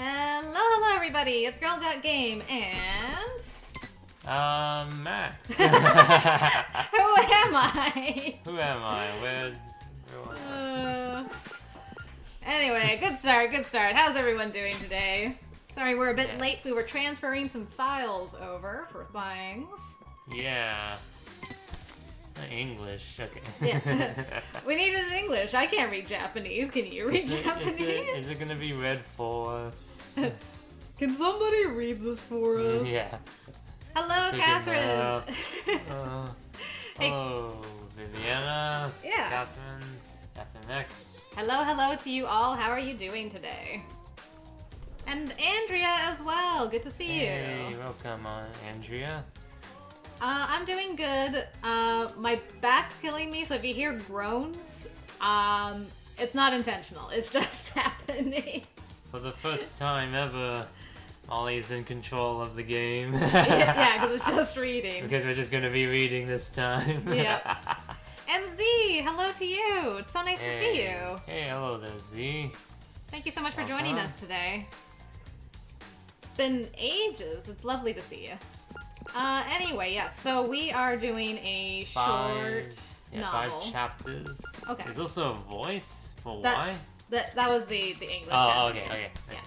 Hello everybody, it's Girl Got Game, and... Max. Who am I? Who am I? Where was I? Anyway, good start. How's everyone doing today? Sorry, we're a bit late. We were transferring some files over for things. Yeah. English, okay. Yeah. We need it in English. I can't read Japanese. Can you read Japanese? Is it gonna be read for us? Can somebody read this for us? Yeah. Hello, Catherine. Hello, Viviana. Yeah. Catherine X. Hello to you all. How are you doing today? And Andrea as well. Good to see you. Hey, welcome on, Andrea. I'm doing good. My back's killing me, so if you hear groans, it's not intentional. It's just happening. For the first time ever, Ollie's in control of the game. Yeah, because it's just reading. Because we're just going to be reading this time. Yep. And Z, hello to you. It's so nice to see you. Hey, hello there, Z. Thank you so much for joining us today. It's been ages. It's lovely to see you. Anyway, yes, so we are doing a short novel. 5 chapters. Okay. There's also a voice for why? That was the English. Oh, okay. Yeah.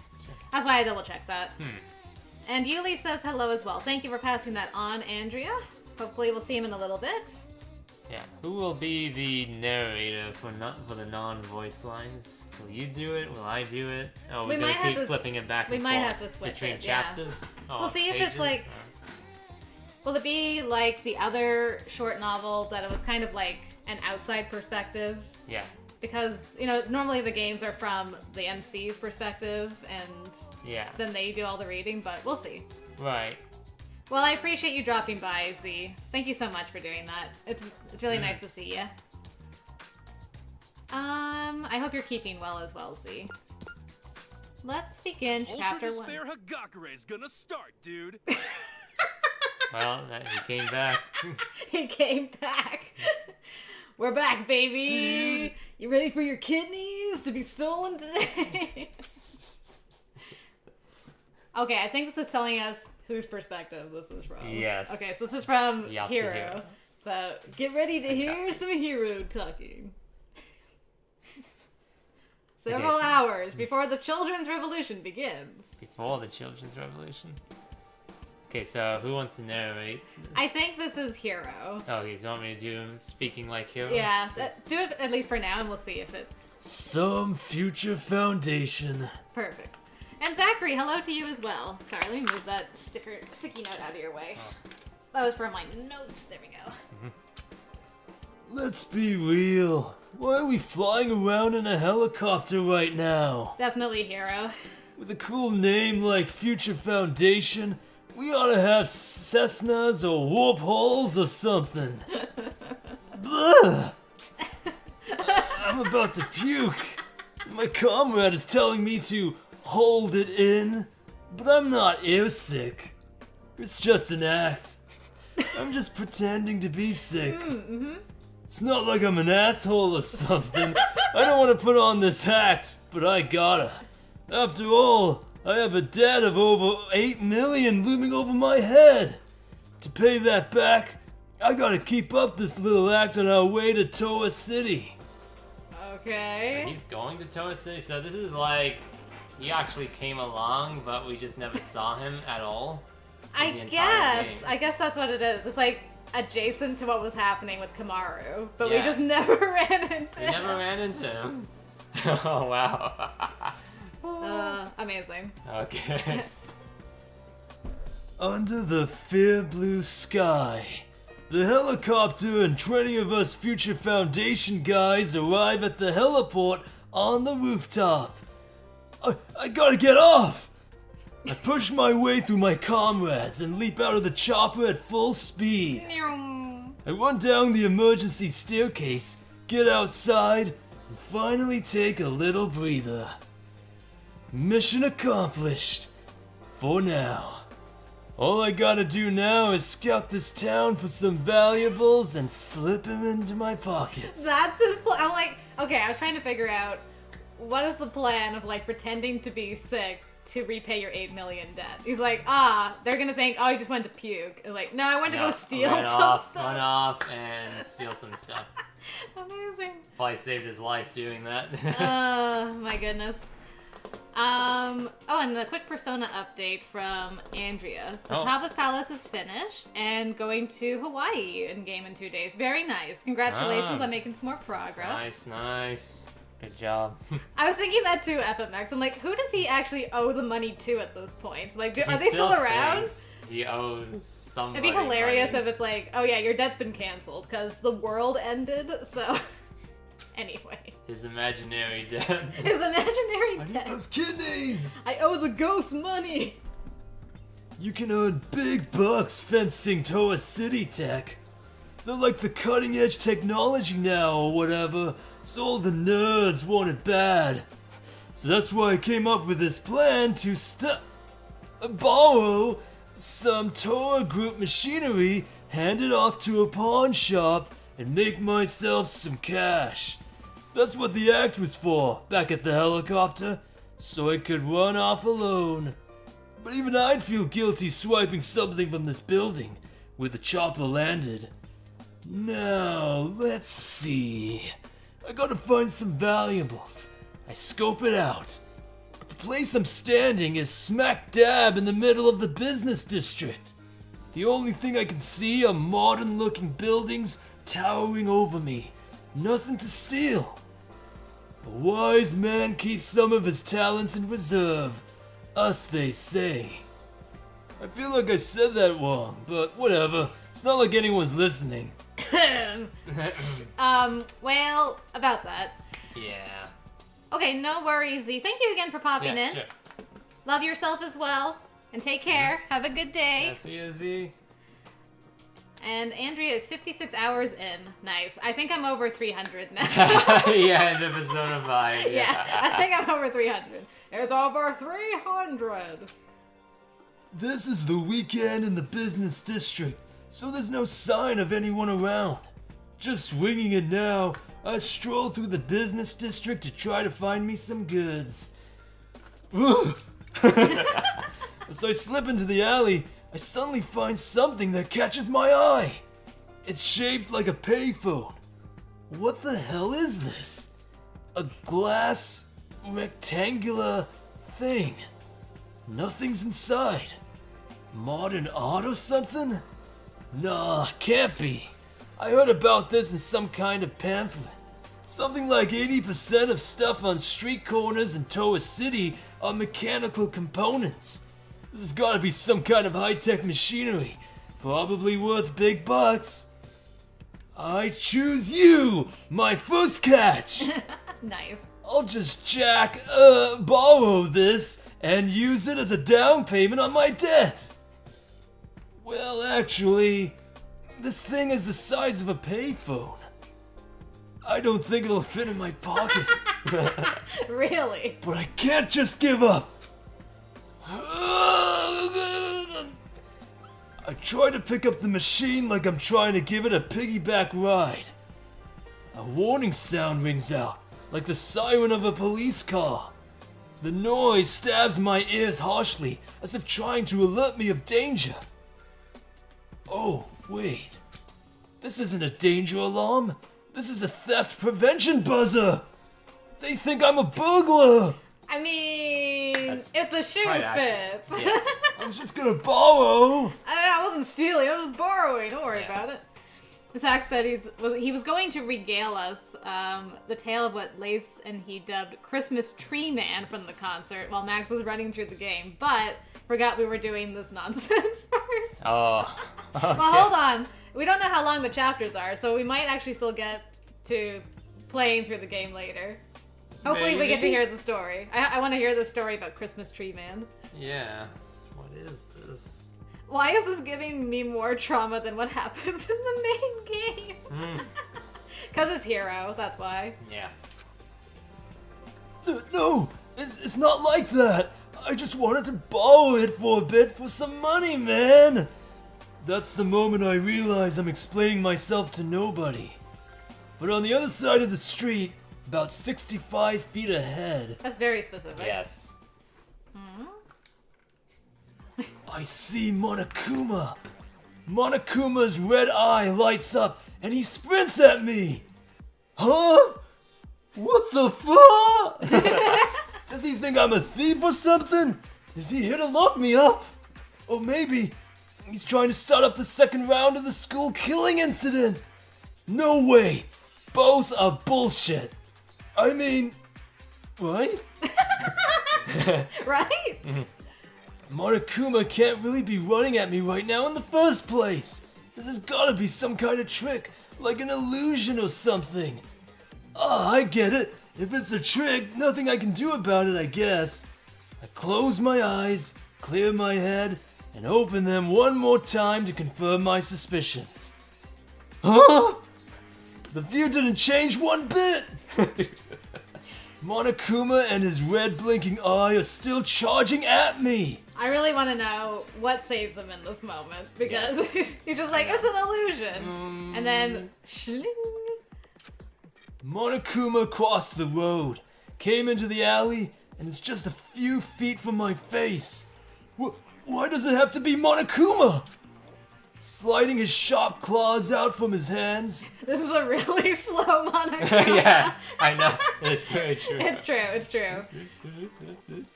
That's why I double-checked that. And Yuli says hello as well. Thank you for passing that on, Andrea. Hopefully we'll see him in a little bit. Yeah. Who will be the narrator for the non-voice lines? Will you do it? Will I do it? Oh, we're gonna keep flipping it back and forth. We might have to switch between it, chapters? Oh, we'll see if pages? it's like... Will it be like the other short novel that it was kind of like an outside perspective? Yeah. Because, normally the games are from the MC's perspective, and then they do all the reading, but we'll see. Right. Well, I appreciate you dropping by, Z. Thank you so much for doing that. It's really nice to see you. I hope you're keeping well as well, Z. Let's begin chapter 1. Ultra Despair Hagakure is gonna start, dude. Well, he came back. He came back. We're back, baby. Dude. You ready for your kidneys to be stolen today? Okay, I think this is telling us whose perspective this is from. Yes. Okay, so this is from Yasuhiro. Hiro. So get ready to hear some Hiro talking. Several hours before the Children's Revolution begins. Before the Children's Revolution? Okay, so who wants to narrate this? I think this is Hiro. Oh, okay, so you want me to do him speaking like Hiro? Yeah, do it at least for now, and we'll see if it's... Some future foundation. Perfect. And Zachary, hello to you as well. Sorry, let me move that sticky note out of your way. Oh. That was for my notes. There we go. Let's be real. Why are we flying around in a helicopter right now? Definitely Hiro. With a cool name like Future Foundation, we ought to have Cessnas or warp holes or something. Blah! I'm about to puke. My comrade is telling me to hold it in, but I'm not airsick. It's just an act. I'm just pretending to be sick. It's not like I'm an asshole or something. I don't want to put on this act, but I gotta. After all, I have a debt of over 8 million looming over my head. To pay that back, I gotta keep up this little act on our way to Toa City. Okay. So he's going to Toa City, so this is like... He actually came along, but we just never saw him at all. I guess that's what it is. It's like adjacent to what was happening with Komaru, but we just never ran into him. We never ran into him. Oh, wow. Amazing. Okay. Under the fair blue sky, the helicopter and 20 of us Future Foundation guys arrive at the heliport on the rooftop. I gotta get off! I push my way through my comrades and leap out of the chopper at full speed. I run down the emergency staircase, get outside, and finally take a little breather. Mission accomplished. For now. All I gotta do now is scout this town for some valuables and slip them into my pockets. That's his plan. I'm like, okay, I was trying to figure out what is the plan of like pretending to be sick to repay your 8 million debt. He's like, they're gonna think, he just went to puke. And like, no, I went to go steal some stuff. Run off and steal some stuff. Amazing. Probably saved his life doing that. My goodness. And a quick Persona update from Andrea. The Tapas Palace is finished and going to Hawaii in game in 2 days. Very nice. Congratulations on making some more progress. Nice. Good job. I was thinking that too, FMX. I'm like, who does he actually owe the money to at this point? Like, are they still around? He owes somebody. It'd be hilarious money. if it's like, oh yeah, your debt's been canceled because the world ended, so... Anyway. His imaginary debt. His imaginary I debt. need those kidneys! I owe the ghost money! You can earn big bucks fencing Toa City tech. They're like the cutting edge technology now or whatever, so all the nerds want it bad. So that's why I came up with this plan to borrow some Toa Group machinery, hand it off to a pawn shop, and make myself some cash. That's what the act was for, back at the helicopter, so I could run off alone. But even I'd feel guilty swiping something from this building, where the chopper landed. Now, let's see. I gotta find some valuables. I scope it out. But the place I'm standing is smack dab in the middle of the business district. The only thing I can see are modern-looking buildings towering over me. Nothing to steal. A wise man keeps some of his talents in reserve. Us, they say. I feel like I said that wrong, but whatever. It's not like anyone's listening. Well, about that. Yeah. Okay, no worries, Z. Thank you again for popping in. Sure. Love yourself as well. And take care. Have a good day. Yeah, see you, Z. And Andrea is 56 hours in. Nice. I think I'm over 300 now. Yeah, into Persona 5. Yeah, I think I'm over 300. It's over 300. This is the weekend in the business district, so there's no sign of anyone around. Just winging it now, I stroll through the business district to try to find me some goods. As I slip into the alley, I suddenly find something that catches my eye. It's shaped like a payphone. What the hell is this? A glass rectangular thing. Nothing's inside. Modern art or something? Nah, can't be. I heard about this in some kind of pamphlet. Something like 80% of stuff on street corners in Toa City are mechanical components. This has got to be some kind of high-tech machinery, probably worth big bucks. I choose you, my first catch. Nice. I'll just borrow this and use it as a down payment on my debt. Well, actually, this thing is the size of a payphone. I don't think it'll fit in my pocket. Really? But I can't just give up. I try to pick up the machine like I'm trying to give it a piggyback ride. A warning sound rings out, like the siren of a police car. The noise stabs my ears harshly, as if trying to alert me of danger. Oh, wait. This isn't a danger alarm. This is a theft prevention buzzer. They think I'm a burglar. I mean, if the shoe fits. Yeah. I was just gonna borrow. I wasn't stealing, I was borrowing. Don't worry about it. Zach said he was going to regale us the tale of what Lace and he dubbed Christmas Tree Man from the concert while Max was running through the game, but forgot we were doing this nonsense first. Oh. Okay. Well, hold on. We don't know how long the chapters are, so we might actually still get to playing through the game later. Hopefully we get to hear the story. I want to hear the story about Christmas Tree Man. Yeah. What is this? Why is this giving me more trauma than what happens in the main game? Because it's Hero, that's why. Yeah. No, it's not like that. I just wanted to borrow it for a bit for some money, man. That's the moment I realize I'm explaining myself to nobody. But on the other side of the street, about 65 feet ahead. That's very specific. Yes. I see Monokuma. Monokuma's red eye lights up and he sprints at me. Huh? What the fuck? Does he think I'm a thief or something? Is he here to lock me up? Or maybe he's trying to start up the second round of the school killing incident. No way. Both are bullshit. I mean, right? Right? Monokuma can't really be running at me right now in the first place. This has gotta be some kind of trick, like an illusion or something. Ah, I get it. If it's a trick, nothing I can do about it, I guess. I close my eyes, clear my head, and open them one more time to confirm my suspicions. Huh? The view didn't change one bit! Monokuma and his red blinking eye are still charging at me! I really want to know what saves him in this moment, because he's just like, it's an illusion. And then, shling. Monokuma crossed the road, came into the alley, and it's just a few feet from my face. Why does it have to be Monokuma? Sliding his sharp claws out from his hands. This is a really slow Monokuma. Yes, I know. It's very true. It's true.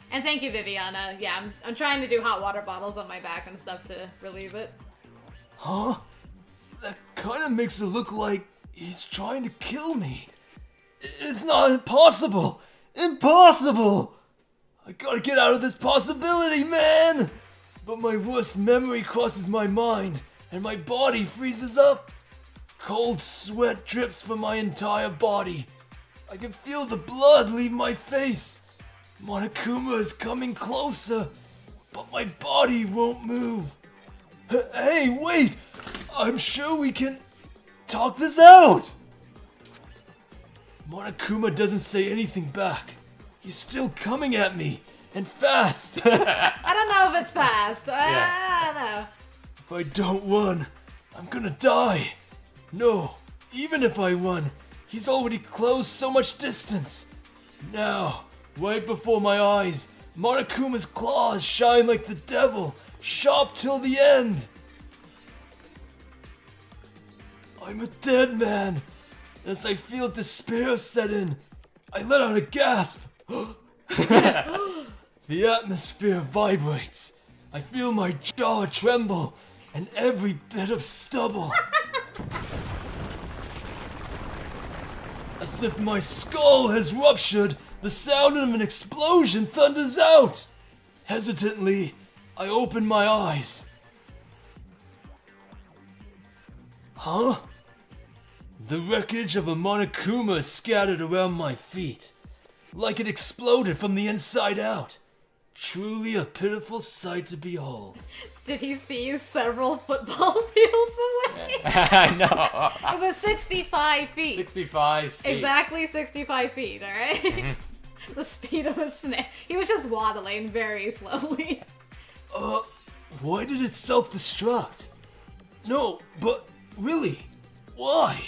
And thank you, Viviana. Yeah, I'm trying to do hot water bottles on my back and stuff to relieve it. Huh? That kind of makes it look like he's trying to kill me. It's not impossible. Impossible! I gotta get out of this possibility, man! But my worst memory crosses my mind, and my body freezes up. Cold sweat drips from my entire body. I can feel the blood leave my face. Monokuma is coming closer, but my body won't move. Hey, wait! I'm sure we can talk this out! Monokuma doesn't say anything back. He's still coming at me, and fast. I don't know if it's fast. I don't know. If I don't run, I'm gonna die. No, even if I run, he's already closed so much distance. Now, right before my eyes, Monokuma's claws shine like the devil, sharp till the end. I'm a dead man. As I feel despair set in, I let out a gasp. The atmosphere vibrates. I feel my jaw tremble, and every bit of stubble. As if my skull has ruptured, the sound of an explosion thunders out. Hesitantly, I open my eyes. Huh? The wreckage of a Monokuma is scattered around my feet, like it exploded from the inside out. Truly a pitiful sight to behold. Did he see you several football fields away? I know. It was 65 feet. 65 feet. Exactly 65 feet, alright? The speed of a snake. He was just waddling very slowly. Why did it self-destruct? No, but really, why?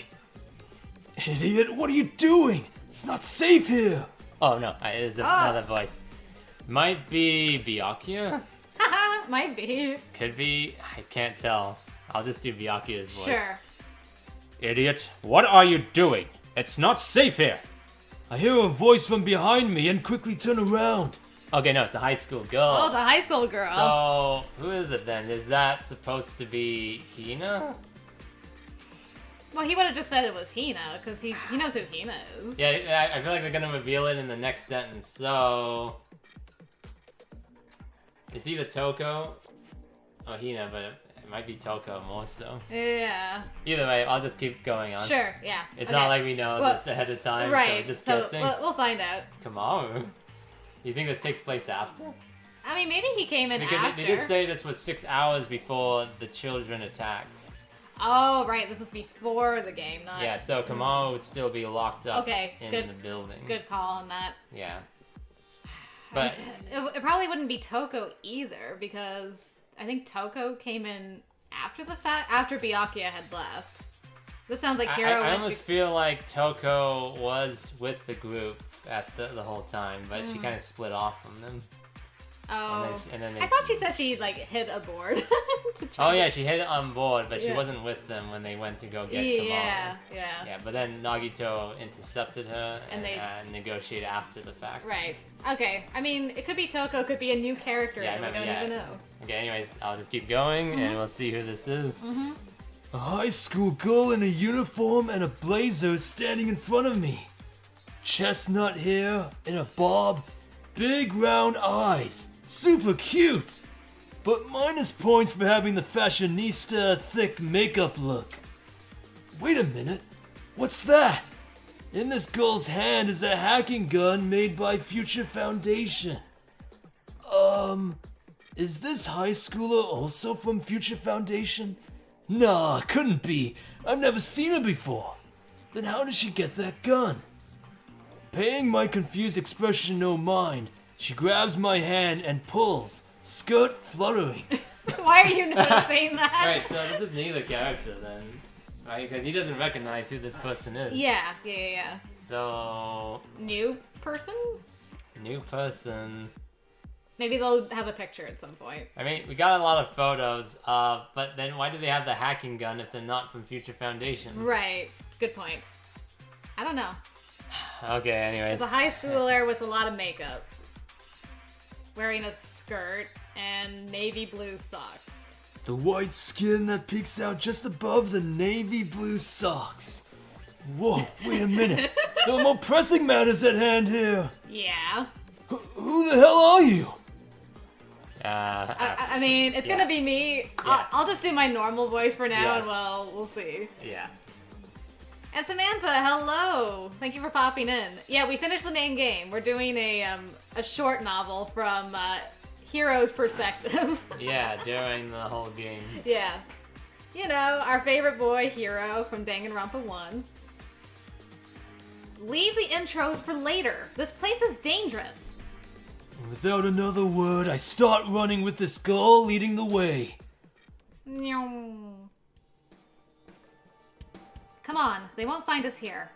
Idiot, what are you doing? It's not safe here. Oh no, it's another voice. Might be Byakuya? Might be. Could be. I can't tell. I'll just do Byakuya's voice. Sure. Idiot, what are you doing? It's not safe here. I hear a voice from behind me and quickly turn around. Okay, no, it's a high school girl. Oh, the high school girl. So, who is it then? Is that supposed to be Hina? Well, he would have just said it was Hina, because he knows who Hina is. Yeah, I feel like they're gonna reveal it in the next sentence. So, is he the Toko? Oh, Hina, but it might be Toko more so. Yeah. Either way, I'll just keep going on. Sure, yeah. It's not like we know this ahead of time, right, so just guessing. We'll find out. Komaru? You think this takes place after? I mean, maybe he came in because after. They did say this was 6 hours before the children attacked. Oh, right, this is before the game, not... Yeah, so Komaru would still be locked up in the building. Good call on that. Yeah. But it probably wouldn't be Toko either, because I think Toko came in after the fact, after Byakuya had left. This sounds like Hiro I almost feel like Toko was with the group at the whole time, but she kind of split off from them. Oh. And then I thought she said she like hid a board. Oh yeah, she hid it on board, but she wasn't with them when they went to go get Komaru. Yeah. Yeah, but then Nagito intercepted her and they negotiated after the fact. Right. Okay. I mean, it could be Toko, could be a new character that we don't even know. Okay, anyways, I'll just keep going and we'll see who this is. A high school girl in a uniform and a blazer is standing in front of me. Chestnut hair in a bob, big round eyes, super cute. But minus points for having the fashionista thick makeup look. Wait a minute, what's that? In this girl's hand is a hacking gun made by Future Foundation. Is this high schooler also from Future Foundation? Nah, couldn't be. I've never seen her before. Then how did she get that gun? Paying my confused expression no mind, she grabs my hand and pulls, skirt fluttering. Why are you noticing that? Right, so this is neither character then, right? Because he doesn't recognize who this person is. Yeah. So... New person? New person... Maybe they'll have a picture at some point. I mean, we got a lot of photos, but then why do they have the hacking gun if they're not from Future Foundation? Right. Good point. I don't know. Okay, anyways. It's a high schooler with a lot of makeup. Wearing a skirt and navy blue socks. The white skin that peeks out just above the navy blue socks. Whoa, wait a minute. There are more pressing matters at hand here. Yeah. Who the hell are you? I mean, it's gonna be me. Yeah. I'll just do my normal voice for now, Yes. and we'll see. Yeah. And Samantha, hello! Thank you for popping in. Yeah, we finished the main game. We're doing a short novel from Hiro's perspective. Yeah, during the whole game. Yeah. You know, our favorite boy, Hiro, from Danganronpa 1. Leave the intros for later. This place is dangerous. Without another word, I start running with this girl leading the way. Come on, they won't find us here.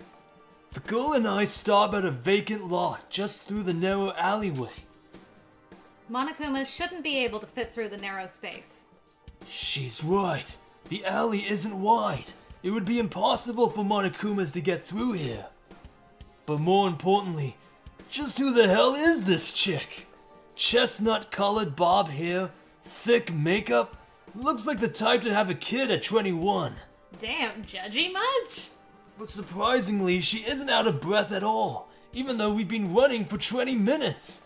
The girl and I stop at a vacant lot just through the narrow alleyway. Monokumas shouldn't be able to fit through the narrow space. She's right. The alley isn't wide. It would be impossible for Monokumas to get through here. But more importantly, just who the hell is this chick? Chestnut-colored bob hair, thick makeup, looks like the type to have a kid at 21. Damn, judgy much? But surprisingly, she isn't out of breath at all, even though we've been running for 20 minutes.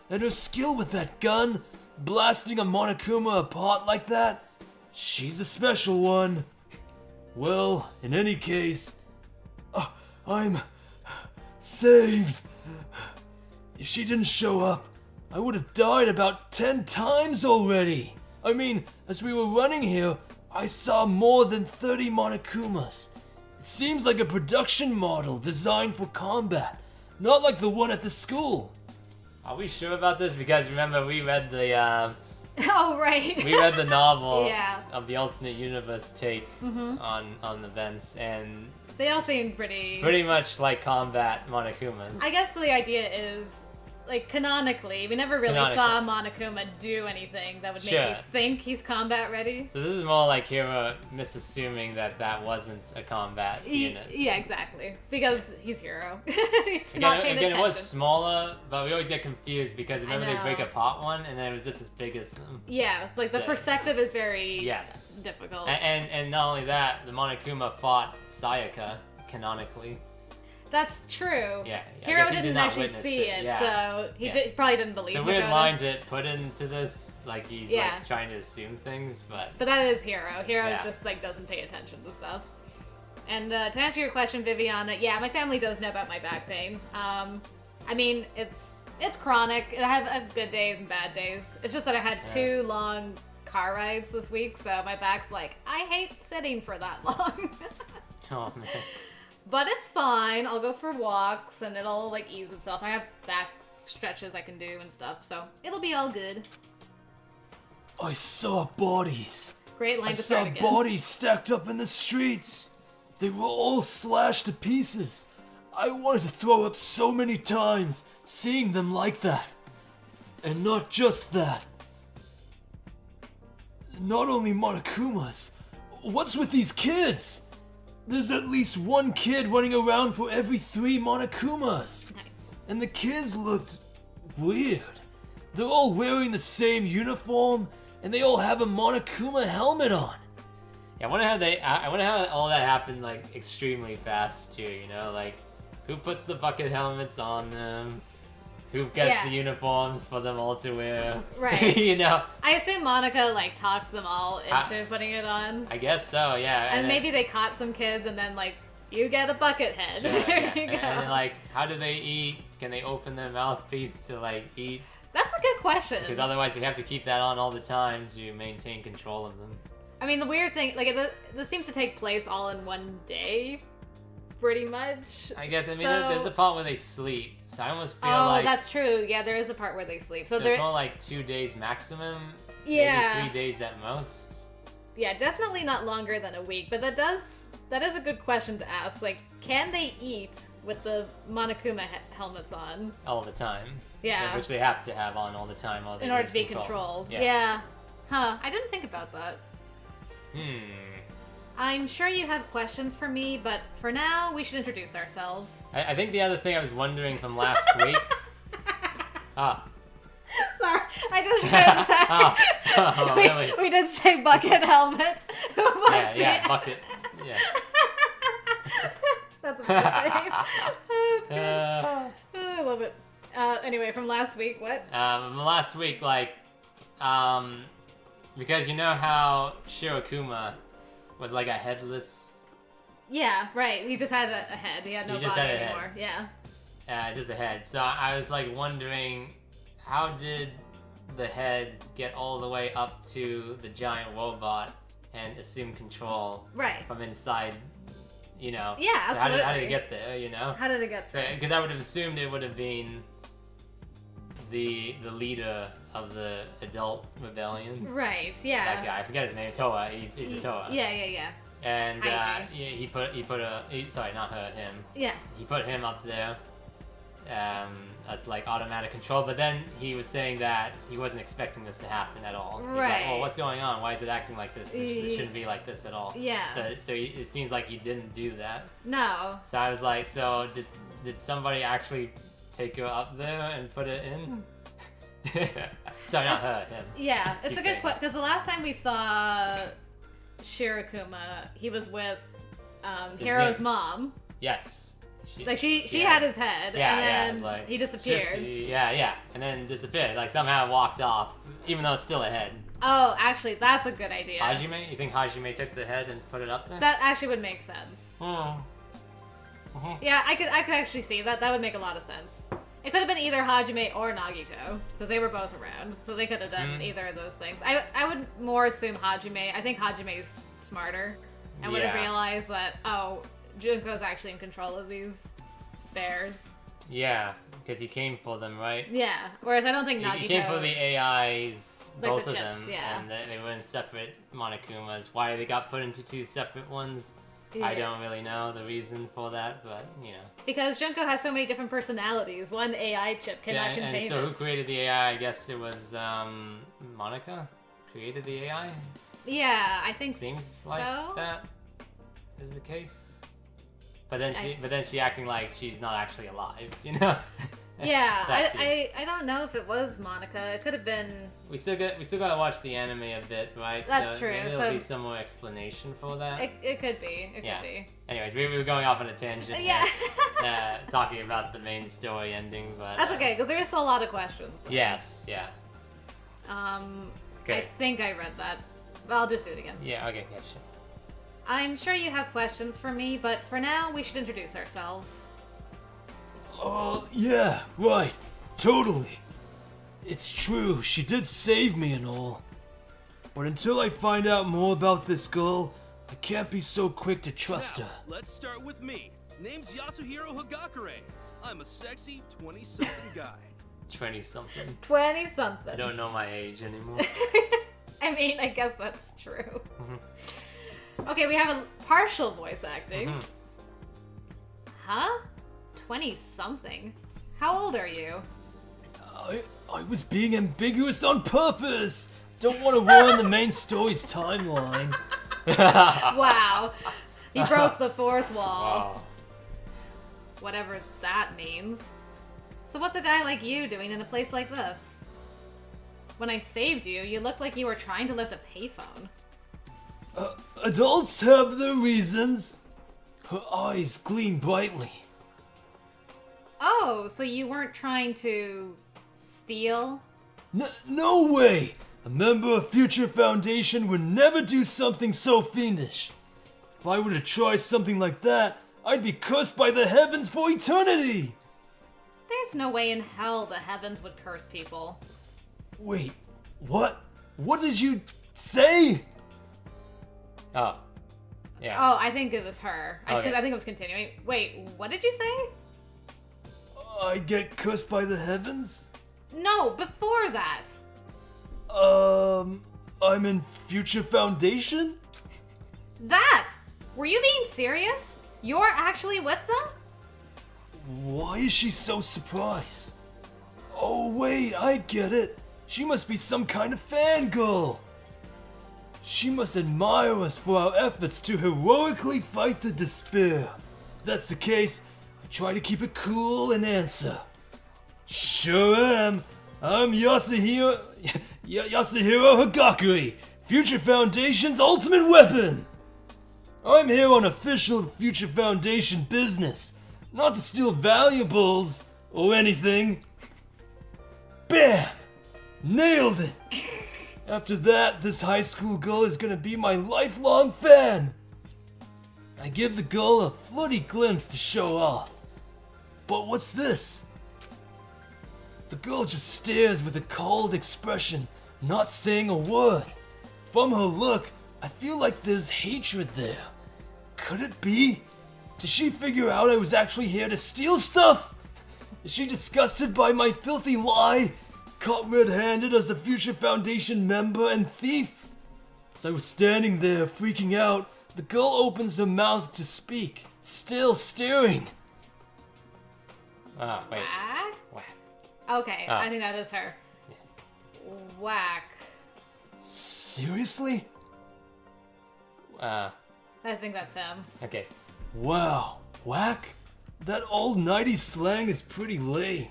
And her skill with that gun, blasting a Monokuma apart like that, she's a special one. Well, in any case, I'm saved. If she didn't show up, I would have died about 10 times already. I mean, as we were running here, I saw more than 30 Monokumas. It seems like a production model designed for combat, not like the one at the school. Are we sure about this? Because remember, we read the Oh, right. we read the novel Yeah. of the alternate universe take on the events, and They all seem pretty much like combat Monokumas. I guess the idea is, like, canonically, we never really saw Monokuma do anything that would make you think he's combat ready. So this is more like Hiro misassuming that wasn't a combat unit. Yeah, exactly. Because he's Hiro. He's not paying Again, attention. it was smaller, but we always get confused because remember they know. break apart one, and then it was just as big as them. Yeah, it's like the So- perspective is very Yes. difficult. And not only that, the Monokuma fought Sayaka canonically. That's true. Yeah, I Hiro guess he didn't did not actually witness see it, it, yeah. so he Yeah. probably didn't believe So Makoto. weird line to put into this, like he's Yeah. like trying to assume things, but But that is Hiro. Hiro Yeah. just like doesn't pay attention to stuff. And to answer your question, Viviana, yeah, my family does know about my back pain. I mean, it's chronic. I have good days and bad days. It's just that I had 2 long car rides this week, so my back's like, I hate sitting for that long. oh man. But it's fine. I'll go for walks and it'll like ease itself. I have back stretches I can do and stuff, so it'll be all good. I saw bodies. Great line I to saw start again. bodies stacked up in the streets. They were all slashed to pieces. I wanted to throw up so many times seeing them like that. And not just that. Not only Monokumas. What's with these kids? There's at least one kid running around for every 3 Monokumas. Nice. And the kids looked weird. They're all wearing the same uniform, and they all have a Monokuma helmet on. Yeah, I wonder how all that happened like extremely fast too. You know, like who puts the bucket helmets on them? Who gets the uniforms for them all to wear? Right. You know. I assume Monaca like talked them all into putting it on. I guess so. Yeah. And maybe they caught some kids, and then like you get a bucket head. Sure, yeah. There you go. And then, like, how do they eat? Can they open their mouthpiece to like eat? That's a good question. Because otherwise they have to keep that on all the time to maintain control of them. I mean, the weird thing, like, this seems to take place all in one day, pretty much. I guess, I mean, So- there's a part where they sleep, so I almost feel Oh, like... that's true. Yeah, there is a part where they sleep. So it's more like 2 days maximum, Yeah. maybe 3 days at most. Yeah, definitely not longer than a week, but that is a good question to ask. Like, can they eat with the Monokuma helmets on? All the time. Yeah. Which they have to have on all the time. While they In order lose to be control. controlled. Yeah. Huh, I didn't think about that. I'm sure you have questions for me, but for now, we should introduce ourselves. I think the other thing I was wondering from last week... Sorry, I just realized that. Oh, really? We did say bucket helmet. Yeah, bucket. Yeah. That's amazing. I love it. Anyway, from last week, what? Last week, like, because you know how Shirokuma was like a headless... Yeah, right. He just had a head. He had no body anymore. Yeah. Just a head. So I was like wondering, how did the head get all the way up to the giant robot and assume control from inside, you know? Yeah, so absolutely. How did it get there, you know? How did it get there? Because I would have assumed it would have been the leader of the adult rebellion. Right, yeah. That guy, I forget his name, Toa. He's a Toa. Yeah. And he put sorry, not her, him. Yeah. He put him up there as like automatic control, but then he was saying that he wasn't expecting this to happen at all. He's like, oh, what's going on? Why is it acting like this? It shouldn't be like this at all. Yeah. So it seems like he didn't do that. No. So I was like, so did somebody actually take her up there and put it in? Sorry, not her, him. Yeah, it's a good question, because the last time we saw Shirokuma, he was with Hiro's mom. Yes. She had his head, and then like, he disappeared. Shifty, yeah, and then disappeared. Like somehow walked off, even though it's still a head. Oh, actually, that's a good idea. Hajime? You think Hajime took the head and put it up there? That actually would make sense. Mm-hmm. Yeah, I could actually see that. That would make a lot of sense. It could have been either Hajime or Nagito, because they were both around, so they could have done either of those things. I would more assume Hajime. I think Hajime's smarter, and would have realized that, oh, Junko's actually in control of these bears. Yeah, because he came for them, right? Yeah, whereas I don't think Nagito... He came for the AIs, like both the of chips, them, yeah. and they were in separate Monokumas. Why they got put into 2 separate ones, I don't really know the reason for that, but, you know. Because Junko has so many different personalities, one AI chip cannot contain and so it. who created the AI? I guess it was Monaca created the AI? Yeah, I think Seems like that is the case. But then she acting like she's not actually alive, you know? Yeah, I don't know if it was Monaca. It could have been. We still gotta watch the anime a bit, right? That's so true. Maybe there'll be some more explanation for that. It could be. It could be. Anyways, we were going off on a tangent. Yeah. Talking about the main story ending, but that's okay because there is still a lot of questions. Yes. Yeah. Okay. I think I read that. But I'll just do it again. Yeah. Okay. Yeah. Sure. I'm sure you have questions for me, but for now, we should introduce ourselves. Yeah, right. Totally. It's true, she did save me and all. But until I find out more about this girl, I can't be so quick to trust her. Let's start with me. Name's Yasuhiro Hagakure. I'm a sexy 20-something guy. 20-something. 20-something. I don't know my age anymore. I mean, I guess that's true. Okay, we have a partial voice acting. Huh? 20-something? How old are you? I was being ambiguous on purpose. Don't want to ruin the main story's timeline. Wow. He broke the fourth wall. Wow. Whatever that means. So what's a guy like you doing in a place like this? When I saved you, you looked like you were trying to lift a payphone. Adults have their reasons. Her eyes gleam brightly. Oh, so you weren't trying to steal? No way! A member of Future Foundation would never do something so fiendish. If I were to try something like that, I'd be cursed by the heavens for eternity! There's no way in hell the heavens would curse people. Wait, what? What did you say? Oh. Yeah. Oh, I think it was her. Okay. I think it was continuing. Wait, what did you say? I get cursed by the heavens? No, before that. I'm in Future Foundation? That! Were you being serious? You're actually with them? Why is she so surprised? Oh wait, I get it. She must be some kind of fangirl. She must admire us for our efforts to heroically fight the despair. If that's the case, I try to keep it cool and answer. Sure am. I'm Yasuhiro Hagakure, Future Foundation's ultimate weapon. I'm here on official Future Foundation business, not to steal valuables or anything. Bam! Nailed it! After that, this high school girl is gonna be my lifelong fan. I give the girl a flirty glimpse to show off. But what's this? The girl just stares with a cold expression, not saying a word. From her look, I feel like there's hatred there. Could it be? Did she figure out I was actually here to steal stuff? Is she disgusted by my filthy lie? Caught red-handed as a Future Foundation member and thief? As I was standing there freaking out, the girl opens her mouth to speak, still staring. Ah, wait. Whack? Whack. Okay, Oh. I think that is her. Whack. Seriously? I think that's him. Okay. Wow, whack? That old 90s slang is pretty lame.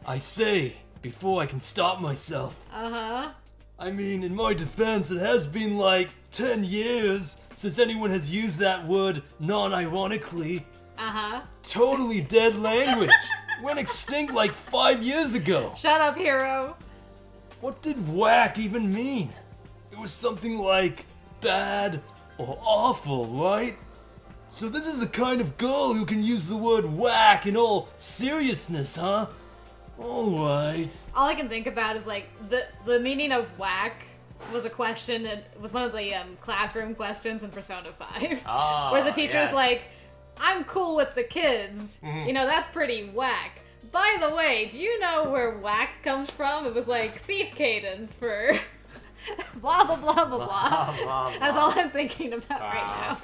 I say, before I can stop myself. Uh-huh. I mean, in my defense, it has been like 10 years since anyone has used that word non-ironically. Uh-huh. Totally dead language. Went extinct like 5 years ago. Shut up, hero. What did whack even mean? It was something like bad or awful, right? So this is the kind of girl who can use the word whack in all seriousness, huh? Alright. All I can think about is like the meaning of whack was a question. It was one of the classroom questions in Persona 5, Oh, where the teacher's yes. like, "I'm cool with the kids. You know, that's pretty whack. By the way, do you know where whack comes from? It was like thief cadence for blah blah blah blah blah." Blah, blah, That's blah. all I'm thinking about right Wow.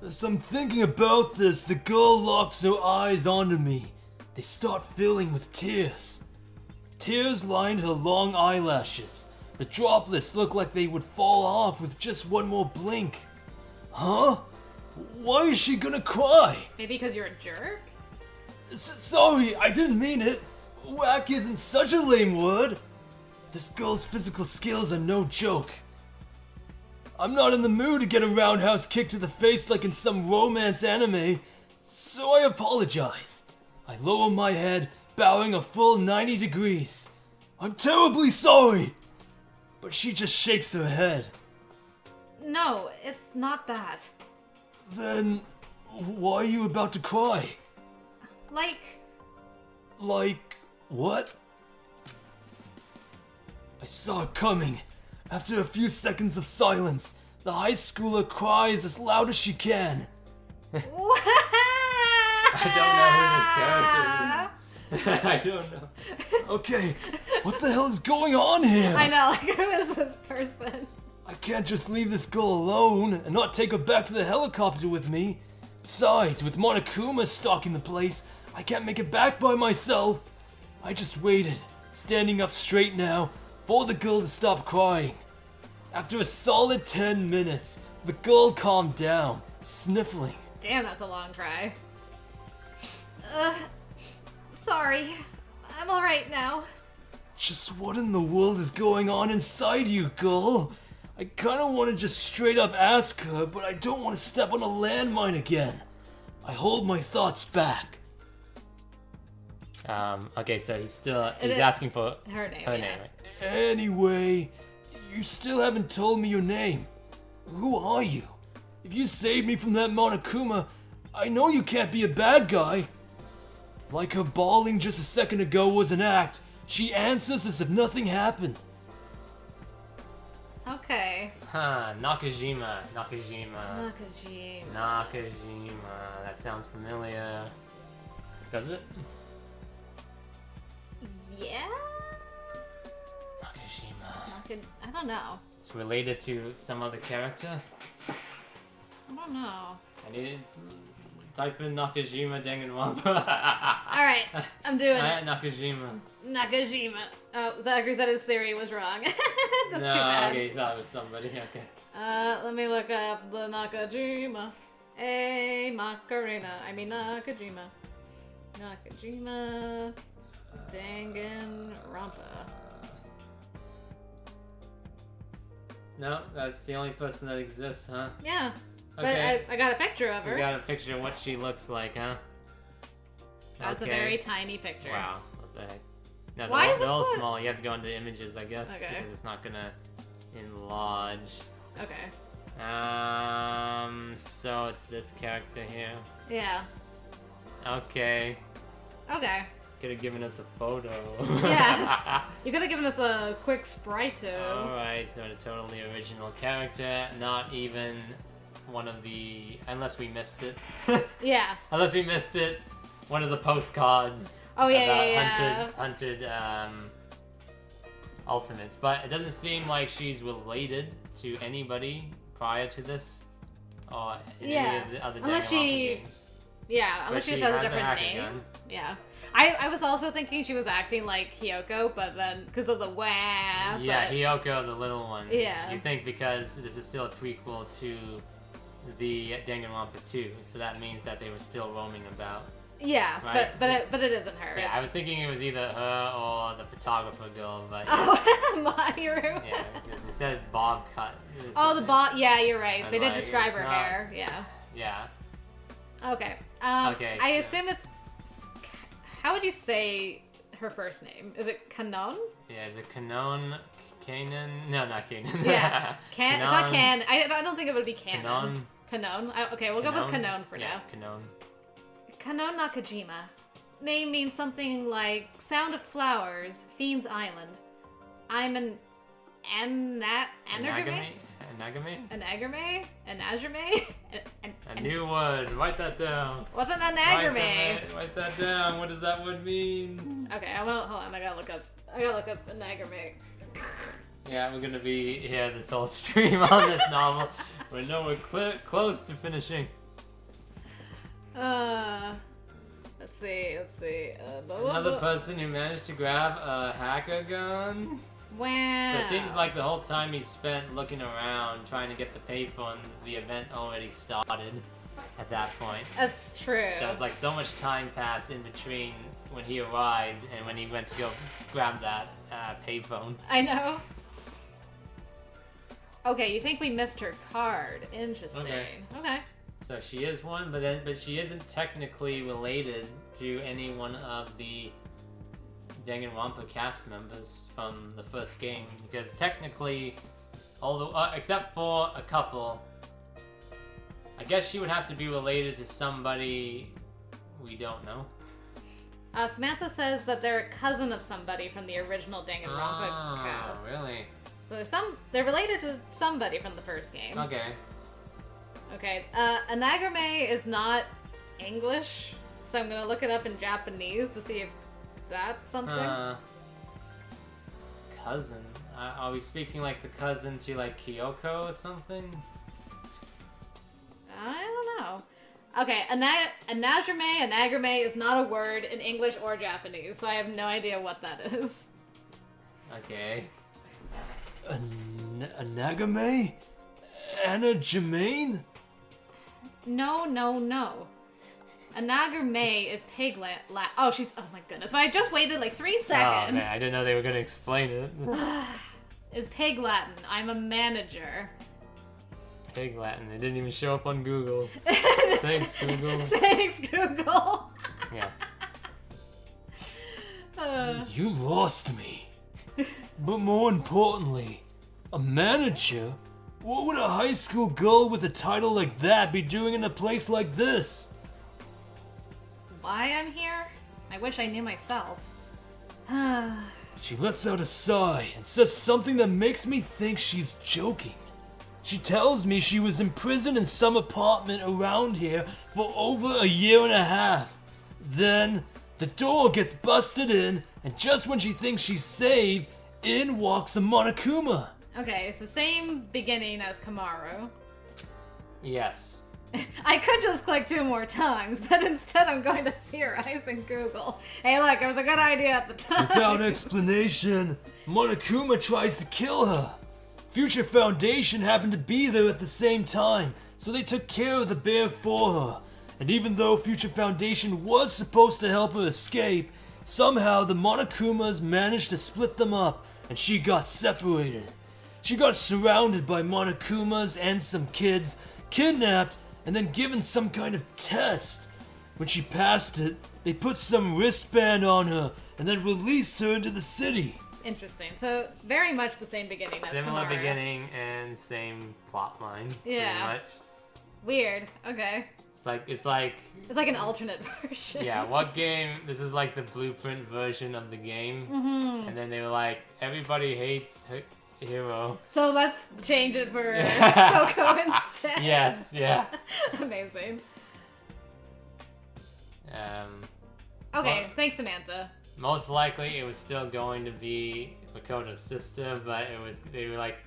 now. As I'm thinking about this, the girl locks her eyes onto me. They start filling with tears. Tears lined her long eyelashes. The droplets look like they would fall off with just one more blink. Huh? Why is she gonna cry? Maybe because you're a jerk? Sorry, I didn't mean it. Whack isn't such a lame word. This girl's physical skills are no joke. I'm not in the mood to get a roundhouse kick to the face like in some romance anime, so I apologize. I lower my head, bowing a full 90 degrees. I'm terribly sorry. But she just shakes her head. No, it's not that. Then, why are you about to cry? Like, what? I saw it coming. After a few seconds of silence, the high schooler cries as loud as she can. I don't know who this character is. I don't know. Okay, what the hell is going on here? I know, like, who is this person? I can't just leave this girl alone and not take her back to the helicopter with me. Besides, with Monokumas stalking the place, I can't make it back by myself. I just waited, standing up straight now, for the girl to stop crying. After a solid 10 minutes, the girl calmed down, sniffling. Damn, that's a long cry. Sorry. I'm alright now. Just what in the world is going on inside you, girl? I kinda wanna just straight up ask her, but I don't wanna step on a landmine again. I hold my thoughts back. Okay, so he's asking for her name. Her name. Anyway, you still haven't told me your name. Who are you? If you saved me from that Monokuma, I know you can't be a bad guy. Like her bawling just a second ago was an act, she answers as if nothing happened. Okay. Huh, Nakajima. Nakajima. That sounds familiar. Does it? Yeah? Nakajima. I don't know. It's related to some other character? I don't know. I need to type in Nakajima Danganronpa. Alright, I'm doing it. Nakajima. Oh, Zachary said his theory was wrong. That's too bad. Okay, he thought it was somebody, okay. Let me look up the Nakajima. Hey, Macarena. I mean Nakajima. Nakajima. Danganronpa. No, that's the only person that exists, huh? Yeah. Okay. But I got a picture of her. You got a picture of what she looks like, huh? That's okay. a very tiny picture. Wow, what the heck? No, Why is they're it all so small. You have to go into images, I guess, Okay. because it's not gonna enlarge. Okay. So it's this character here. Yeah. Okay. Okay. Could have given us a photo. Yeah. You could have given us a quick sprite too. Alright, so a totally original character. Not even one of the... Unless we missed it. Yeah. Unless we missed it. One of the postcards. Oh, yeah, about yeah. hunted ultimates. But it doesn't seem like she's related to anybody prior to this. Or any of the other unless Danganronpa games. Yeah, unless she just has a different name. Gun. Yeah. I was also thinking she was acting like Hiyoko, but then because of the wah. Yeah, Hiyoko, the little one. Yeah. You think because this is still a prequel to the Danganronpa 2, so that means that they were still roaming about. Yeah, right? but it isn't her. Yeah, I was thinking it was either her or the photographer girl, but oh, Mahiru. yeah, because it said bob cut. Oh, the bob. Yeah, you're right. They did like, describe her not... hair. Yeah. Yeah. Okay. Okay. I assume it's. How would you say her first name? Is it Kanon? Yeah, is it Kanon? Kanon? No, not Kanon. Yeah. It's not Can. I don't think it would be Kanon. Kanon. Okay, we'll go with Kanon for now. Kanon. Kanon Nakajima. Name means something like Sound of Flowers, Fiend's Island. I'm an anagrame? Anagrame? A new word. Write that down. What's an anagrame? Write that down. What does that word mean? Okay, hold on. I gotta look up anagrame. Yeah, we're gonna be here this whole stream on this novel. We're nowhere close to finishing. Let's see. Another person who managed to grab a hacker gun. Wow. So it seems like the whole time he spent looking around trying to get the payphone, the event already started at that point. That's true. So it's like so much time passed in between when he arrived and when he went to go grab that payphone. I know. Okay, you think we missed her card? Interesting. Okay. So she is one, but she isn't technically related to any one of the Danganronpa cast members from the first game, because technically, except for a couple, I guess she would have to be related to somebody we don't know. Samantha says that they're a cousin of somebody from the original Danganronpa cast. Oh, really? So they're related to somebody from the first game. Okay. Okay, anagrame is not English, so I'm gonna look it up in Japanese to see if that's something. Cousin? Are we speaking like the cousin to like Kyoko or something? I don't know. Okay, anagrame is not a word in English or Japanese, so I have no idea what that is. Okay. Anagame? Anna Jermaine? No. Anagrame is pig oh my goodness. I just waited like 3 seconds. Oh man, I didn't know they were gonna explain it. Is pig Latin. I'm a manager. Pig Latin. It didn't even show up on Google. Thanks, Google. Thanks, Google. Yeah. You lost me. But more importantly, a manager? What would a high school girl with a title like that be doing in a place like this? Why I'm here? I wish I knew myself. She lets out a sigh and says something that makes me think she's joking. She tells me she was imprisoned in some apartment around here for over a year and a half. Then, the door gets busted in, and just when she thinks she's saved, in walks a Monokuma. Okay, so same beginning as Komaru. Yes. I could just click 2 more times, but instead I'm going to theorize in Google. Hey look, it was a good idea at the time. Without explanation, Monokuma tries to kill her. Future Foundation happened to be there at the same time, so they took care of the bear for her. And even though Future Foundation was supposed to help her escape, somehow the Monokumas managed to split them up, and she got separated. She got surrounded by Monokumas and some kids, kidnapped, and then given some kind of test. When she passed it, they put some wristband on her, and then released her into the city. Interesting. So very much the same beginning as Similar Komaru. beginning and same plot line. Yeah. Pretty much. Weird. Okay. It's like an alternate version. Yeah, what game? This is like the blueprint version of the game. Mm-hmm. And then they were like, everybody hates Hero. So let's change it for Toko instead. Yes, yeah. Amazing. Well, thanks, Samantha. most likely it was still going to be Makoto's sister, but they were like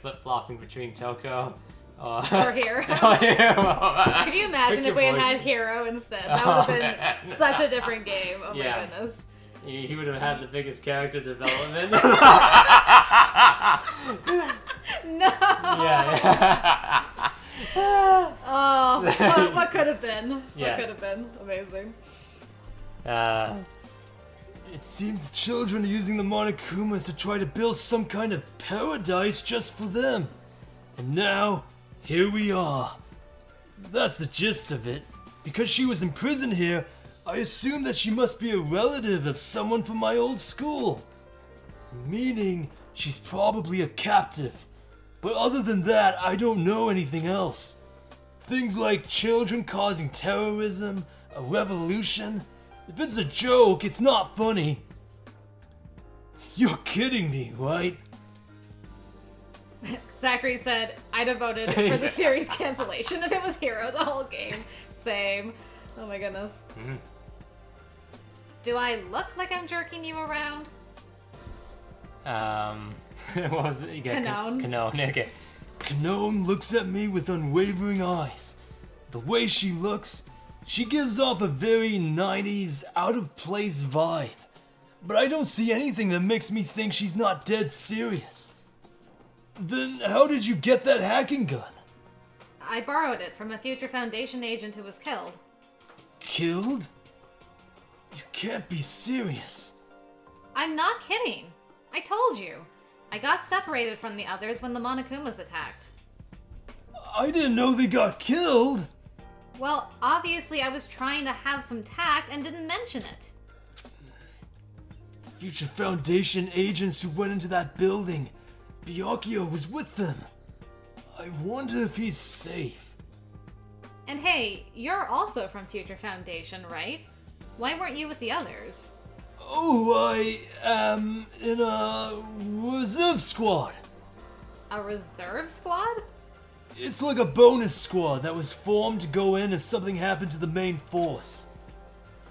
flip-flopping between Toko or Hero. Can you imagine if we had Hero instead? That would have been such a different game. Oh my goodness. He would have had the biggest character development. No. Yeah. Oh, what could have been? Yes. What could have been? Amazing. It seems the children are using the Monokumas to try to build some kind of paradise just for them. And now, here we are. That's the gist of it. Because she was imprisoned here, I assume that she must be a relative of someone from my old school. Meaning, she's probably a captive. But other than that, I don't know anything else. Things like children causing terrorism, a revolution. If it's a joke, it's not funny. You're kidding me, right? Zachary said, I'd have voted for the series cancellation if it was Hero the whole game. Same. Oh my goodness. Mm-hmm. Do I look like I'm jerking you around? What was it? Kanone. Kanone, okay. Kanone looks at me with unwavering eyes. The way she looks, she gives off a very 90s, out-of-place vibe. But I don't see anything that makes me think she's not dead serious. Then how did you get that hacking gun? I borrowed it from a Future Foundation agent who was killed. Killed? You can't be serious. I'm not kidding. I told you. I got separated from the others when the Monokumas attacked. I didn't know they got killed. Well, obviously I was trying to have some tact and didn't mention it. The Future Foundation agents who went into that building, Byakuya was with them. I wonder if he's safe. And hey, you're also from Future Foundation, right? Why weren't you with the others? Oh, I am in a reserve squad. A reserve squad? It's like a bonus squad that was formed to go in if something happened to the main force.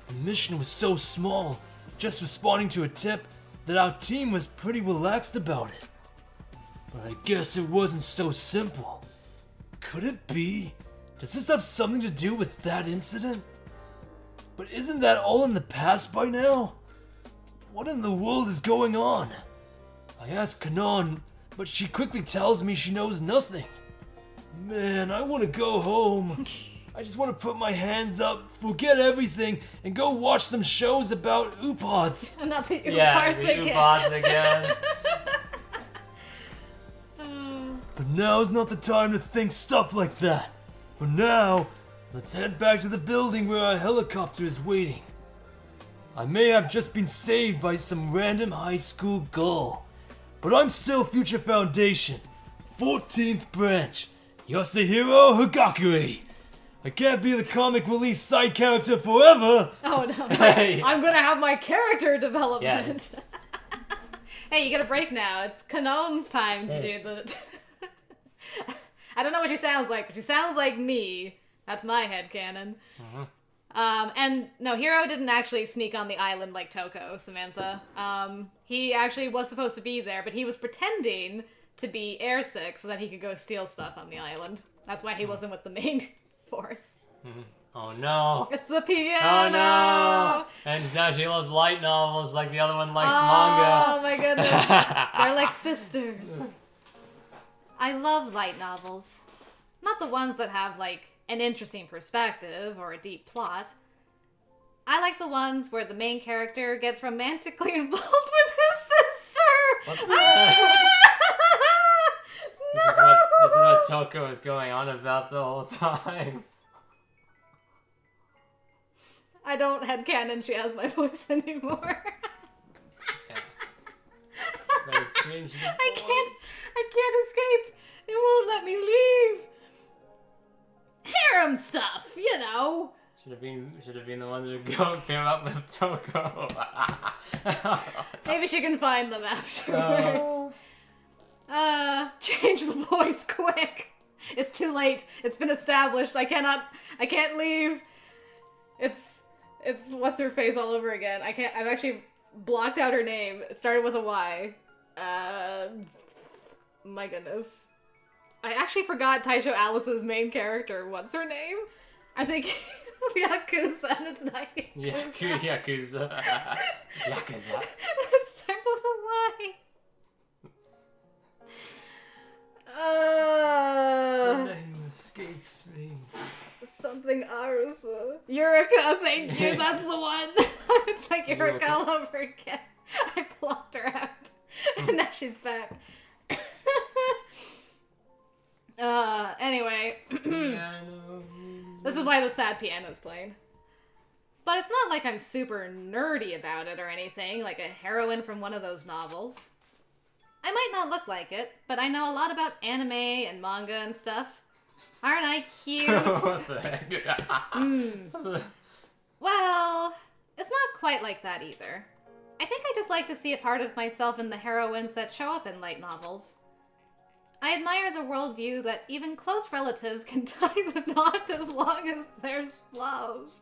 The mission was so small, just responding to a tip, that our team was pretty relaxed about it. But I guess it wasn't so simple. Could it be Does this have something to do with that incident? But isn't that all in the past by now? What in the world is going on? I ask Kanon, but she quickly tells me she knows nothing. Man, I want to go home. I just want to put my hands up, forget everything, and go watch some shows about Upods. Not the Upods the Upods again. But now's not the time to think stuff like that. For now, let's head back to the building where our helicopter is waiting. I may have just been saved by some random high school girl, but I'm still Future Foundation, 14th branch, Yasuhiro Hagakure. I can't be the comic relief side character forever. Oh no, hey. I'm gonna have my character development. Yes. Hey, you get a break now. It's Kanon's time to do the... I don't know what she sounds like, but she sounds like me. That's my headcanon. And no, Hiro didn't actually sneak on the island like Toko, Samantha. He actually was supposed to be there, but he was pretending to be airsick so that he could go steal stuff on the island. That's why he wasn't with the main force. Oh no. It's the piano! Oh no! And now she loves light novels like the other one likes manga. Oh my goodness. They're like sisters. I love light novels. Not the ones that have like an interesting perspective or a deep plot. I like the ones where the main character gets romantically involved with his sister. This is what Toko is going on about the whole time. I don't headcanon she has my voice anymore. I can't escape. It won't let me leave. Harem stuff, you know. Should have been the one to go pair up with Toko. Maybe she can find them afterwards. Change the voice quick. It's too late. It's been established. I can't leave. It's what's her face all over again. I've actually blocked out her name. It started with a Y. My goodness. I actually forgot Taisho Alice's main character. What's her name? I think Yakuza, and it's not Yakuza. Yakuza. Yakuza. It starts with a Y. The name escapes me. Something Arusa. Eureka, thank you, that's the one. It's like Eureka all over again. I blocked her out. And now she's back. Anyway. This is why the sad piano's playing. But it's not like I'm super nerdy about it or anything, like a heroine from one of those novels. I might not look like it, but I know a lot about anime and manga and stuff. Aren't I cute? What the heck? Well, it's not quite like that either. I think I just like to see a part of myself in the heroines that show up in light novels. I admire the worldview that even close relatives can tie the knot as long as there's love.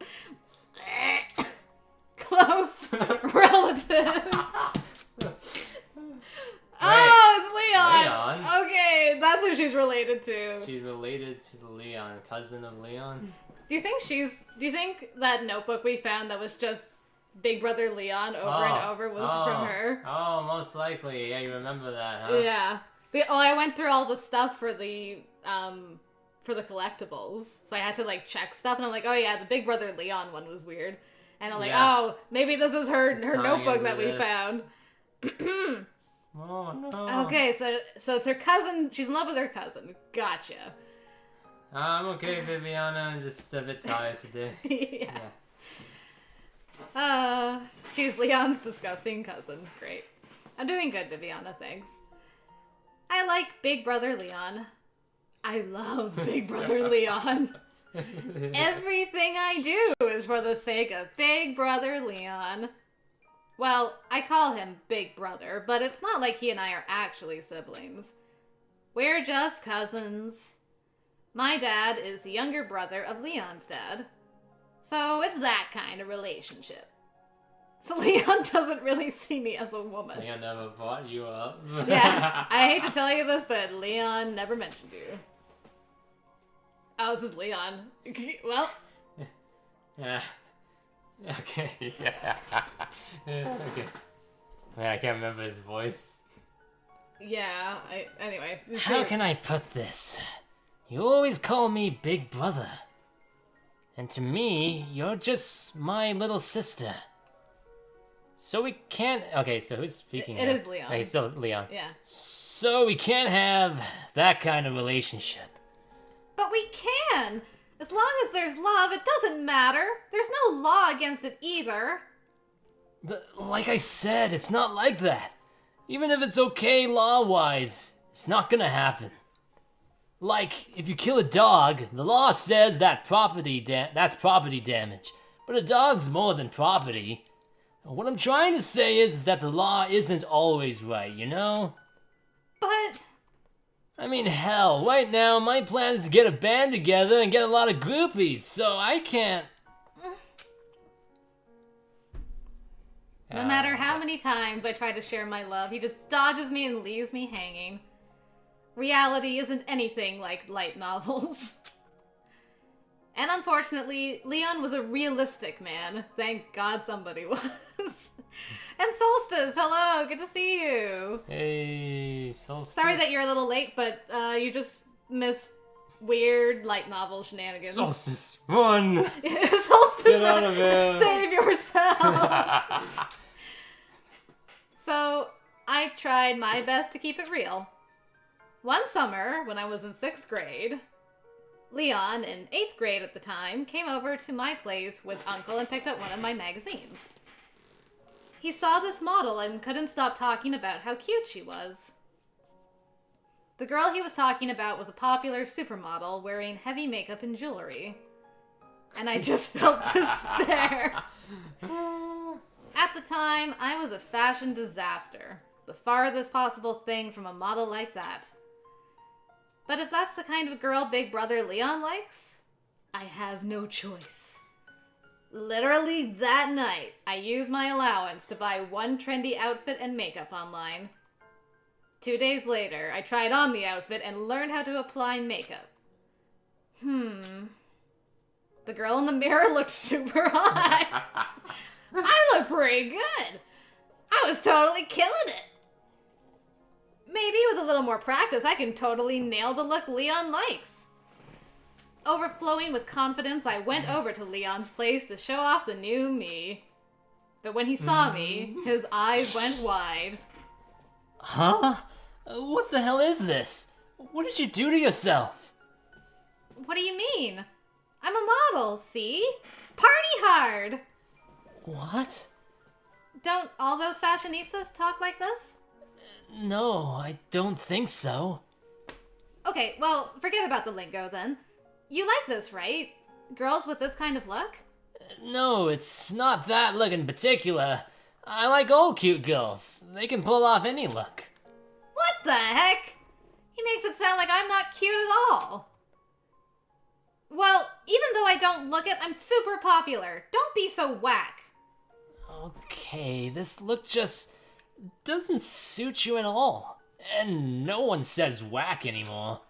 Close relatives. Oh, it's Leon! Okay, that's who she's related to. She's related to Leon, cousin of Leon. Do you think that notebook we found that was just Big Brother Leon over and over was from her? Oh, most likely. Yeah, you remember that, huh? Yeah. I went through all the stuff for the collectibles. So I had to like check stuff and I'm like, oh yeah, the Big Brother Leon one was weird. And I'm like, oh, maybe this is her notebook that we found. Oh no. Okay, so it's her cousin. She's in love with her cousin. Gotcha. I'm okay, Viviana. I'm just a bit tired today. Yeah. She's Leon's disgusting cousin. Great. I'm doing good, Viviana, thanks. I like Big Brother Leon. I love Big Brother Leon. Everything I do is for the sake of Big Brother Leon. Well, I call him Big Brother, but it's not like he and I are actually siblings. We're just cousins. My dad is the younger brother of Leon's dad. So it's that kind of relationship. So Leon doesn't really see me as a woman. Leon never brought you up. Yeah, I hate to tell you this, but Leon never mentioned you. Oh, this is Leon. Well. Yeah. Okay, yeah. Okay. Man, I can't remember his voice. Yeah, anyway. How can I put this? You always call me Big Brother. And to me, you're just my little sister. So we can't... Okay, so who's speaking It now? is Leon. Okay, still Leon. Yeah. So we can't have that kind of relationship. But we can! As long as there's love, it doesn't matter. There's no law against it either. Like I said, it's not like that. Even if it's okay law-wise, it's not gonna happen. Like, if you kill a dog, the law says that that's property damage. But a dog's more than property. What I'm trying to say is that the law isn't always right, you know? But... I mean, hell, right now my plan is to get a band together and get a lot of groupies, so I can't... No matter how many times I try to share my love, he just dodges me and leaves me hanging. Reality isn't anything like light novels. And unfortunately, Leon was a realistic man. Thank God somebody was. And Solstice, hello, good to see you. Hey, Solstice. Sorry that you're a little late, but you just missed weird light novel shenanigans. Solstice, run! Solstice, get out of here! Save yourself! So, I tried my best to keep it real. One summer, when I was in 6th grade, Leon, in 8th grade at the time, came over to my place with Uncle and picked up one of my magazines. He saw this model and couldn't stop talking about how cute she was. The girl he was talking about was a popular supermodel wearing heavy makeup and jewelry. And I just felt despair. At the time, I was a fashion disaster. The farthest possible thing from a model like that. But if that's the kind of girl Big Brother Leon likes, I have no choice. Literally that night, I used my allowance to buy one trendy outfit and makeup online. 2 days later, I tried on the outfit and learned how to apply makeup. The girl in the mirror looked super hot. I look pretty good. I was totally killing it. Maybe with a little more practice, I can totally nail the look Leon likes. Overflowing with confidence, I went over to Leon's place to show off the new me. But when he saw me, his eyes went wide. Huh? What the hell is this? What did you do to yourself? What do you mean? I'm a model, see? Party hard! What? Don't all those fashionistas talk like this? No, I don't think so. Okay, well, forget about the lingo then. You like this, right? Girls with this kind of look? No, it's not that look in particular. I like all cute girls. They can pull off any look. What the heck? He makes it sound like I'm not cute at all. Well, even though I don't look it, I'm super popular. Don't be so whack. Okay, this look just doesn't suit you at all. And no one says whack anymore.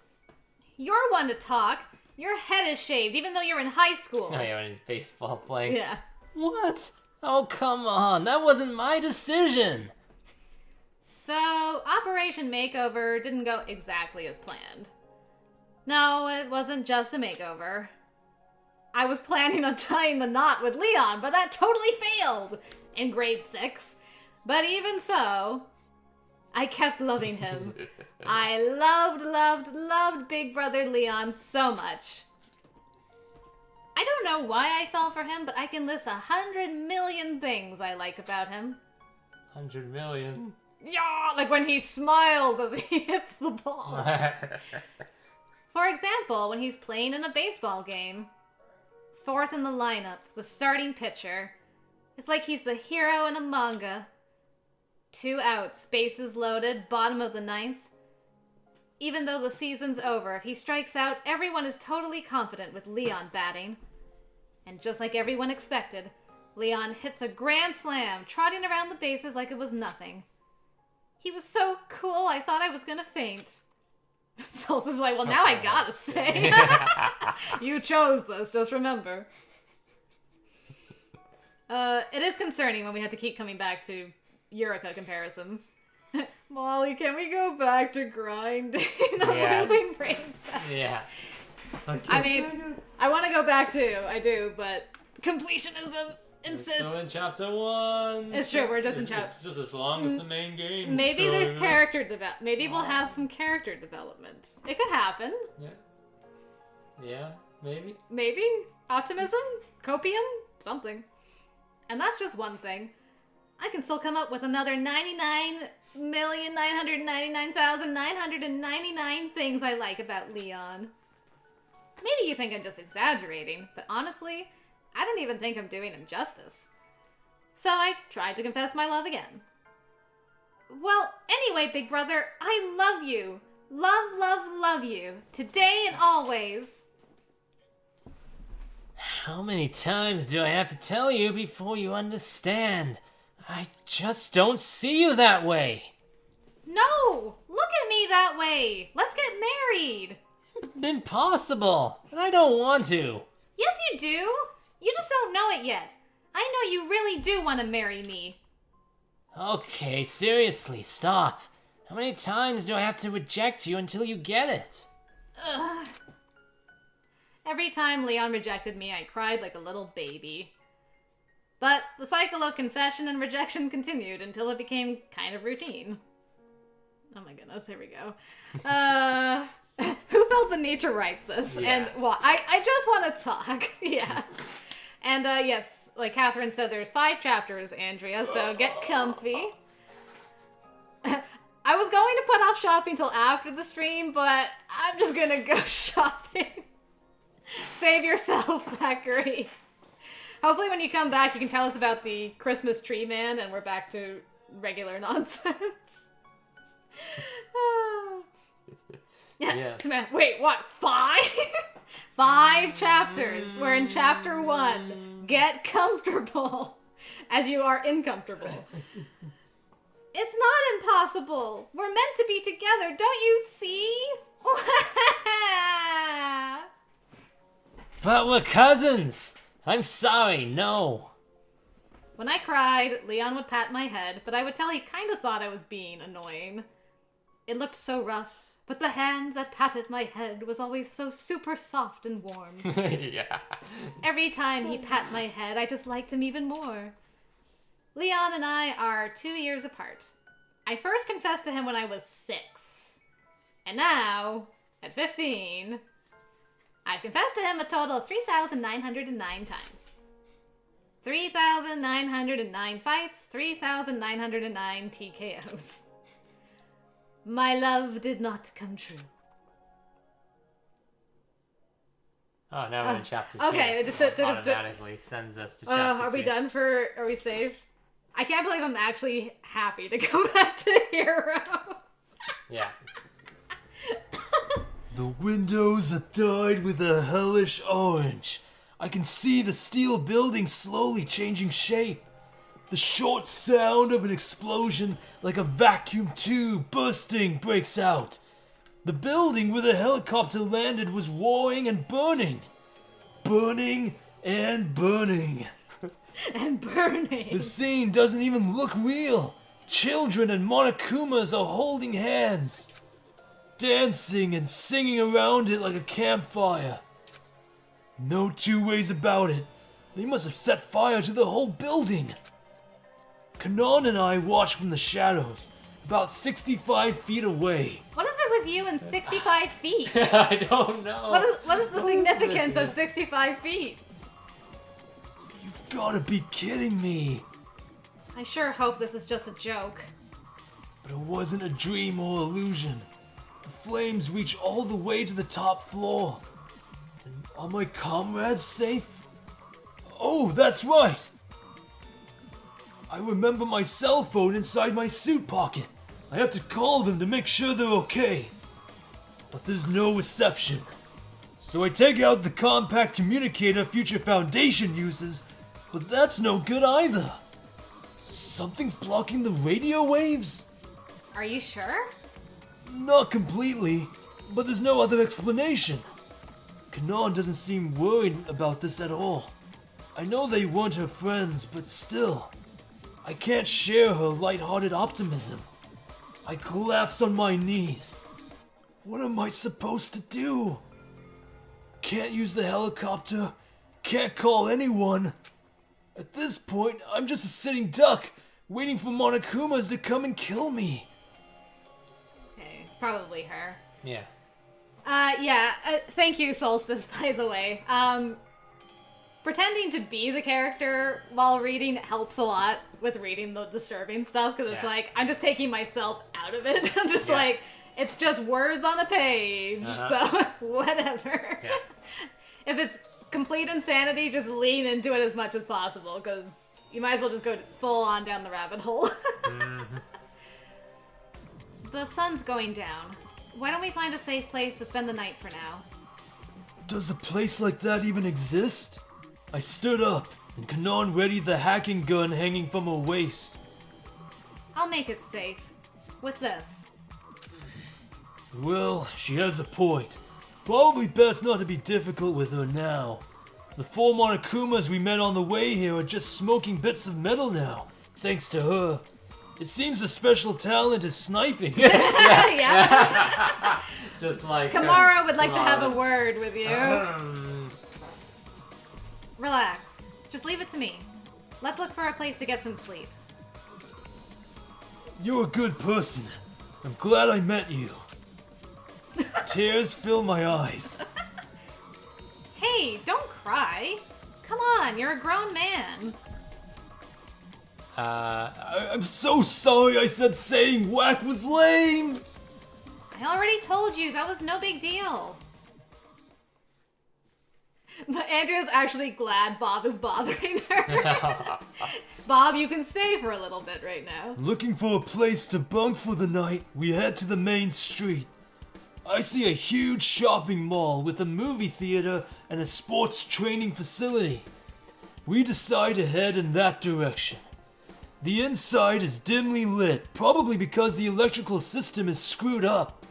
You're one to talk. Your head is shaved, even though you're in high school. Oh yeah, when he's baseball playing. Yeah. What? Oh, come on. That wasn't my decision. So, Operation Makeover didn't go exactly as planned. No, it wasn't just a makeover. I was planning on tying the knot with Leon, but that totally failed in grade 6. But even so, I kept loving him. I loved Big Brother Leon so much. I don't know why I fell for him, but I can list 100 million things I like about him. 100 million. Yeah, like when he smiles as he hits the ball. For example, when he's playing in a baseball game, 4th in the lineup, the starting pitcher. It's like he's the hero in a manga. 2 outs, bases loaded, bottom of the 9th. Even though the season's over, if he strikes out, everyone is totally confident with Leon batting. And just like everyone expected, Leon hits a grand slam, trotting around the bases like it was nothing. He was so cool, I thought I was gonna faint. Souls is like, well, now I gotta stay. You chose this, just remember. It is concerning when we have to keep coming back to Eureka comparisons. Molly, can we go back to grinding? I'm losing brain cells. Yeah. Okay. I mean, I want to go back too. I do, but completionism insists. Still in chapter 1. It's true. We're just in chapter. It's just as long as the main game. Maybe there's character development. Maybe we'll have some character development. It could happen. Yeah. Yeah. Maybe. Maybe optimism, copium, something. And that's just one thing. I can still come up with another 99,999,999 things I like about Leon. Maybe you think I'm just exaggerating, but honestly, I don't even think I'm doing him justice. So I tried to confess my love again. Well, anyway, big brother, I love you. Love, love, love you. Today and always. How many times do I have to tell you before you understand? I just don't see you that way. No! Look at me that way! Let's get married! Impossible! And I don't want to. Yes, you do! You just don't know it yet. I know you really do want to marry me. Okay, seriously, stop. How many times do I have to reject you until you get it? Ugh. Every time Leon rejected me, I cried like a little baby. But the cycle of confession and rejection continued until it became kind of routine. Oh my goodness, here we go. Who felt the need to write this? Yeah. And well, I just want to talk. Yeah. And yes, like Catherine said, there's 5 chapters, Andrea, so get comfy. I was going to put off shopping till after the stream, but I'm just gonna go shopping. Save yourself, Zachary. Hopefully when you come back, you can tell us about the Christmas tree man, and we're back to regular nonsense. Yes. Wait, what? 5? 5 chapters. We're in chapter 1. Get comfortable, as you are incomfortable. It's not impossible. We're meant to be together. Don't you see? But we're cousins. I'm sorry, no. When I cried, Leon would pat my head, but I would tell he kind of thought I was being annoying. It looked so rough, but the hand that patted my head was always so super soft and warm. Yeah. Every time he pat my head, I just liked him even more. Leon and I are 2 years apart. I first confessed to him when I was 6. And now, at 15, I've confessed to him a total of 3,909 times. 3,909 fights, 3,909 TKOs. My love did not come true. Oh, now we're in chapter 2. Okay, it just automatically sends us to chapter 2. Are we done for... Are we safe? I can't believe I'm actually happy to go back to Hero. Yeah. The windows are dyed with a hellish orange. I can see the steel building slowly changing shape. The short sound of an explosion like a vacuum tube bursting breaks out. The building where the helicopter landed was roaring and burning. Burning and burning. And burning. The scene doesn't even look real. Children and Monokumas are holding hands, dancing and singing around it like a campfire. No 2 ways about it. They must have set fire to the whole building. Kanon and I watched from the shadows, about 65 feet away. What is it with you and 65 feet? I don't know. What is the significance of 65 feet? You've got to be kidding me. I sure hope this is just a joke. But it wasn't a dream or illusion. The flames reach all the way to the top floor. And are my comrades safe? Oh, that's right. I remember my cell phone inside my suit pocket. I have to call them to make sure they're okay. But there's no reception. So I take out the compact communicator Future Foundation uses, but that's no good either. Something's blocking the radio waves? Are you sure? Not completely. But there's no other explanation. Kanon doesn't seem worried about this at all. I know they weren't her friends, but still, I can't share her lighthearted optimism. I collapse on my knees. What am I supposed to do? Can't use the helicopter, can't call anyone. At this point, I'm just a sitting duck, waiting for Monokumas to come and kill me. Okay, it's probably her. Yeah. Thank you, Solstice, by the way. Pretending to be the character while reading helps a lot with reading the disturbing stuff, because it's like, I'm just taking myself out of it. I'm just like, it's just words on a page, so whatever. Yeah. If it's complete insanity, just lean into it as much as possible, because you might as well just go full on down the rabbit hole. The sun's going down. Why don't we find a safe place to spend the night for now? Does a place like that even exist? I stood up, and Kanon readied the hacking gun hanging from her waist. I'll make it safe. With this. Well, she has a point. Probably best not to be difficult with her now. The 4 Monokumas we met on the way here are just smoking bits of metal now, thanks to her. It seems her special talent is sniping. Yeah. Just like... Komaru would like to have a word with you. Relax. Just leave it to me. Let's look for a place to get some sleep. You're a good person. I'm glad I met you. Tears fill my eyes. Hey, don't cry. Come on, you're a grown man. I'm so sorry I said saying whack was lame. I already told you that was no big deal. But Andrea's actually glad Bob is bothering her. Bob, you can stay for a little bit right now. Looking for a place to bunk for the night, we head to the main street. I see a huge shopping mall with a movie theater and a sports training facility. We decide to head in that direction. The inside is dimly lit, probably because the electrical system is screwed up.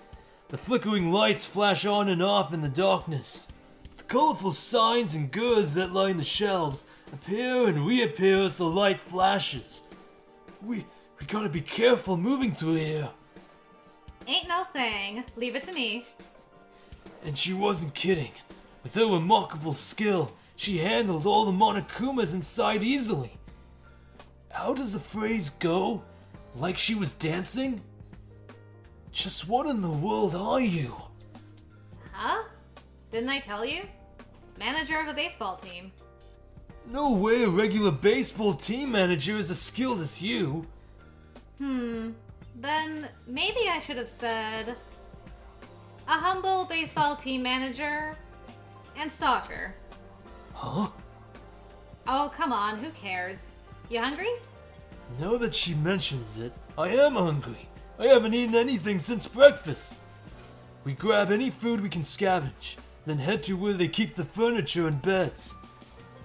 The flickering lights flash on and off in the darkness. The colorful signs and goods that line the shelves appear and reappear as the light flashes. We gotta be careful moving through here. Ain't no thing. Leave it to me. And she wasn't kidding. With her remarkable skill, she handled all the Monokumas inside easily. How does the phrase go? Like she was dancing? Just what in the world are you? Huh? Didn't I tell you? Manager of a baseball team. No way a regular baseball team manager is as skilled as you. Then maybe I should have said a humble baseball team manager and stalker. Huh? Oh, come on, who cares? You hungry? Now that she mentions it, I am hungry. I haven't eaten anything since breakfast. We grab any food we can scavenge, then head to where they keep the furniture and beds.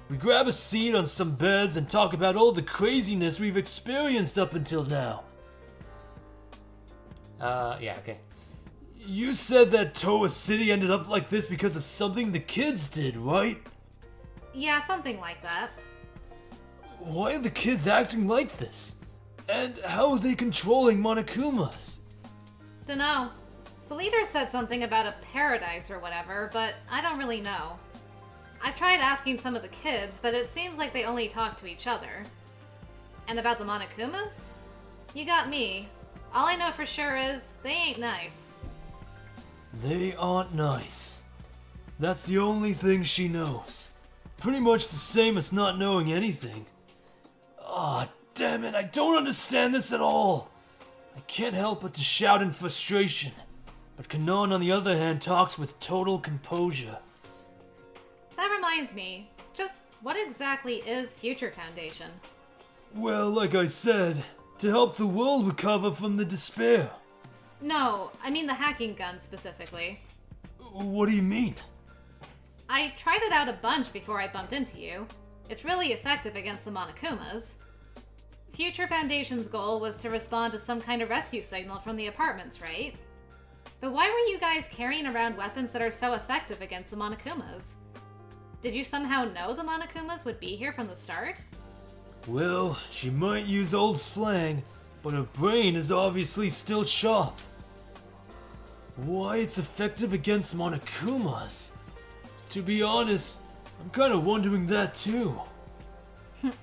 We grab a seat on some beds and talk about all the craziness we've experienced up until now. Yeah, okay. You said that Toa City ended up like this because of something the kids did, right? Yeah, something like that. Why are the kids acting like this? And how are they controlling Monokumas? Dunno. The leader said something about a paradise or whatever, but I don't really know. I've tried asking some of the kids, but it seems like they only talk to each other. And about the Monokumas? You got me. All I know for sure is they ain't nice. They aren't nice. That's the only thing she knows. Pretty much the same as not knowing anything. Ah, damn it, I don't understand this at all. I can't help but to shout in frustration. But Kanon, on the other hand, talks with total composure. That reminds me, just what exactly is Future Foundation? Well, like I said, to help the world recover from the despair. No, I mean the hacking gun specifically. What do you mean? I tried it out a bunch before I bumped into you. It's really effective against the Monokumas. Future Foundation's goal was to respond to some kind of rescue signal from the apartments, right? But why were you guys carrying around weapons that are so effective against the Monokumas? Did you somehow know the Monokumas would be here from the start? Well, she might use old slang, but her brain is obviously still sharp. Why it's effective against Monokumas? To be honest, I'm kind of wondering that too. What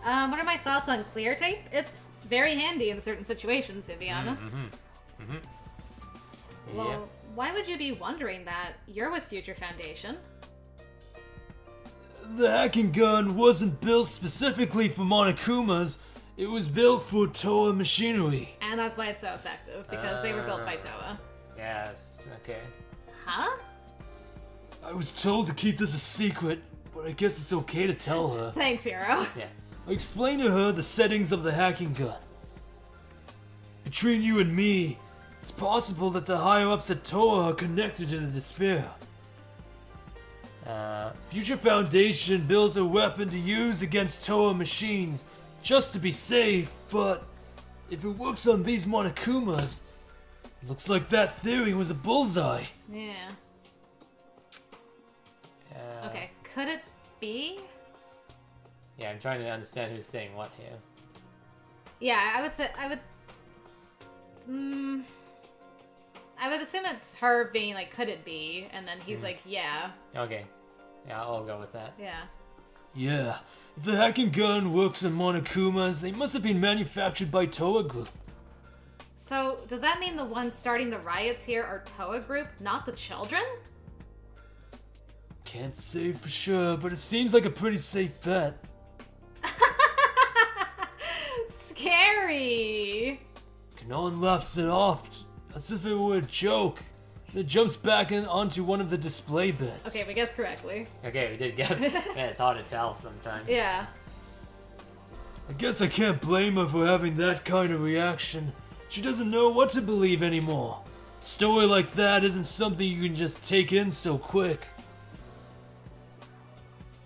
are my thoughts on clear tape? It's very handy in certain situations, Viviana. Well, why would you be wondering that? You're with Future Foundation. The hacking gun wasn't built specifically for Monokumas. It was built for Toa machinery. And that's why it's so effective, because they were built by Toa. Yes, okay. Huh? I was told to keep this a secret, but I guess it's okay to tell her. Thanks, Hero. Yeah. I explained to her the settings of the hacking gun. Between you and me, it's possible that the higher-ups at Toa are connected to the despair. Future Foundation built a weapon to use against Toa machines, just to be safe, but if it works on these Monokumas, looks like that theory was a bullseye. Yeah. Okay, could it be? Yeah, I'm trying to understand who's saying what here. Yeah, I would assume it's her being like, could it be? And then he's like, yeah. Okay. Yeah, I'll go with that. Yeah. Yeah, if the hacking gun works on Monokumas, they must have been manufactured by Toa Group. So, does that mean the ones starting the riots here are Toa Group, not the children? Can't say for sure, but it seems like a pretty safe bet. Scary! Kanon laughs it off, as if it were a joke. Then jumps back onto one of the display beds. Okay, we guessed correctly. Okay, we did guess. Man, it's hard to tell sometimes. Yeah. I guess I can't blame her for having that kind of reaction. She doesn't know what to believe anymore. A story like that isn't something you can just take in so quick.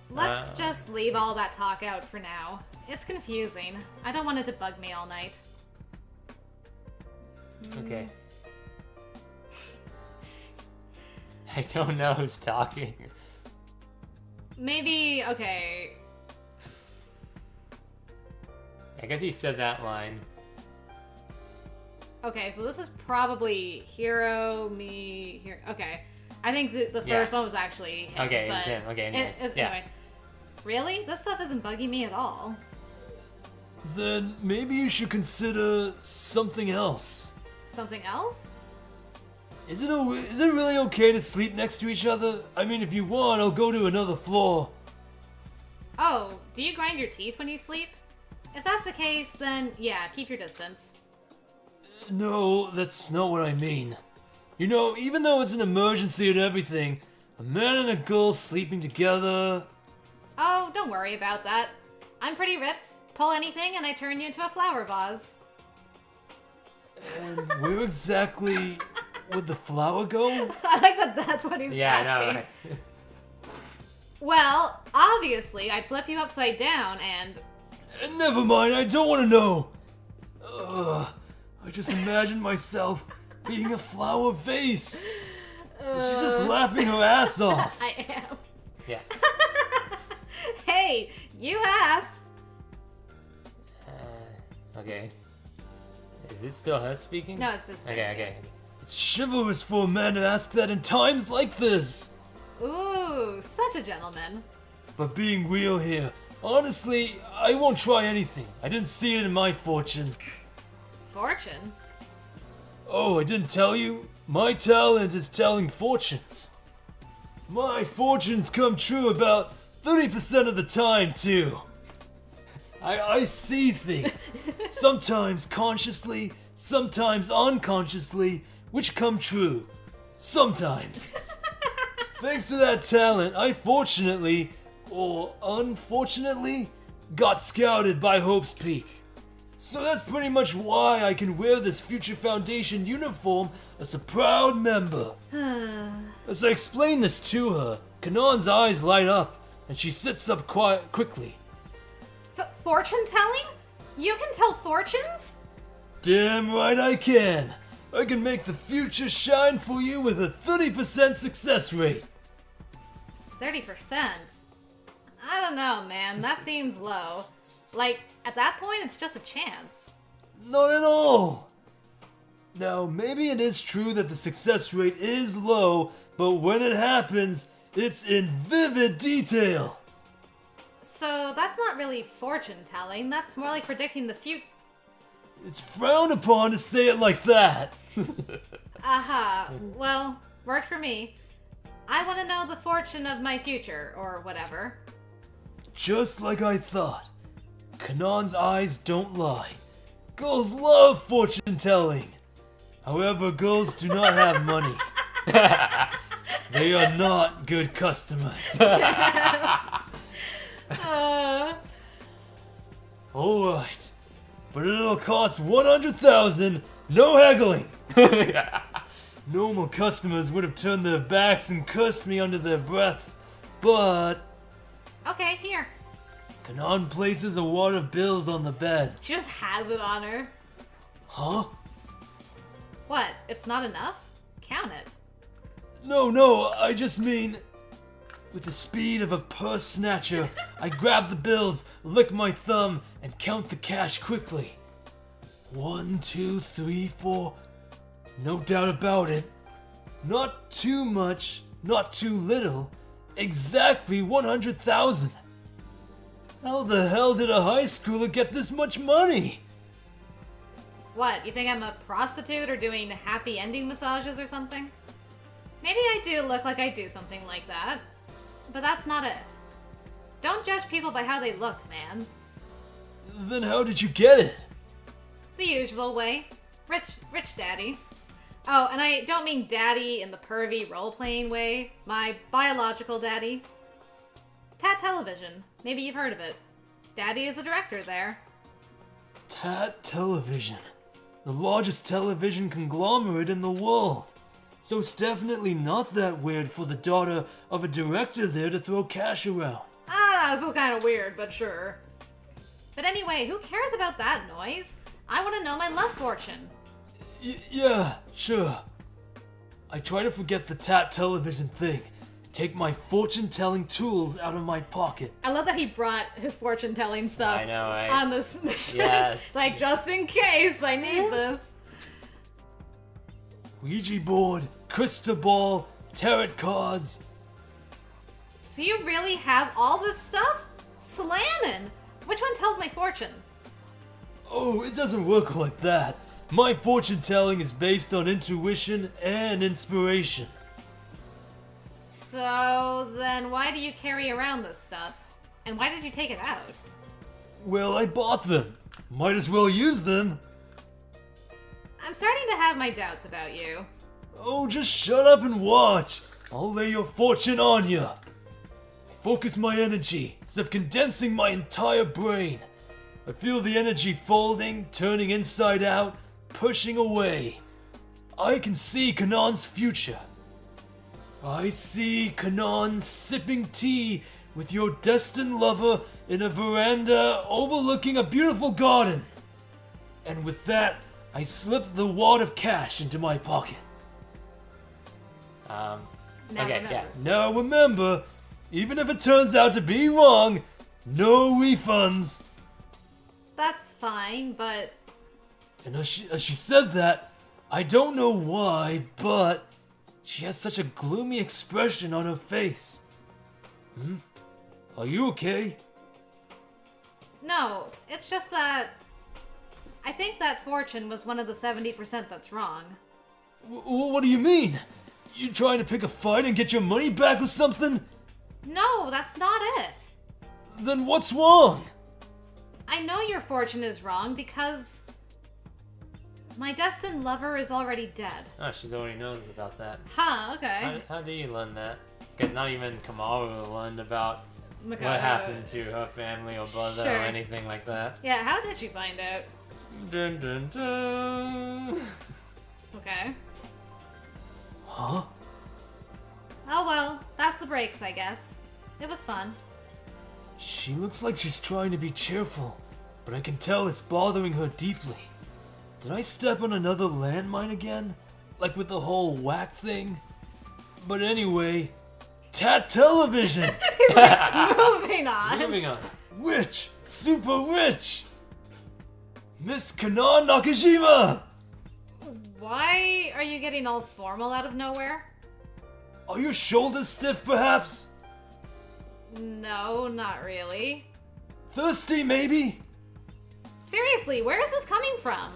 Let's just leave all that talk out for now. It's confusing. I don't want it to bug me all night. Okay. I don't know who's talking. Maybe, okay. I guess he said that line. Okay, so this is probably Hero, me, here. Okay. I think the first one was actually him. Okay, it's him. Okay, anyways. Anyway. Really? This stuff isn't bugging me at all. Then maybe you should consider something else. Something else? Is it really okay to sleep next to each other? I mean, if you want, I'll go to another floor. Oh, do you grind your teeth when you sleep? If that's the case, then yeah, keep your distance. No, that's not what I mean. You know, even though it's an emergency and everything, a man and a girl sleeping together... Oh, don't worry about that. I'm pretty ripped. Pull anything and I turn you into a flower vase. And where exactly would the flower go? I like that that's what he's asking. I know, right? Well, obviously, I'd flip you upside down and... Never mind, I don't want to know. I just imagined myself being a flower vase. She's just laughing her ass off. I am. Yeah. Hey, you asked. Okay. Is it still her speaking? No, it's this. Okay. It's chivalrous for a man to ask that in times like this. Ooh, such a gentleman. But being real here, honestly, I won't try anything. I didn't see it in my fortune. Fortune? Oh, I didn't tell you? My talent is telling fortunes. My fortunes come true about 30% of the time, too. I see things. Sometimes consciously, sometimes unconsciously, which come true. Sometimes. Thanks to that talent, I fortunately, or unfortunately, got scouted by Hope's Peak. So that's pretty much why I can wear this Future Foundation uniform as a proud member. As I explain this to her, Kanon's eyes light up, and she sits up quickly. Fortune telling? You can tell fortunes? Damn right I can. I can make the future shine for you with a 30% success rate. 30%? I don't know, man. That seems low. Like, at that point, it's just a chance. Not at all. Now, maybe it is true that the success rate is low, but when it happens, it's in vivid detail. So that's not really fortune telling. That's more like predicting the future. It's frowned upon to say it like that. Aha. Well, works for me. I want to know the fortune of my future, or whatever. Just like I thought. Kanon's eyes don't lie. Girls love fortune telling. However, girls do not have money. They are not good customers. Alright. But it'll cost 100,000, no haggling. Normal customers would have turned their backs and cursed me under their breaths, but... Okay, here. Kanon places a wad of bills on the bed. She just has it on her. Huh? What? It's not enough? Count it. No, I just mean... With the speed of a purse snatcher, I grab the bills, lick my thumb, and count the cash quickly. 1, 2, 3, 4... No doubt about it. Not too much, not too little. Exactly 100,000. How the hell did a high schooler get this much money? What, you think I'm a prostitute or doing happy ending massages or something? Maybe I do look like I do something like that. But that's not it. Don't judge people by how they look, man. Then how did you get it? The usual way. Rich daddy. Oh, and I don't mean daddy in the pervy role-playing way. My biological daddy. Tat Television. Maybe you've heard of it. Daddy is a director there. Tat Television. The largest television conglomerate in the world. So it's definitely not that weird for the daughter of a director there to throw cash around. Ah, it's still kind of weird, but sure. But anyway, who cares about that noise? I want to know my love fortune. Yeah, sure. I try to forget the Tat Television thing. Take my fortune-telling tools out of my pocket. I love that he brought his fortune-telling stuff I know, right? on this mission. Yes. Like, just in case I need this. Ouija board, crystal ball, tarot cards. So you really have all this stuff? Slammin'! Which one tells my fortune? Oh, it doesn't work like that. My fortune telling is based on intuition and inspiration. So then why do you carry around this stuff? And why did you take it out? Well, I bought them. Might as well use them. I'm starting to have my doubts about you. Oh, just shut up and watch. I'll lay your fortune on ya. I focus my energy, as if condensing my entire brain. I feel the energy folding, turning inside out, pushing away. I can see Kanon's future. I see Kanon sipping tea with your destined lover in a veranda overlooking a beautiful garden. And with that, I slip the wad of cash into my pocket. Now Okay, remember. yeah. Now remember, even if it turns out to be wrong, no refunds. That's fine, but And as she said that, I don't know why, but she has such a gloomy expression on her face. Are you okay? no, it's just that I think that fortune was one of the 70% that's wrong. What do you mean? You trying to pick a fight and get your money back or something? No, that's not it. Then what's wrong? I know your fortune is wrong because my destined lover is already dead. Oh, she's already knows about that. Huh, okay. How do you learn that? Because not even Komaru learned about Makoto. what happened to her family or brother Sure. or anything like that. Yeah, how did you find out? Dun dun dun. Okay. Huh? Oh well, that's the breaks, I guess. It was fun. She looks like she's trying to be cheerful, but I can tell it's bothering her deeply. Did I step on another landmine again? Like with the whole whack thing? But anyway, television! Moving on. Moving on. Rich! Super rich! Miss Kanan Nakajima! Why are you getting all formal out of nowhere? Are your shoulders stiff, perhaps? No, not really. Thirsty, maybe? Seriously, where is this coming from?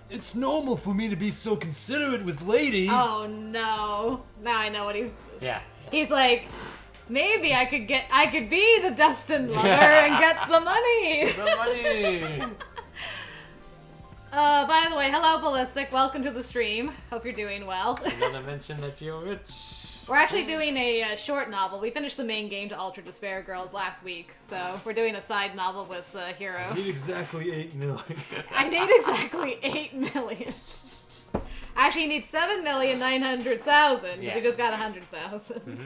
It's normal for me to be so considerate with ladies. Oh no. Now I know what he's... Yeah. He's like, maybe I could be the destined lover and get the money. The money! By the way, hello Ballistic, welcome to the stream. Hope you're doing well. I'm gonna mention that you're rich. We're actually doing a short novel. We finished the main game to Ultra Despair Girls last week, so we're doing a side novel with Hero. I need exactly 8 million. I need exactly 8 million. Actually, you need 7,900,000, but you just got 100,000. Mm-hmm.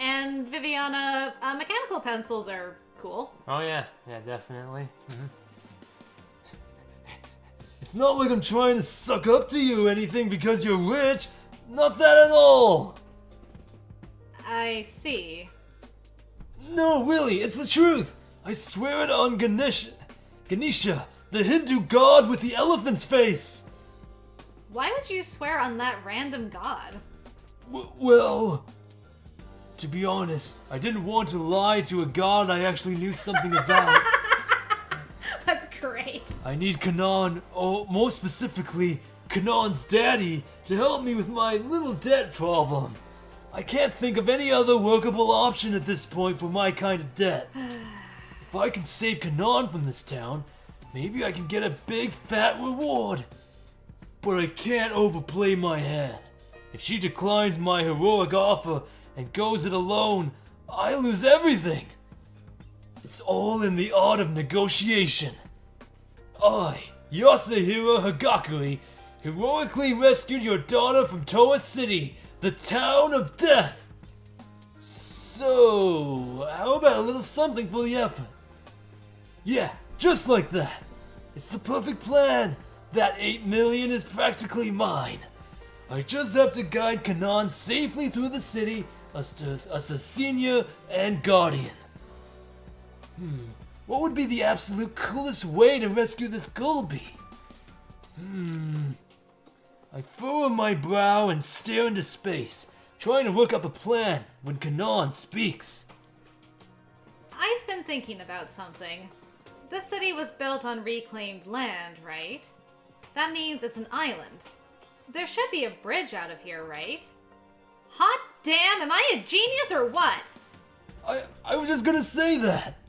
And Viviana, mechanical pencils are cool. Oh yeah, definitely. Mm-hmm. It's not like I'm trying to suck up to you or anything because you're rich. Not that at all. I see. No, really, it's the truth. I swear it on Ganesha, the Hindu god with the elephant's face. Why would you swear on that random god? Well, to be honest, I didn't want to lie to a god I actually knew something about. That's great. I need Kanan, or more specifically, Kanan's daddy, to help me with my little debt problem. I can't think of any other workable option at this point for my kind of debt. If I can save Kanan from this town, maybe I can get a big fat reward. But I can't overplay my hand. If she declines my heroic offer and goes it alone, I lose everything. It's all in the art of negotiation. I, Yasuhiro Hagakure, heroically rescued your daughter from Toa City, the town of death. So, how about a little something for the effort? Yeah, just like that. It's the perfect plan. That 8 million is practically mine. I just have to guide Kanan safely through the city, Assassina, and Guardian. What would be the absolute coolest way to rescue this Gulby? I furrow my brow and stare into space, trying to work up a plan when Kanan speaks. I've been thinking about something. This city was built on reclaimed land, right? That means it's an island. There should be a bridge out of here, right? Hot damn, am I a genius or what? I was just gonna say that.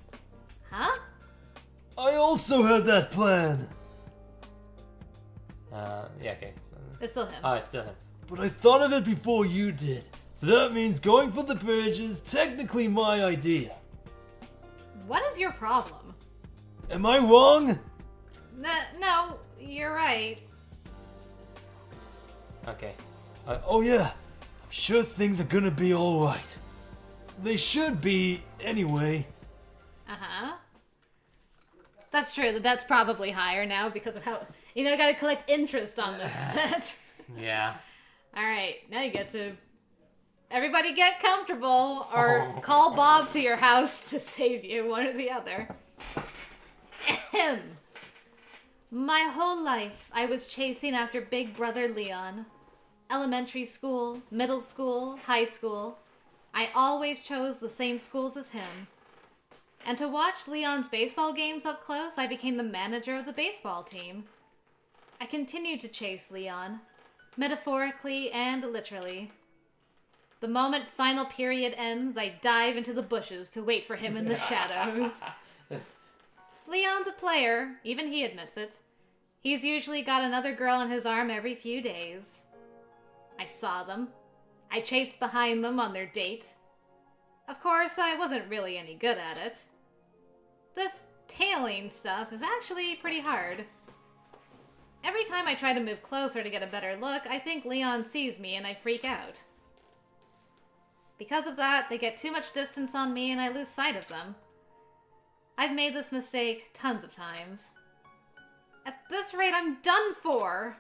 Huh? I also had that plan. Yeah, okay. So... It's still him. Oh, it's still him. But I thought of it before you did. So that means going for the bridge is technically my idea. What is your problem? Am I wrong? No, you're right. Okay. Oh yeah, I'm sure things are gonna be alright. They should be, anyway. Uh-huh. That's true, that's probably higher now because of how... gotta collect interest on this debt. Yeah. Alright, now you get to... Everybody get comfortable, or call Bob to your house to save you, one or the other. Ahem. My whole life, I was chasing after Big Brother Leon. Elementary school, middle school, high school. I always chose the same schools as him. And to watch Leon's baseball games up close, I became the manager of the baseball team. I continued to chase Leon, metaphorically and literally. The moment final period ends, I dive into the bushes to wait for him in the shadows. Leon's a player, even he admits it. He's usually got another girl on his arm every few days. I saw them. I chased behind them on their date. Of course, I wasn't really any good at it. This tailing stuff is actually pretty hard. Every time I try to move closer to get a better look, I think Leon sees me and I freak out. Because of that, they get too much distance on me and I lose sight of them. I've made this mistake tons of times. At this rate, I'm done for.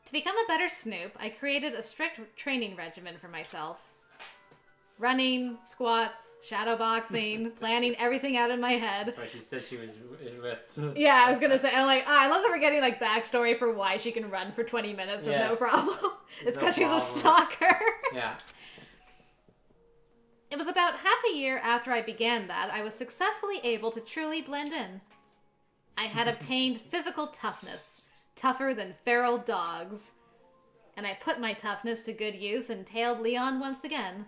To become a better Snoop, I created a strict training regimen for myself. Running, squats, shadowboxing, planning everything out in my head. That's why she said she was ripped. Yeah, I was gonna say, I'm like, I love that we're getting like backstory for why she can run for 20 minutes with no problem. It's because she's a stalker. Yeah. It was about half a year after I began that I was successfully able to truly blend in. I had obtained physical toughness, tougher than feral dogs. And I put my toughness to good use and tailed Leon once again.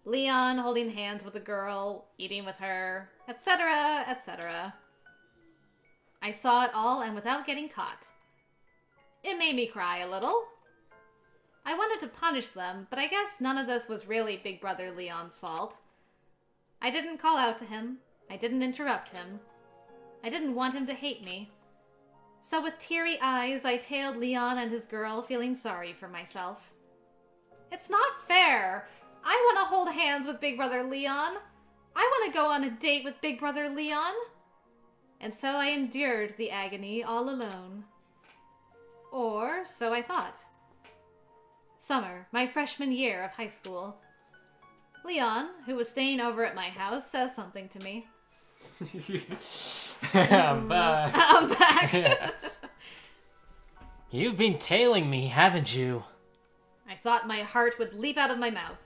Leon holding hands with a girl, eating with her, etc., etc. I saw it all and without getting caught. It made me cry a little. I wanted to punish them, but I guess none of this was really Big Brother Leon's fault. I didn't call out to him. I didn't interrupt him. I didn't want him to hate me. So with teary eyes, I tailed Leon and his girl, feeling sorry for myself. It's not fair. I want to hold hands with Big Brother Leon. I want to go on a date with Big Brother Leon. And so I endured the agony all alone. Or so I thought. Summer, my freshman year of high school. Leon, who was staying over at my house, says something to me. I'm back. I'm back. Yeah. You've been tailing me, haven't you? I thought my heart would leap out of my mouth.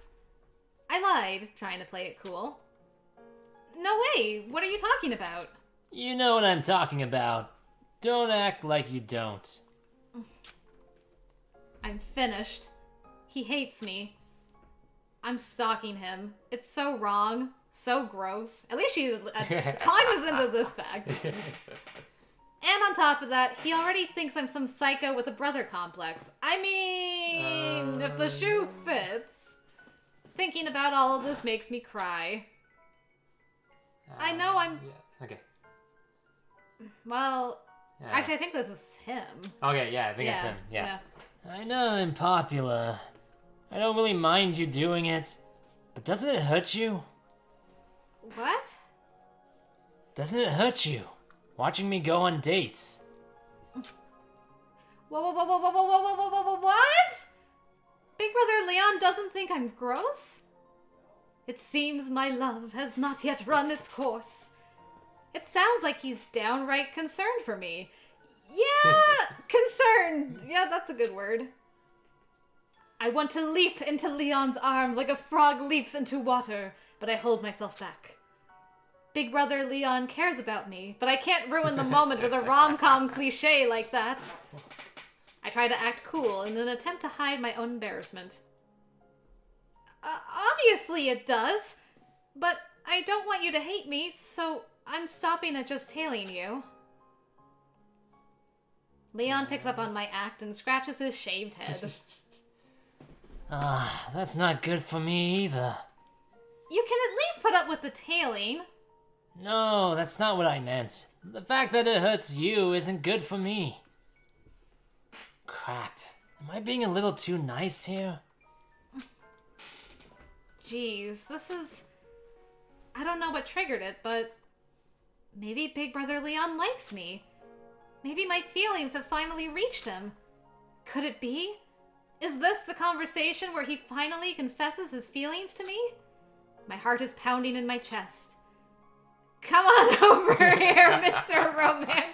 I lied, trying to play it cool. No way, what are you talking about? You know what I'm talking about. Don't act like you don't. I'm finished. He hates me. I'm stalking him. It's so wrong, so gross. At least she's cognizant of this fact. And on top of that, he already thinks I'm some psycho with a brother complex. I mean, if the shoe fits. Thinking about all of this makes me cry. I know I'm... Yeah. Okay. Well, actually, I think this is him. Okay, yeah, I think it's him. Yeah. I know I'm popular. I don't really mind you doing it. But doesn't it hurt you? What? Doesn't it hurt you? Watching me go on dates. What? Big Brother Leon doesn't think I'm gross? It seems my love has not yet run its course. It sounds like he's downright concerned for me. Yeah, concerned. Yeah, that's a good word. I want to leap into Leon's arms like a frog leaps into water, but I hold myself back. Big Brother Leon cares about me, but I can't ruin the moment with a rom-com cliche like that. I try to act cool in an attempt to hide my own embarrassment. Obviously it does, but I don't want you to hate me, so I'm stopping at just tailing you. Leon picks up on my act and scratches his shaved head. That's not good for me either. You can at least put up with the tailing. No, that's not what I meant. The fact that it hurts you isn't good for me. Crap. Am I being a little too nice here? Jeez, this is... I don't know what triggered it, but... Maybe Big Brother Leon likes me. Maybe my feelings have finally reached him. Could it be? Is this the conversation where he finally confesses his feelings to me? My heart is pounding in my chest. Come on over here, Mr. Romantic.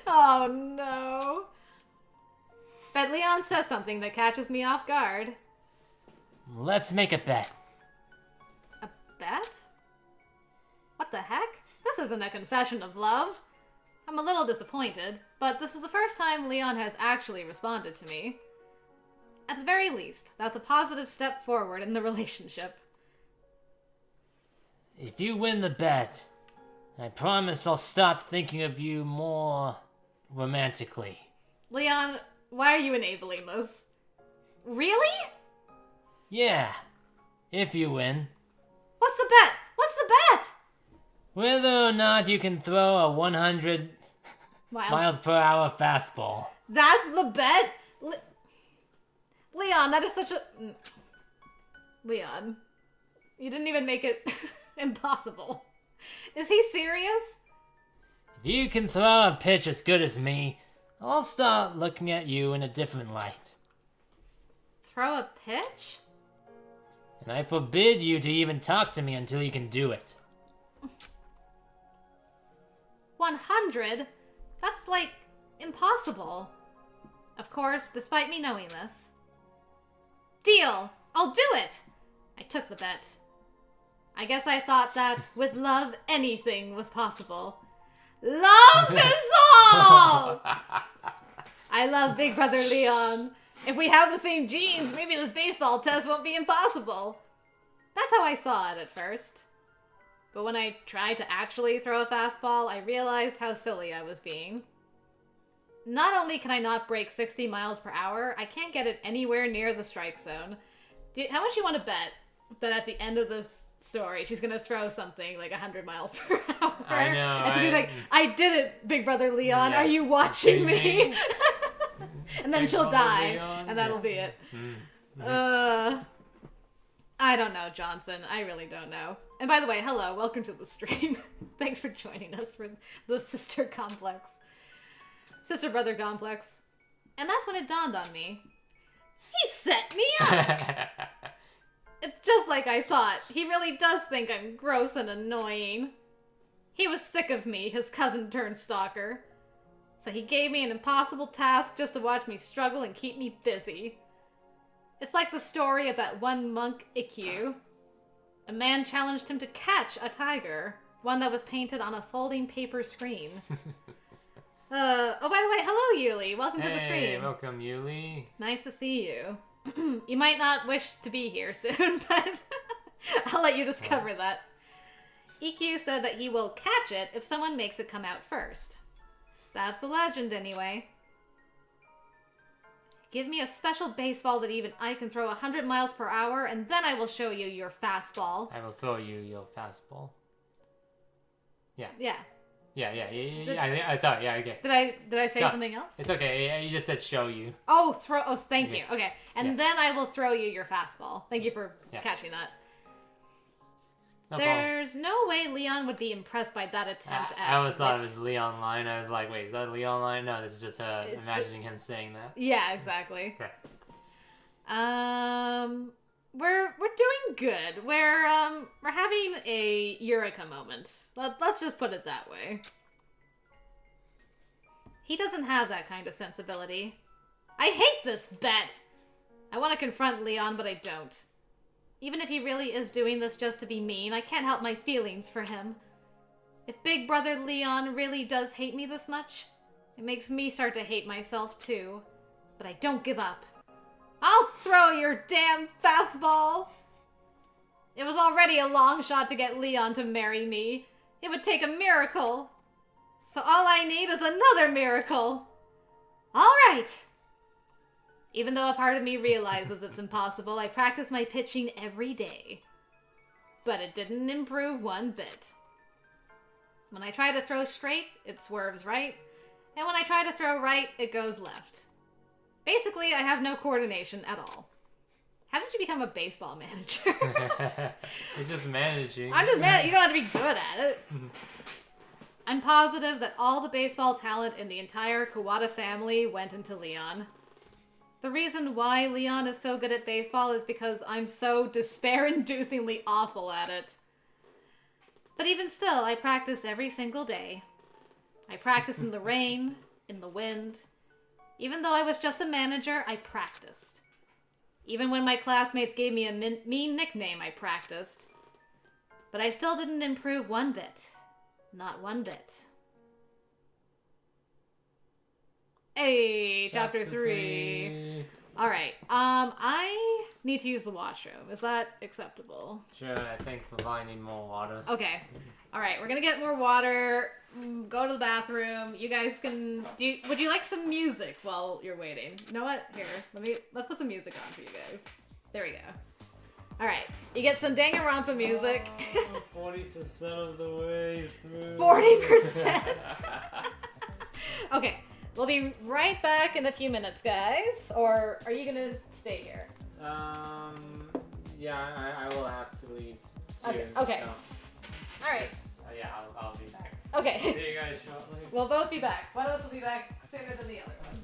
Oh no. But Leon says something that catches me off guard. Let's make a bet. A bet? What the heck? This isn't a confession of love. I'm a little disappointed, but this is the first time Leon has actually responded to me. At the very least, that's a positive step forward in the relationship. If you win the bet, I promise I'll start thinking of you more romantically. Leon, why are you enabling this? Really? Yeah, if you win. What's the bet? What's the bet? Whether or not you can throw a 100 miles per hour fastball. That's the bet? Leon, that is such a... Leon, you didn't even make it impossible. Is he serious? If you can throw a pitch as good as me, I'll start looking at you in a different light. Throw a pitch? And I forbid you to even talk to me until you can do it. 100? That's like impossible. Of course, despite me knowing this. Deal! I'll do it! I took the bet. I guess I thought that with love, anything was possible. Love is all! I love Big Brother Leon. If we have the same genes, maybe this baseball test won't be impossible. That's how I saw it at first. But when I tried to actually throw a fastball, I realized how silly I was being. Not only can I not break 60 miles per hour, I can't get it anywhere near the strike zone. How much do you want to bet that at the end of this story, she's gonna throw something like 100 miles per hour? I know. And she'll be like, I did it, Big Brother Leon. Yes. Are you watching me? And then Big she'll Brother die. Leon? And that'll be it. I don't know, Johnson. I really don't know. And by the way, hello. Welcome to the stream. Thanks for joining us for the sister complex. Sister-brother complex. And that's when it dawned on me. He set me up! It's just like I thought. He really does think I'm gross and annoying. He was sick of me, his cousin turned stalker. So he gave me an impossible task just to watch me struggle and keep me busy. It's like the story of that one monk, Ikkyu. A man challenged him to catch a tiger, one that was painted on a folding paper screen. Oh, by the way, hello, Yuli. Welcome to the stream. Hey, welcome, Yuli. Nice to see you. You might not wish to be here soon, but I'll let you discover that. EQ said that he will catch it if someone makes it come out first. That's the legend, anyway. Give me a special baseball that even I can throw 100 miles per hour, and then I will show you your fastball. I will throw you your fastball. Yeah. Yeah. Yeah. I saw it. Yeah, okay. Did I say something else? It's okay. You just said show you. Oh, thank Okay. you. Okay. And then I will throw you your fastball. Thank you for catching that. No problem. There's no way Leon would be impressed by that attempt at I always thought it wit. was Leon line. I was like, wait, is that Leon line? No, this is just imagining him saying that. Yeah, exactly. Okay. We're doing good. We're having a Eureka moment. Let's just put it that way. He doesn't have that kind of sensibility. I hate this bet! I want to confront Leon, but I don't. Even if he really is doing this just to be mean, I can't help my feelings for him. If Big Brother Leon really does hate me this much, it makes me start to hate myself too. But I don't give up. I'll throw your damn fastball! It was already a long shot to get Leon to marry me. It would take a miracle. So all I need is another miracle. All right! Even though a part of me realizes it's impossible, I practice my pitching every day. But it didn't improve one bit. When I try to throw straight, it swerves right. And when I try to throw right, it goes left. Basically, I have no coordination at all. How did you become a baseball manager? It's just managing. I'm just mad. You don't have to be good at it. I'm positive that all the baseball talent in the entire Kawada family went into Leon. The reason why Leon is so good at baseball is because I'm so despair-inducingly awful at it. But even still, I practice every single day. I practice in the rain, in the wind. Even though I was just a manager, I practiced. Even when my classmates gave me a mean nickname, I practiced. But I still didn't improve one bit. Not one bit. Hey, chapter 3. All right. I need to use the washroom. Is that acceptable? Sure, I think we'll probably need more water. Okay. All right, we're gonna get more water. Go to the bathroom. You guys can. Would you like some music while you're waiting? You know what? Here, let's put some music on for you guys. There we go. All right, you get some Danganronpa music. 40% of the way through. 40%. Okay, we'll be right back in a few minutes, guys. Or are you gonna stay here? Yeah, I will have to leave too. Okay. So All right. I yeah, I'll be back. Okay. See you guys shortly. We'll both be back. One of us will be back sooner than the other one.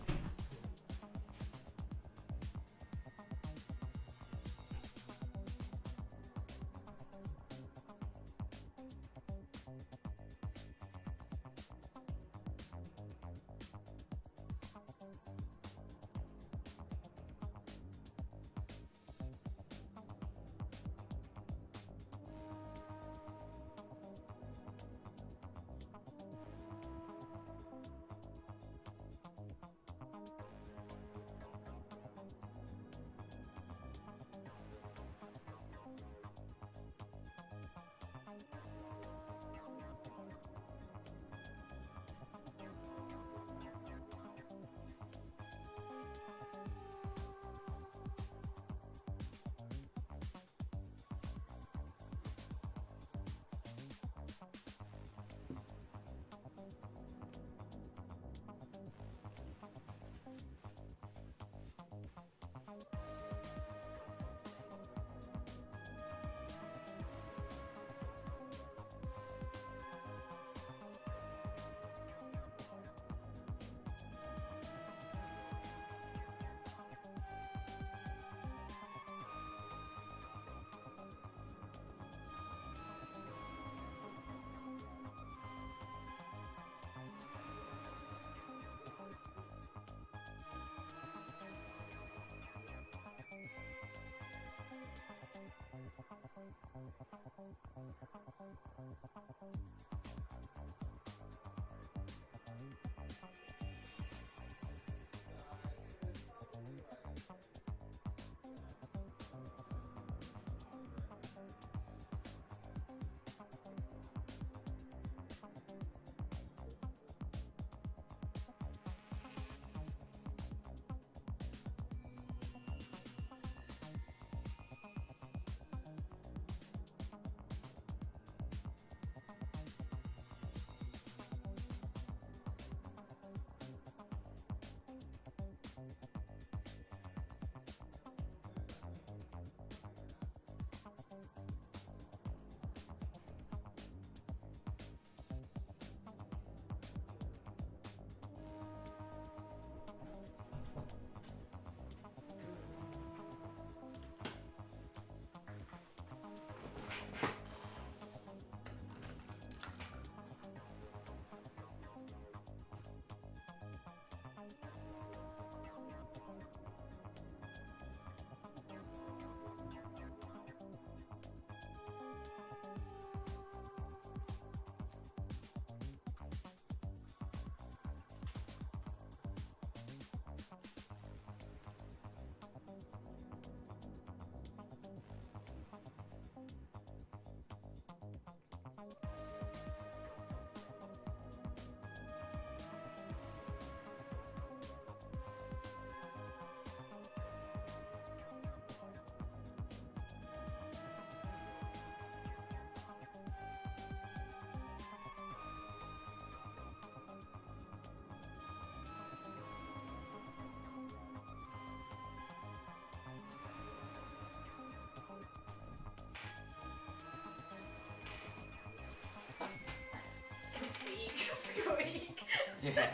Squeak. Yeah.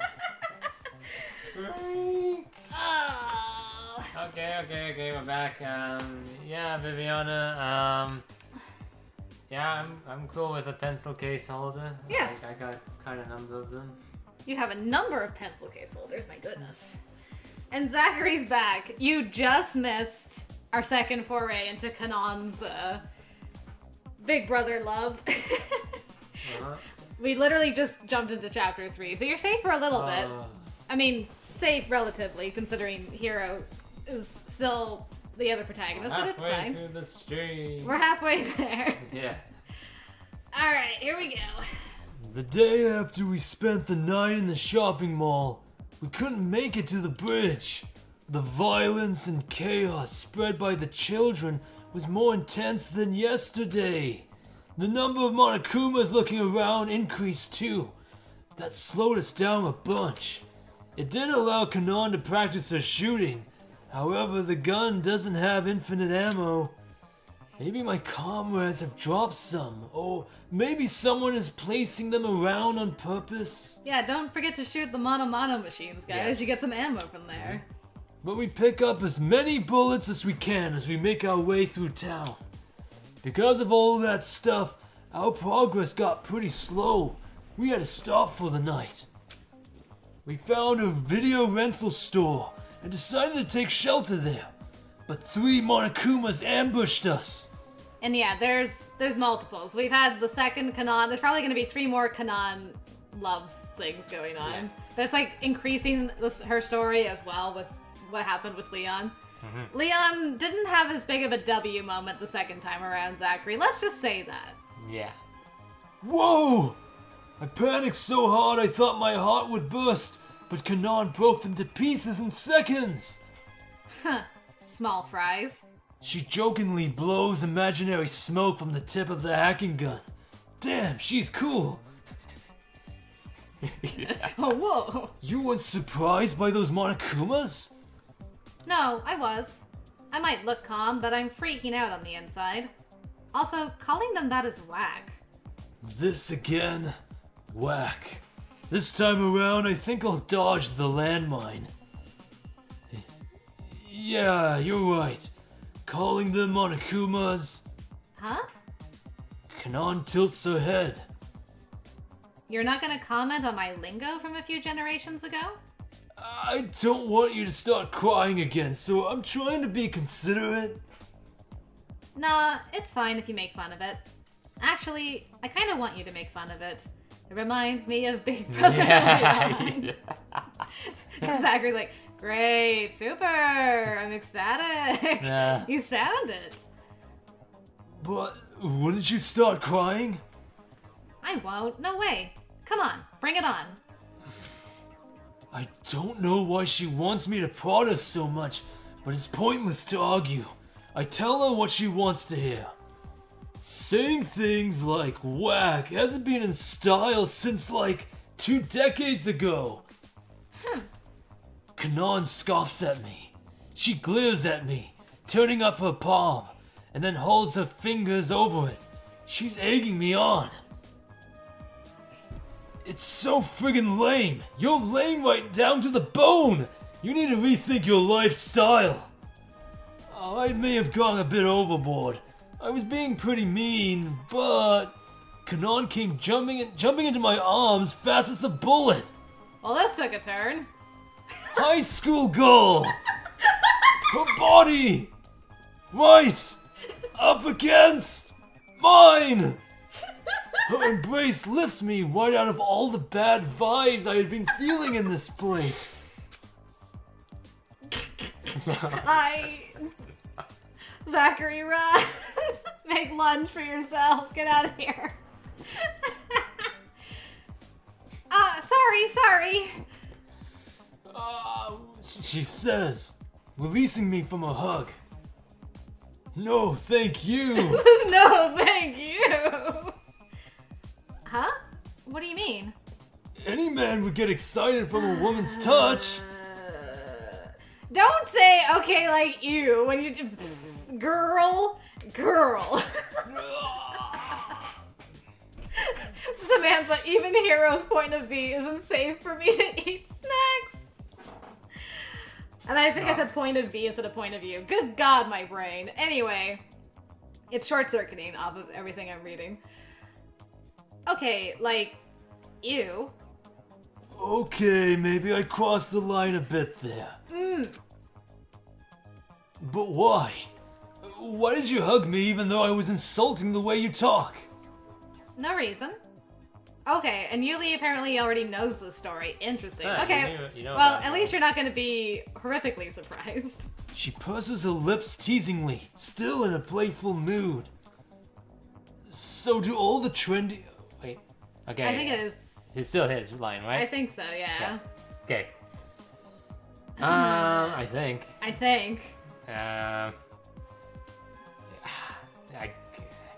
Squeak. Oh. Okay, we're back. Yeah, Viviana. Yeah, I'm cool with a pencil case holder. Yeah. I got quite a number of them. You have a number of pencil case holders, my goodness. And Zachary's back. You just missed our second foray into Kanon's Big Brother love. We literally just jumped into chapter 3, so you're safe for a little bit. I mean, safe relatively, considering Hiro is still the other protagonist, but it's fine. Halfway through the stream. We're halfway there. Yeah. Alright, here we go. The day after we spent the night in the shopping mall, we couldn't make it to the bridge. The violence and chaos spread by the children was more intense than yesterday. The number of Monokumas looking around increased too. That slowed us down a bunch. It did allow Kanon to practice her shooting. However, the gun doesn't have infinite ammo. Maybe my comrades have dropped some, or maybe someone is placing them around on purpose. Yeah, don't forget to shoot the mono machines, guys. Yes. You get some ammo from there. But we pick up as many bullets as we can as we make our way through town. Because of all that stuff, our progress got pretty slow. We had to stop for the night. We found a video rental store and decided to take shelter there. But 3 Monokumas ambushed us. And yeah, there's multiples. We've had the second Kanon. There's probably going to be 3 more Kanon love things going on. Yeah. But it's like increasing her story as well with what happened with Leon. Mm-hmm. Leon didn't have as big of a W moment the second time around, Zachary. Let's just say that. Yeah. Whoa! I panicked so hard I thought my heart would burst, but Kanon broke them to pieces in seconds. Huh. Small fries. She jokingly blows imaginary smoke from the tip of the hacking gun. Damn, she's cool. Yeah. Oh, whoa. You weren't surprised by those Monokumas? No, I was. I might look calm, but I'm freaking out on the inside. Also, calling them that is whack. This again? Whack. This time around, I think I'll dodge the landmine. Yeah, you're right. Calling them Monokumas. Huh? Kanon tilts her head. You're not gonna comment on my lingo from a few generations ago? I don't want you to start crying again, so I'm trying to be considerate. Nah, it's fine if you make fun of it. Actually, I kind of want you to make fun of it. It reminds me of Big Brother. Yeah. Zachary's like, great, super, I'm ecstatic. Yeah. You sound it. But wouldn't you start crying? I won't. No way. Come on, bring it on. I don't know why she wants me to prod her so much, but it's pointless to argue. I tell her what she wants to hear. Saying things like whack hasn't been in style since like 2 decades ago. Kanon scoffs at me. She glares at me, turning up her palm, and then holds her fingers over it. She's egging me on. It's so friggin' lame. You're lame right down to the bone. You need to rethink your lifestyle. I may have gone a bit overboard. I was being pretty mean, but Kanon came jumping into my arms fast as a bullet. Well, this took a turn. High school girl. Her body. Right. Up against mine. Her embrace lifts me right out of all the bad vibes I had been feeling in this place. Zachary, run! Make lunch for yourself. Get out of here. Sorry. She says, releasing me from a hug. No, thank you. No, thank you. Huh? What do you mean? Any man would get excited from a woman's touch. Don't say, okay, like you, when you girl. Samantha, even Hero's point of view isn't safe for me to eat snacks. And I think I said point of view instead of point of view. Good God, my brain. Anyway, it's short-circuiting off of everything I'm reading. Okay, like, ew. Okay, maybe I crossed the line a bit there. But why? Why did you hug me even though I was insulting the way you talk? No reason. Okay, and Yuli apparently already knows the story. Interesting. Okay, you know well, at least you're not going to be horrifically surprised. She purses her lips teasingly, still in a playful mood. So do all the trendy... Wait, okay. I think it is... It's still his line, right? I think so, yeah. Okay. I think. I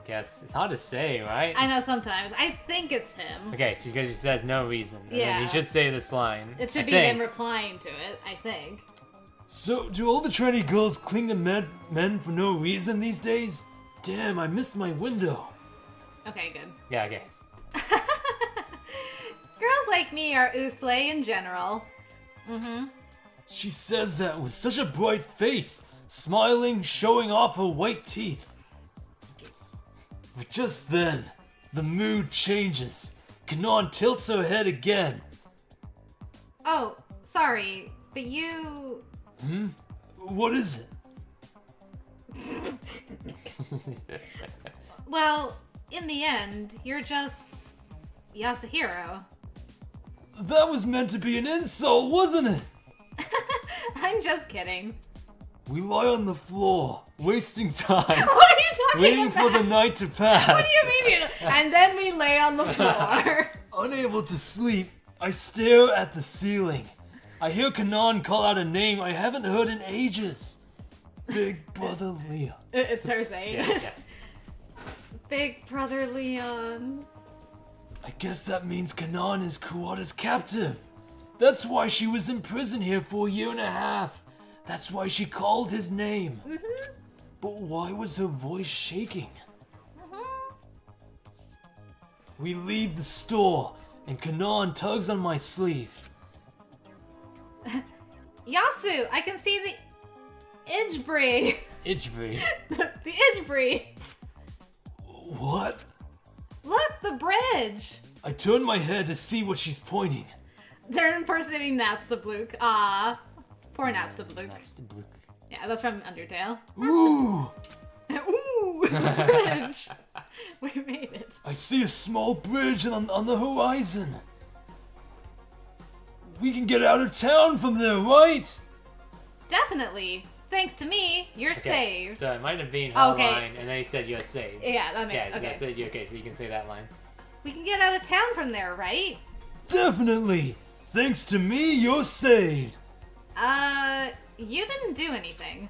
guess it's hard to say, right? I know sometimes. I think it's him. Okay, because she says no reason. And then he should say this line. It should be him replying to it, I think. So, do all the trendy girls cling to men for no reason these days? Damn, I missed my window. Okay, good. Yeah, okay. Girls like me are usle in general. She says that with such a bright face, smiling, showing off her white teeth. But just then, the mood changes. Kanon tilts her head again. Oh, sorry, but you... What is it? Well, in the end, you're just Yasuhiro. That was meant to be an insult, wasn't it? I'm just kidding. We lie on the floor, wasting time, What are you talking waiting about? for the night to pass. What do you mean? And then we lay on the floor. Unable to sleep, I stare at the ceiling. I hear Kanon call out a name I haven't heard in ages. Big Brother Leon. It's her saying. Yeah. Big Brother Leon. I guess that means Kanon is Kuwata's captive. That's why she was in prison here for a year and a half. That's why she called his name. But why was her voice shaking? We leave the store, and Kanon tugs on my sleeve. Yasu, I can see the Idgebri. Idgebri. The Idgebri. What? Look, the bridge. I turn my head to see what she's pointing. They're impersonating Naps the Blook. Ah, poor Naps the Blook. Yeah, that's from Undertale. Ooh! Ooh, bridge. We made it. I see a small bridge on the horizon. We can get out of town from there, right? Definitely. Thanks to me, you're saved. So it might have been her Okay. line, and then he said you're saved. Yeah, that makes Yeah, so okay. I said, okay, so you can say that line. We can get out of town from there, right? Definitely. Thanks to me, you're saved. You didn't do anything.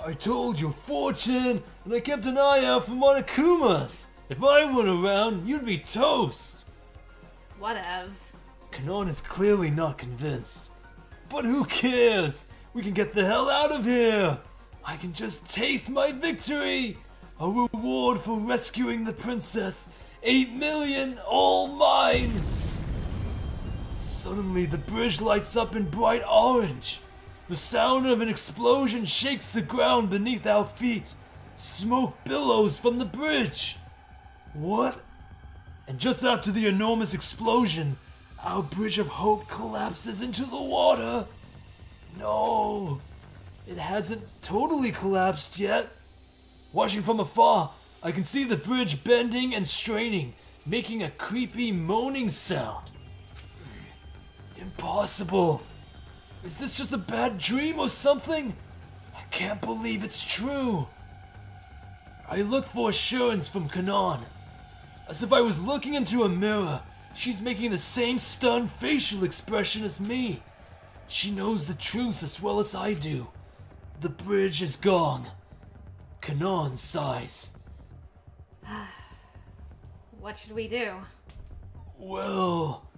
I told your fortune, and I kept an eye out for Monokumas. If I weren't around, you'd be toast. Whatevs. Kanon is clearly not convinced. But who cares? We can get the hell out of here. I can just taste my victory. A reward for rescuing the princess. 8 million, all mine. Suddenly, the bridge lights up in bright orange. The sound of an explosion shakes the ground beneath our feet. Smoke billows from the bridge. What? And just after the enormous explosion, our bridge of hope collapses into the water. No, it hasn't totally collapsed yet. Watching from afar, I can see the bridge bending and straining, making a creepy moaning sound. Impossible. Is this just a bad dream or something? I can't believe it's true. I look for assurance from Kanon. As if I was looking into a mirror, she's making the same stunned facial expression as me. She knows the truth as well as I do. The bridge is gone. Kanon sighs. What should we do? Well,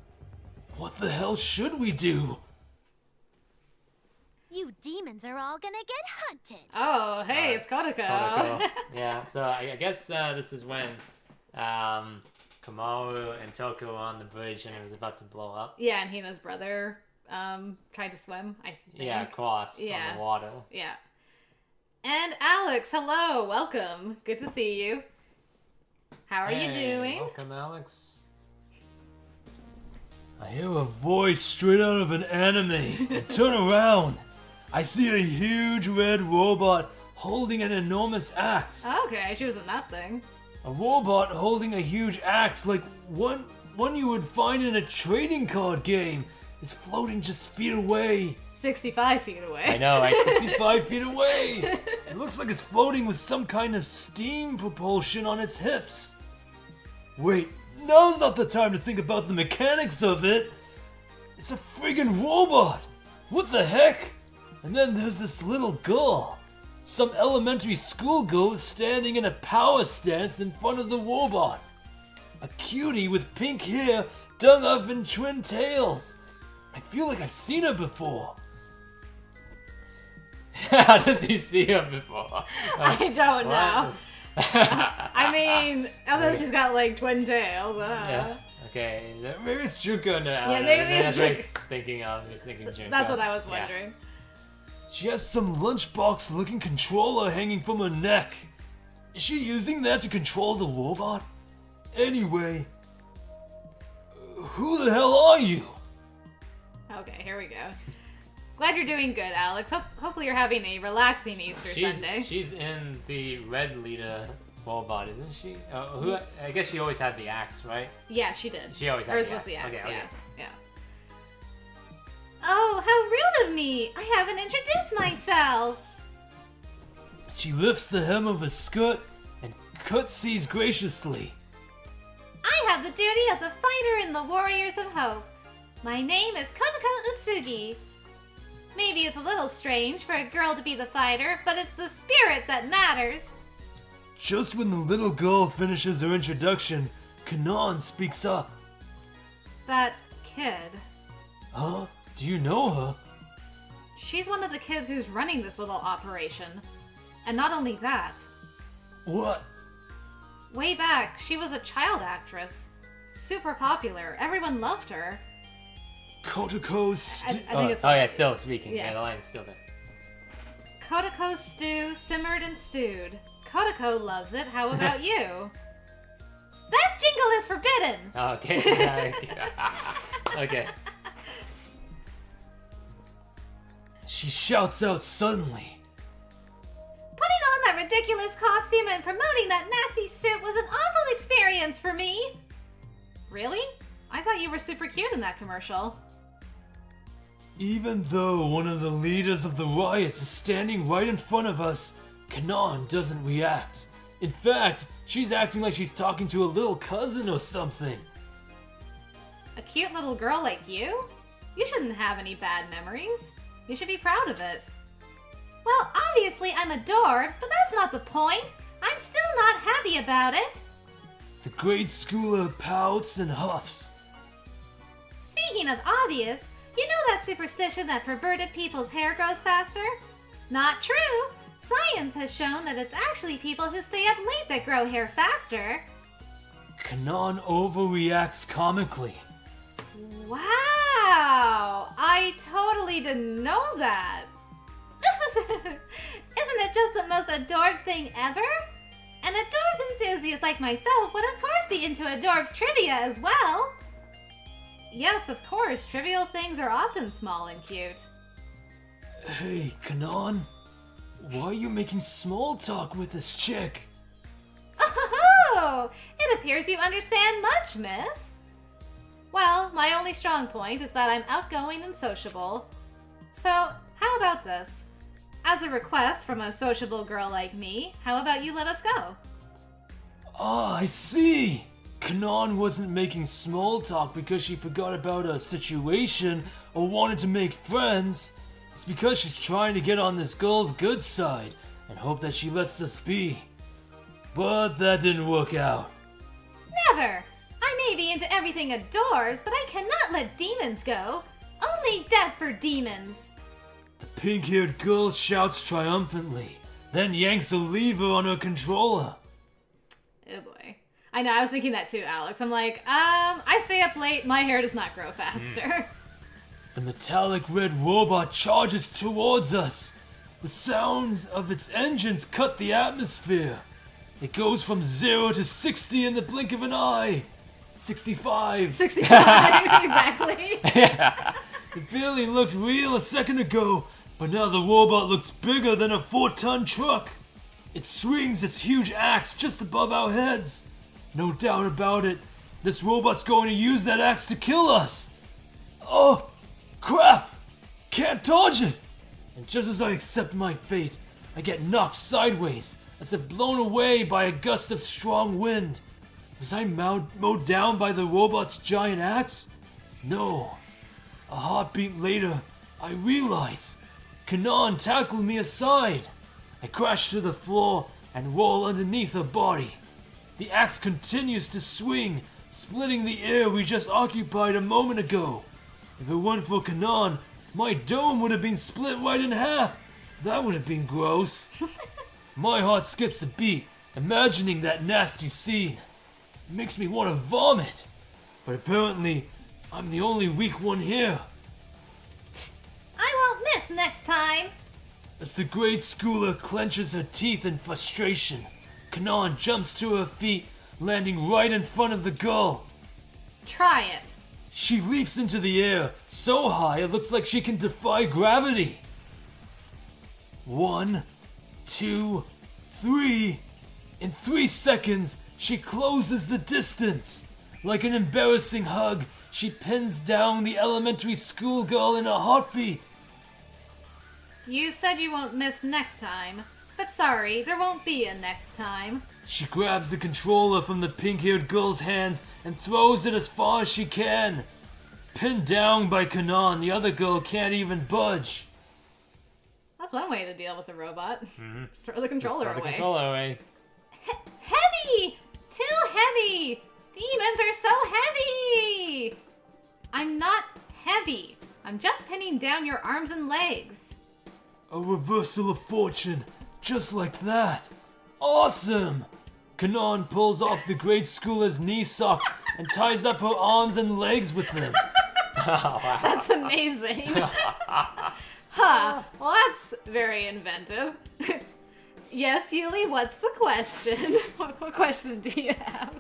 what the hell should we do? You demons are all gonna get hunted. Oh, hey, it's Kodako. Kodako. Yeah, so I guess this is when Komaru and Toko were on the bridge and it was about to blow up. Yeah, and Hina's brother tried to swim, I think. Yeah, across on the water. Yeah. And Alex, hello, welcome. Good to see you. How are you doing? Welcome, Alex. I hear a voice straight out of an anime. I turn around. I see a huge red robot holding an enormous axe. Okay, she was in that thing. A robot holding a huge axe like one you would find in a trading card game is floating just feet away. 65 feet away. I know, right? 65 feet away. It looks like it's floating with some kind of steam propulsion on its hips. Wait, now's not the time to think about the mechanics of it. It's a friggin' robot. What the heck? And then there's this little girl. Some elementary school girl is standing in a power stance in front of the robot. A cutie with pink hair done up in twin tails. I feel like I've seen her before. How does he see her before? I don't know. I mean, although she's got like twin tails. Yeah. Okay. Maybe it's Junko now. Yeah, maybe it's Junko. Thinking of. He's thinking Junko. That's what I was wondering. Yeah. She has some lunchbox-looking controller hanging from her neck. Is she using that to control the robot? Anyway, who the hell are you? Okay, here we go. Glad you're doing good, Alex. Hopefully you're having a relaxing Easter Sunday. She's in the red Lita robot, isn't she? I guess she always had the axe, right? Yeah, she did. She always had Hers the was axe. the axe, Okay. yeah. Oh, how rude of me! I haven't introduced myself! She lifts the hem of her skirt and curtsies graciously. I have the duty of the fighter in the Warriors of Hope. My name is Kotoko Utsugi. Maybe it's a little strange for a girl to be the fighter, but it's the spirit that matters. Just when the little girl finishes her introduction, Kanan speaks up. That kid. Huh? Do you know her? She's one of the kids who's running this little operation. And not only that. What? Way back, she was a child actress. Super popular. Everyone loved her. Kotoko's... I think it's yeah, still speaking. Yeah. Yeah, the line's still there. Kotoko's stew simmered and stewed. Kotoko loves it. How about you? That jingle is forbidden! Okay. Okay. She shouts out suddenly. Putting on that ridiculous costume and promoting that nasty suit was an awful experience for me. Really? I thought you were super cute in that commercial. Even though one of the leaders of the riots is standing right in front of us, Kanan doesn't react. In fact, she's acting like she's talking to a little cousin or something. A cute little girl like you? You shouldn't have any bad memories. You should be proud of it. Well, obviously I'm adorbs, but that's not the point. I'm still not happy about it. The grade schooler pouts and huffs. Speaking of obvious, you know that superstition that perverted people's hair grows faster? Not true. Science has shown that it's actually people who stay up late that grow hair faster. Kanan overreacts comically. Wow! I totally didn't know that. Isn't it just the most adorbs thing ever? An adorbs enthusiast like myself would of course be into adorbs trivia as well. Yes, of course. Trivial things are often small and cute. Hey, Kanan. Why are you making small talk with this chick? Oh, it appears you understand much, miss. Well, my only strong point is that I'm outgoing and sociable. So, how about this? As a request from a sociable girl like me, how about you let us go? Ah, I see. Kanan wasn't making small talk because she forgot about her situation or wanted to make friends. It's because she's trying to get on this girl's good side and hope that she lets us be. But that didn't work out. Never! I may be into everything adorbs, but I cannot let demons go. Only death for demons. The pink-haired girl shouts triumphantly, then yanks a lever on her controller. Oh boy. I know, I was thinking that too, Alex. I'm like, I stay up late, my hair does not grow faster. The metallic red robot charges towards us. The sounds of its engines cut the atmosphere. It goes from 0 to 60 in the blink of an eye. 65. 65, exactly. It barely looked real a second ago, but now the robot looks bigger than a 4-ton truck. It swings its huge axe just above our heads. No doubt about it, this robot's going to use that axe to kill us. Oh, crap! Can't dodge it! And just as I accept my fate, I get knocked sideways, as if blown away by a gust of strong wind. Was I mowed down by the robot's giant axe? No. A heartbeat later, I realize Kanan tackled me aside. I crash to the floor and roll underneath her body. The axe continues to swing, splitting the air we just occupied a moment ago. If it weren't for Kanan, my dome would have been split right in half. That would have been gross. My heart skips a beat Imagining that nasty scene makes me want to vomit. But apparently, I'm the only weak one here. I won't miss next time. As the grade schooler clenches her teeth in frustration, Kanon jumps to her feet, landing right in front of the girl. Try it. She leaps into the air, so high it looks like she can defy gravity. 1, 2, 3. In 3 seconds, she closes the distance. Like an embarrassing hug, she pins down the elementary schoolgirl in a heartbeat. You said you won't miss next time, but sorry, there won't be a next time. She grabs the controller from the pink-haired girl's hands and throws it as far as she can. Pinned down by Kanon, the other girl can't even budge. That's one way to deal with a robot. Mm-hmm. Just throw the controller away. The controller away. Heavy! Too heavy! Demons are so heavy! I'm not heavy. I'm just pinning down your arms and legs. A reversal of fortune, just like that. Awesome! Kanon pulls off the grade schooler's knee socks and ties up her arms and legs with them. Oh, wow. That's amazing. Huh. Well, that's very inventive. Yes, Yuli, what's the question? What question do you have?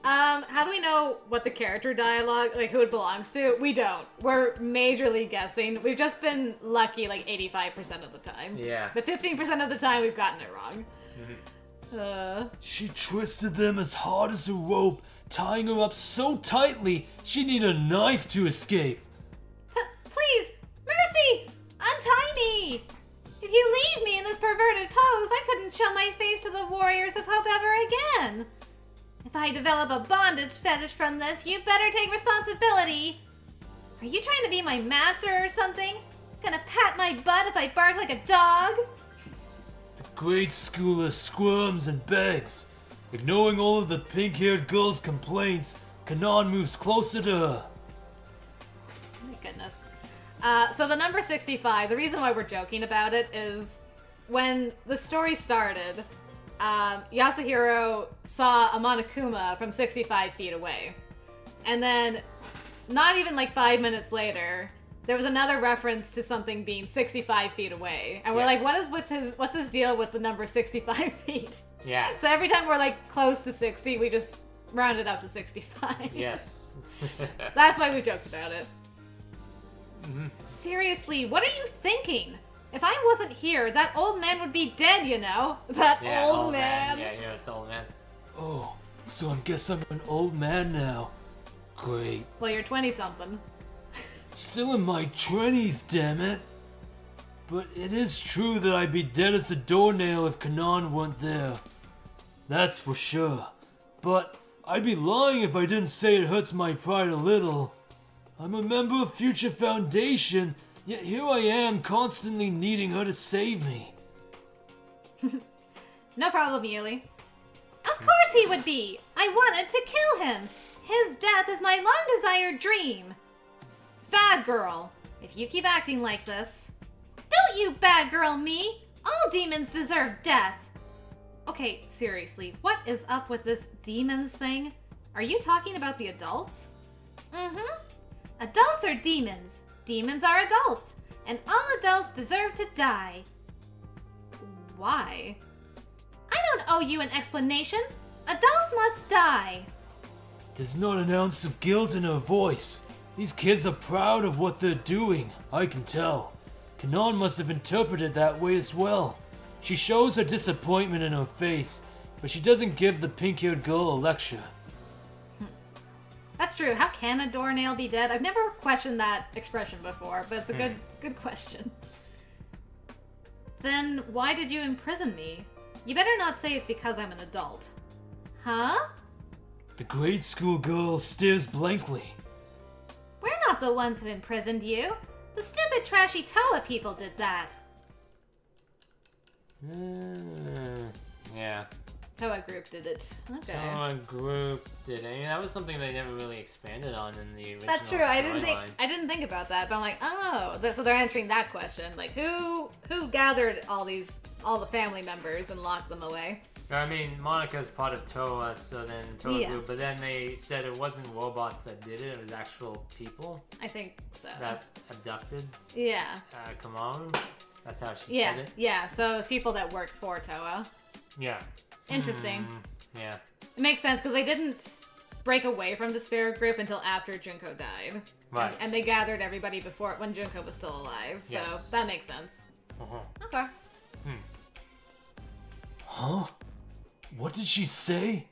How do we know what the character dialogue, like who it belongs to? We don't. We're majorly guessing. We've just been lucky like 85% of the time. Yeah. But 15% of the time we've gotten it wrong. She twisted them as hard as a rope, tying her up so tightly she needed a knife to escape. Please, mercy! Untie me! If you leave me in this perverted pose, I couldn't show my face to the Warriors of Hope ever again. If I develop a bondage fetish from this, you better take responsibility. Are you trying to be my master or something? Gonna pat my butt if I bark like a dog? The grade schooler squirms and begs. Ignoring all of the pink-haired girl's complaints, Kanon moves closer to her. Oh my goodness. So the number 65, the reason why we're joking about it is when the story started, Yasuhiro saw a Monokuma from 65 feet away. And then, not even like 5 minutes later, there was another reference to something being 65 feet away. And we're like, what's his deal with the number 65 feet? Yeah. So every time we're like close to 60, we just round it up to 65. Yes. That's why we joked about it. Mm-hmm. Seriously, what are you thinking? If I wasn't here, that old man would be dead, you know? That old man. Yeah, you're an old man. Oh, so I guess I'm an old man now. Great. Well, you're 20-something. Still in my 20s, damn it. But it is true that I'd be dead as a doornail if Kanon weren't there. That's for sure. But I'd be lying if I didn't say it hurts my pride a little. I'm a member of Future Foundation, yet here I am constantly needing her to save me. No problem, Yuli. Of course he would be! I wanted to kill him! His death is my long-desired dream! Bad girl. If you keep acting like this... Don't you bad girl me! All demons deserve death! Okay, seriously, what is up with this demons thing? Are you talking about the adults? Mm-hmm. Adults are demons. Demons are adults. And all adults deserve to die. Why? I don't owe you an explanation. Adults must die. There's not an ounce of guilt in her voice. These kids are proud of what they're doing, I can tell. Kanon must have interpreted that way as well. She shows her disappointment in her face, but she doesn't give the pink-haired girl a lecture. That's true. How can a doornail be dead? I've never questioned that expression before, but it's a good question. Then why did you imprison me? You better not say it's because I'm an adult. Huh? The grade school girl stares blankly. We're not the ones who imprisoned you. The stupid trashy Toa people did that. Yeah. Toa Group did it. Okay. Toa Group did it. I mean, that was something they never really expanded on in the original That's true. I didn't storyline. think about that, but I'm like, oh, so they're answering that question. Like, who gathered all the family members and locked them away? I mean, Monaca's part of Toa, so then Toa group, but then they said it wasn't robots that did it was actual people. I think so. That abducted. Yeah. Komaru. That's how she said it. Yeah, so it's people that worked for Toa. Yeah. Interesting. Yeah. It makes sense because they didn't break away from the Sphere group until after Junko died. Right. And they gathered everybody before when Junko was still alive, so that makes sense. Okay. Huh? What did she say?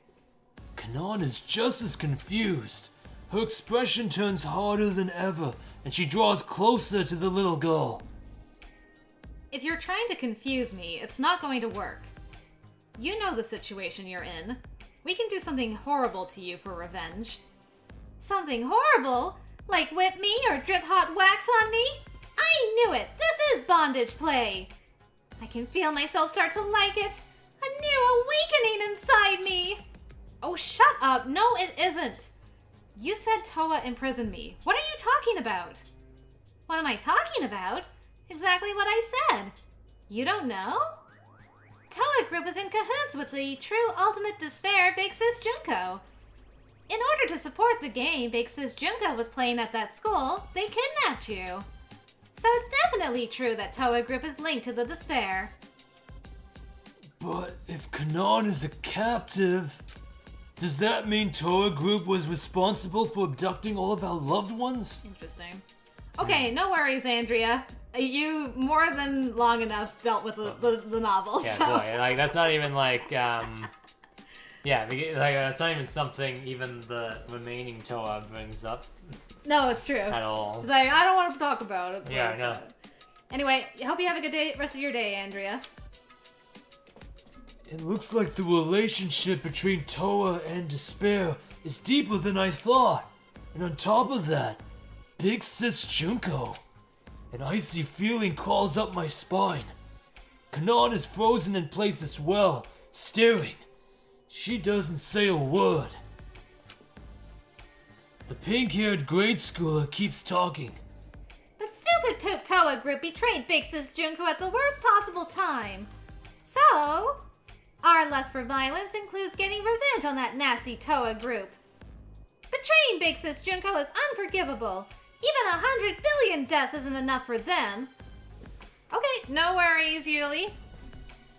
Kanon is just as confused. Her expression turns harder than ever, and she draws closer to the little girl. If you're trying to confuse me, it's not going to work. You know the situation you're in. We can do something horrible to you for revenge. Something horrible? Like whip me or drip hot wax on me? I knew it! This is bondage play! I can feel myself start to like it. A new awakening inside me! Oh, shut up. No, it isn't. You said Toa imprisoned me. What are you talking about? What am I talking about? Exactly what I said. You don't know? Toa Group is in cahoots with the true ultimate despair Big Sis Junko. In order to support the game Big Sis Junko was playing at that school, they kidnapped you. So it's definitely true that Toa Group is linked to the despair. But if Kanon is a captive, does that mean Toa Group was responsible for abducting all of our loved ones? Interesting. Okay, no worries, Andrea. You more than long enough dealt with the novel. Yeah, so. boy, like that's not even like that's not even something even the remaining Toa brings up. No, it's true. At all. It's like I don't want to talk about it. So yeah, I know. Fine. Anyway, hope you have a good rest of your day, Andrea. It looks like the relationship between Toa and Despair is deeper than I thought. And on top of that, Big Sis Junko. An icy feeling crawls up my spine. Kanon is frozen in place as well, staring. She doesn't say a word. The pink-haired grade schooler keeps talking. The stupid poop Toa Group betrayed Big Sis Junko at the worst possible time. So, our lust for violence includes getting revenge on that nasty Toa Group. Betraying Big Sis Junko is unforgivable. Even 100 billion deaths isn't enough for them. Okay, no worries, Yuli.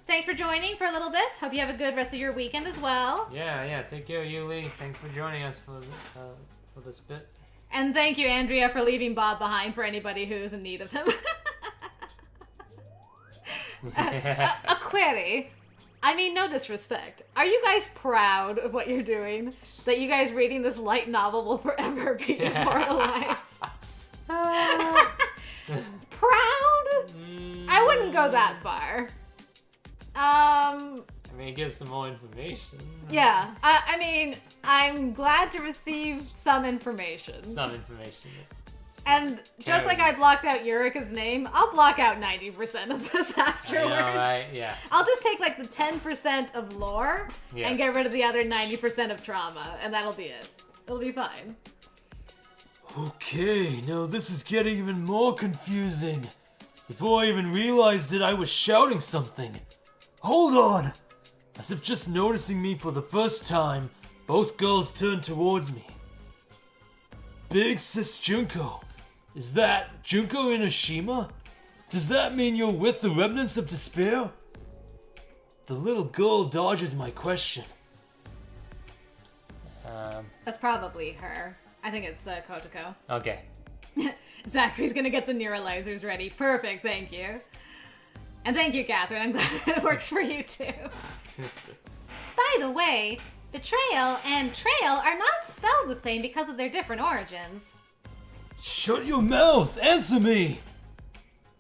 Thanks for joining for a little bit. Hope you have a good rest of your weekend as well. Yeah. Take care, Yuli. Thanks for joining us for this bit. And thank you, Andrea, for leaving Bob behind for anybody who is in need of him. A query. I mean, no disrespect. Are you guys proud of what you're doing? That you guys reading this light novel will forever be immortalized? Proud? I wouldn't go that far. I mean, it gives some more information. Yeah, I mean, I'm glad to receive some information. Some information. And just like I blocked out Eureka's name, I'll block out 90% of this afterwards. I know, right? Yeah. I'll just take like the 10% of lore and get rid of the other 90% of trauma, and that'll be it. It'll be fine. Okay, now this is getting even more confusing. Before I even realized it, I was shouting something. Hold on! As if just noticing me for the first time, both girls turned towards me. Big Sis Junko. Is that Junko Inoshima? Does that mean you're with the remnants of despair? The little girl dodges my question. That's probably her. I think it's Kotoko. Okay. Zachary's gonna get the neuralizers ready. Perfect, thank you. And thank you, Catherine. I'm glad it works for you too. By the way, betrayal and trail are not spelled the same because of their different origins. Shut your mouth! Answer me!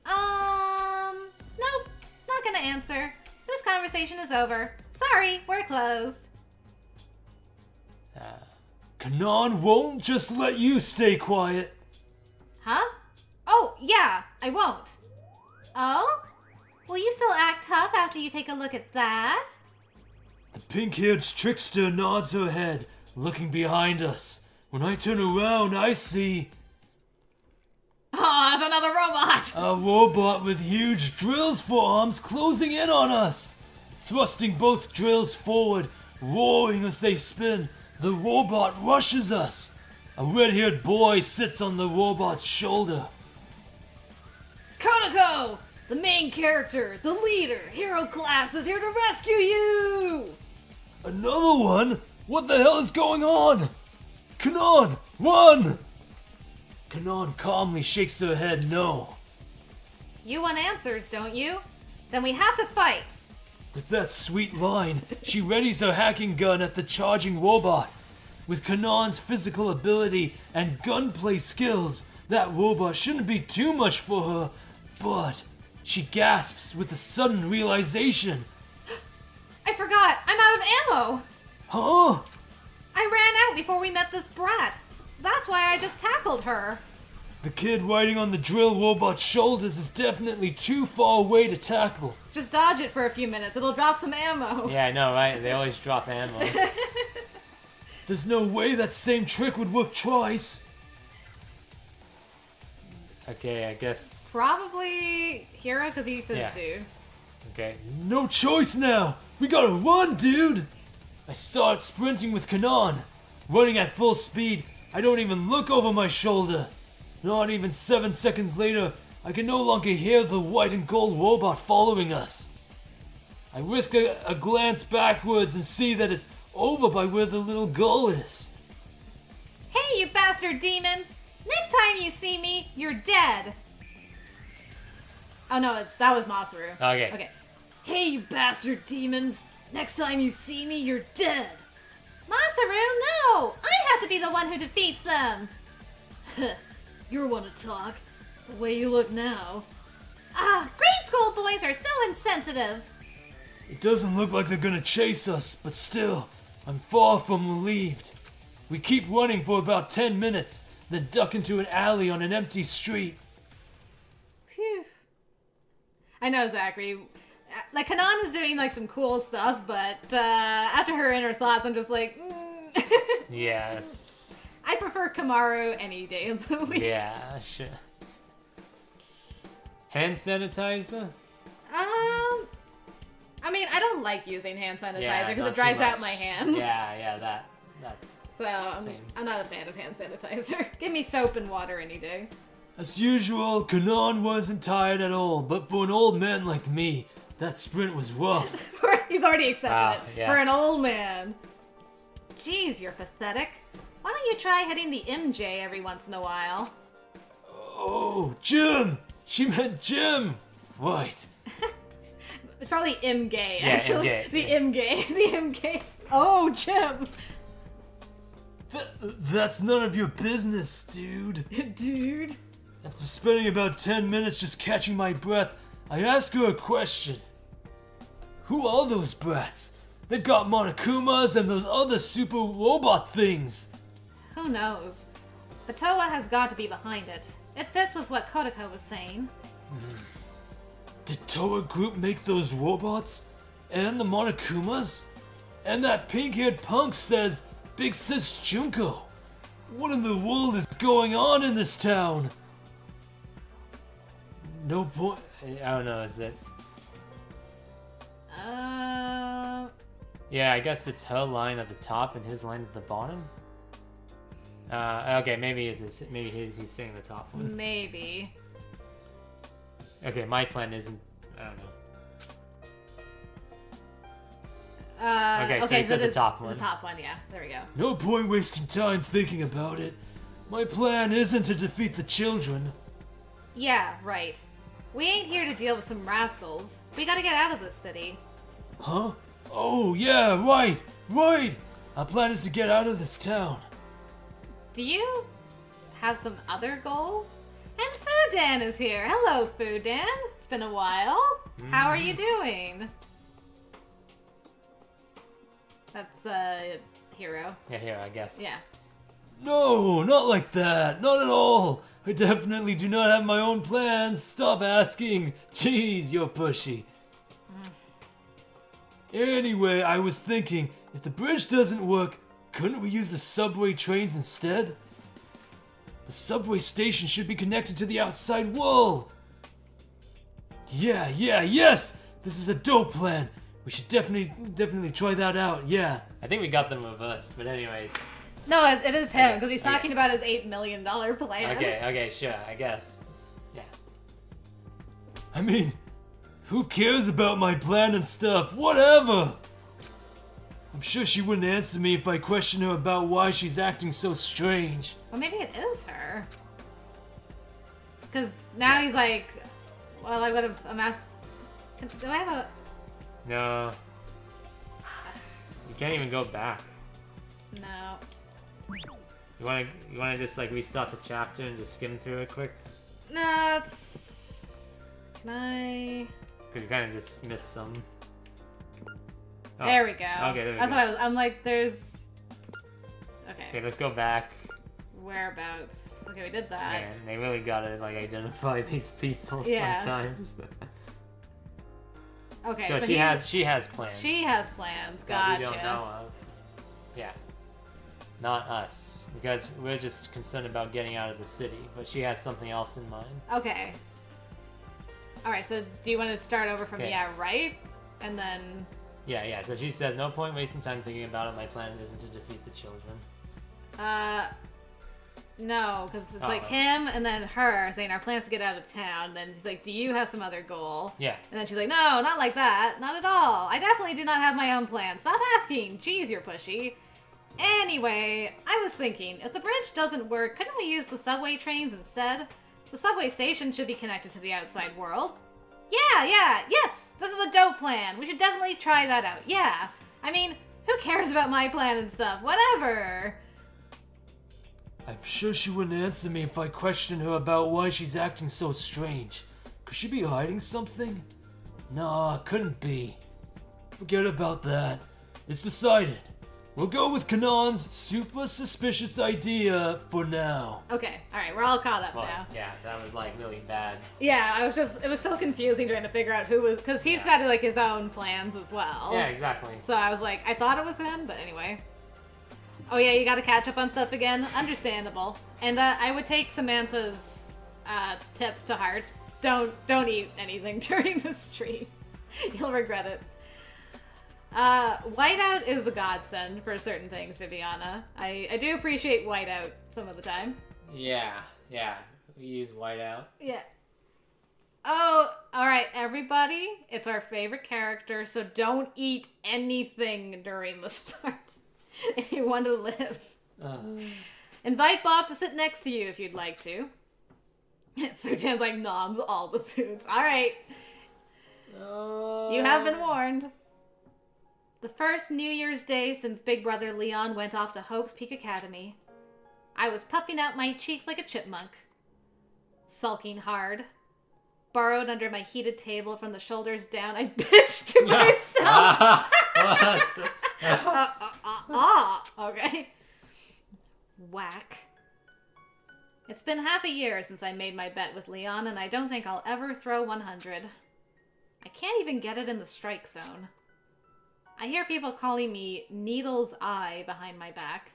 Nope. Not gonna answer. This conversation is over. Sorry, we're closed. Kanon won't just let you stay quiet. Huh? Oh, yeah, I won't. Oh? Will you still act tough after you take a look at that? The pink-haired trickster nods her head, looking behind us. When I turn around, I see... Oh, it's another robot! a robot with huge drills for arms closing in on us. Thrusting both drills forward, roaring as they spin, the robot rushes us. A red-haired boy sits on the robot's shoulder. Konako! The main character, the leader, hero class is here to rescue you! Another one? What the hell is going on? Kanon, run! Kanon calmly shakes her head no. You want answers, don't you? Then we have to fight. With that sweet line, she readies her hacking gun at the charging robot. With Kanon's physical ability and gunplay skills, that robot shouldn't be too much for her, but she gasps with a sudden realization. I forgot, I'm out of ammo! Huh? I ran out before we met this brat. That's why I just tackled her. The kid riding on the drill robot's shoulders is definitely too far away to tackle. Just dodge it for a few minutes, it'll drop some ammo. Yeah, I know, right? They always drop ammo. There's no way that same trick would work twice. Okay, I guess... Probably Hero, because he's his Yeah. dude. Okay. No choice now! We gotta run, dude! I start sprinting with Kanon. Running at full speed, I don't even look over my shoulder. Not even 7 seconds later, I can no longer hear the white and gold robot following us. I risk a glance backwards and see that it's over by where the little girl is. Hey, you bastard demons! Next time you see me, you're dead. Oh no, that was Masaru. Okay. Okay. Hey, you bastard demons! Next time you see me, you're dead! Masaru, no! I have to be the one who defeats them! You're one to talk. The way you look now. Ah, grade school boys are so insensitive! It doesn't look like they're gonna chase us, but still, I'm far from relieved. We keep running for about 10 minutes, then duck into an alley on an empty street. Phew. I know, Zachary. Like, Kanan is doing, like, some cool stuff, but after her inner thoughts, I'm just like, Yes. I prefer Komaru any day of the week. Yeah, sure. Hand sanitizer? I mean, I don't like using hand sanitizer Yeah, because not it dries too out much. my hands. Yeah, that. So, Same. I'm not a fan of hand sanitizer. Give me soap and water any day. As usual, Kanon wasn't tired at all, but for an old man like me, that sprint was rough. He's already accepted Wow, it. yeah. For an old man. Jeez, you're pathetic. Why don't you try hitting the MJ every once in a while? Oh, Jim! She meant Jim! Right. It's probably M-gay, Yeah, actually. M-gay, The yeah. M-gay. The M-gay. Oh, Jim. That's none of your business, dude. Dude. After spending about 10 minutes just catching my breath, I ask her a question. Who are those brats? They've got Monokumas and those other super robot things. Who knows? But Toa has got to be behind it. It fits with what Kotoko was saying. Did Toa Group make those robots? And the Monokumas? And that pink-haired punk says, Big Sis Junko. What in the world is going on in this town? No point. I don't know, is it? Yeah, I guess it's her line at the top and his line at the bottom. Okay, maybe he's saying the top one. maybe. Okay, my plan isn't. I don't know. Okay, so he says the it's top one. The top one, yeah. There we go. No point wasting time thinking about it. My plan isn't to defeat the children. Yeah, right. We ain't here to deal with some rascals. We gotta get out of this city. Huh? Oh, yeah, right. Our plan is to get out of this town. Do you have some other goal? And Fudan is here. Hello, Fudan. It's been a while. How are you doing? That's, Hero. Yeah, here, I guess. Yeah. No, not like that. Not at all. I definitely do not have my own plans. Stop asking. Jeez, you're pushy. Anyway, I was thinking, if the bridge doesn't work, couldn't we use the subway trains instead? The subway station should be connected to the outside world. Yes! This is a dope plan. We should definitely try that out, yeah. I think we got them with us, but anyways. No, it is him, because he's talking about his $8 million plan. Okay, sure, I guess. Yeah. I mean, who cares about my plan and stuff? Whatever! I'm sure she wouldn't answer me if I questioned her about why she's acting so strange. Well, maybe it is her. Because now he's like, well, I would have amassed... Do I have a... No. You can't even go back. No. You wanna just like restart the chapter and just skim through it quick? No, it's... Can I... Because you kind of just missed some. Oh. There we go. Okay, there we That's go. what I was... I'm like, there's... Okay, let's go back. Whereabouts? Okay, we did that. Man, they really gotta like identify these people Yeah. sometimes. Okay, so she has plans. She has plans. That Gotcha. we don't know of. Yeah. Not us, because we're just concerned about getting out of the city. But she has something else in mind. Okay. All right. So do you want to start over from Okay. yeah, right, and then? Yeah. So she says, "No point wasting time thinking about it. My plan isn't to defeat the children." No, because it's like him and then her saying our plans to get out of town. Then he's like, "Do you have some other goal?" Yeah. And then she's like, "No, not like that. Not at all. I definitely do not have my own plan. Stop asking. Jeez, you're pushy." Anyway, I was thinking, if the bridge doesn't work, couldn't we use the subway trains instead? The subway station should be connected to the outside world. Yeah, yes, this is a dope plan. We should definitely try that out. Yeah. I mean, who cares about my plan and stuff? Whatever. I'm sure she wouldn't answer me if I questioned her about why she's acting so strange. Could she be hiding something? Nah, couldn't be. Forget about that. It's decided. We'll go with Kanan's super suspicious idea for now. Okay, alright, we're all caught up Well, now. yeah, that was like really bad. Yeah, it was so confusing trying to figure out who was, because he's got like his own plans as well. Yeah, exactly. So I was like, I thought it was him, but anyway. Oh yeah, you gotta catch up on stuff again. Understandable. And I would take Samantha's tip to heart. Don't eat anything during the stream. You'll regret it. Whiteout is a godsend for certain things, Viviana. I do appreciate whiteout some of the time. Yeah. We use whiteout. Yeah. Oh, alright, everybody. It's our favorite character, so don't eat anything during this part if you want to live. Invite Bob to sit next to you if you'd like to. Futan's like noms all the foods. Alright. You have been warned. The first New Year's Day since Big Brother Leon went off to Hope's Peak Academy. I was puffing out my cheeks like a chipmunk. Sulking hard. Burrowed under my heated table from the shoulders down, I bitched to myself. What? Okay. Whack. It's been half a year since I made my bet with Leon, and I don't think I'll ever throw 100. I can't even get it in the strike zone. I hear people calling me Needle's Eye behind my back.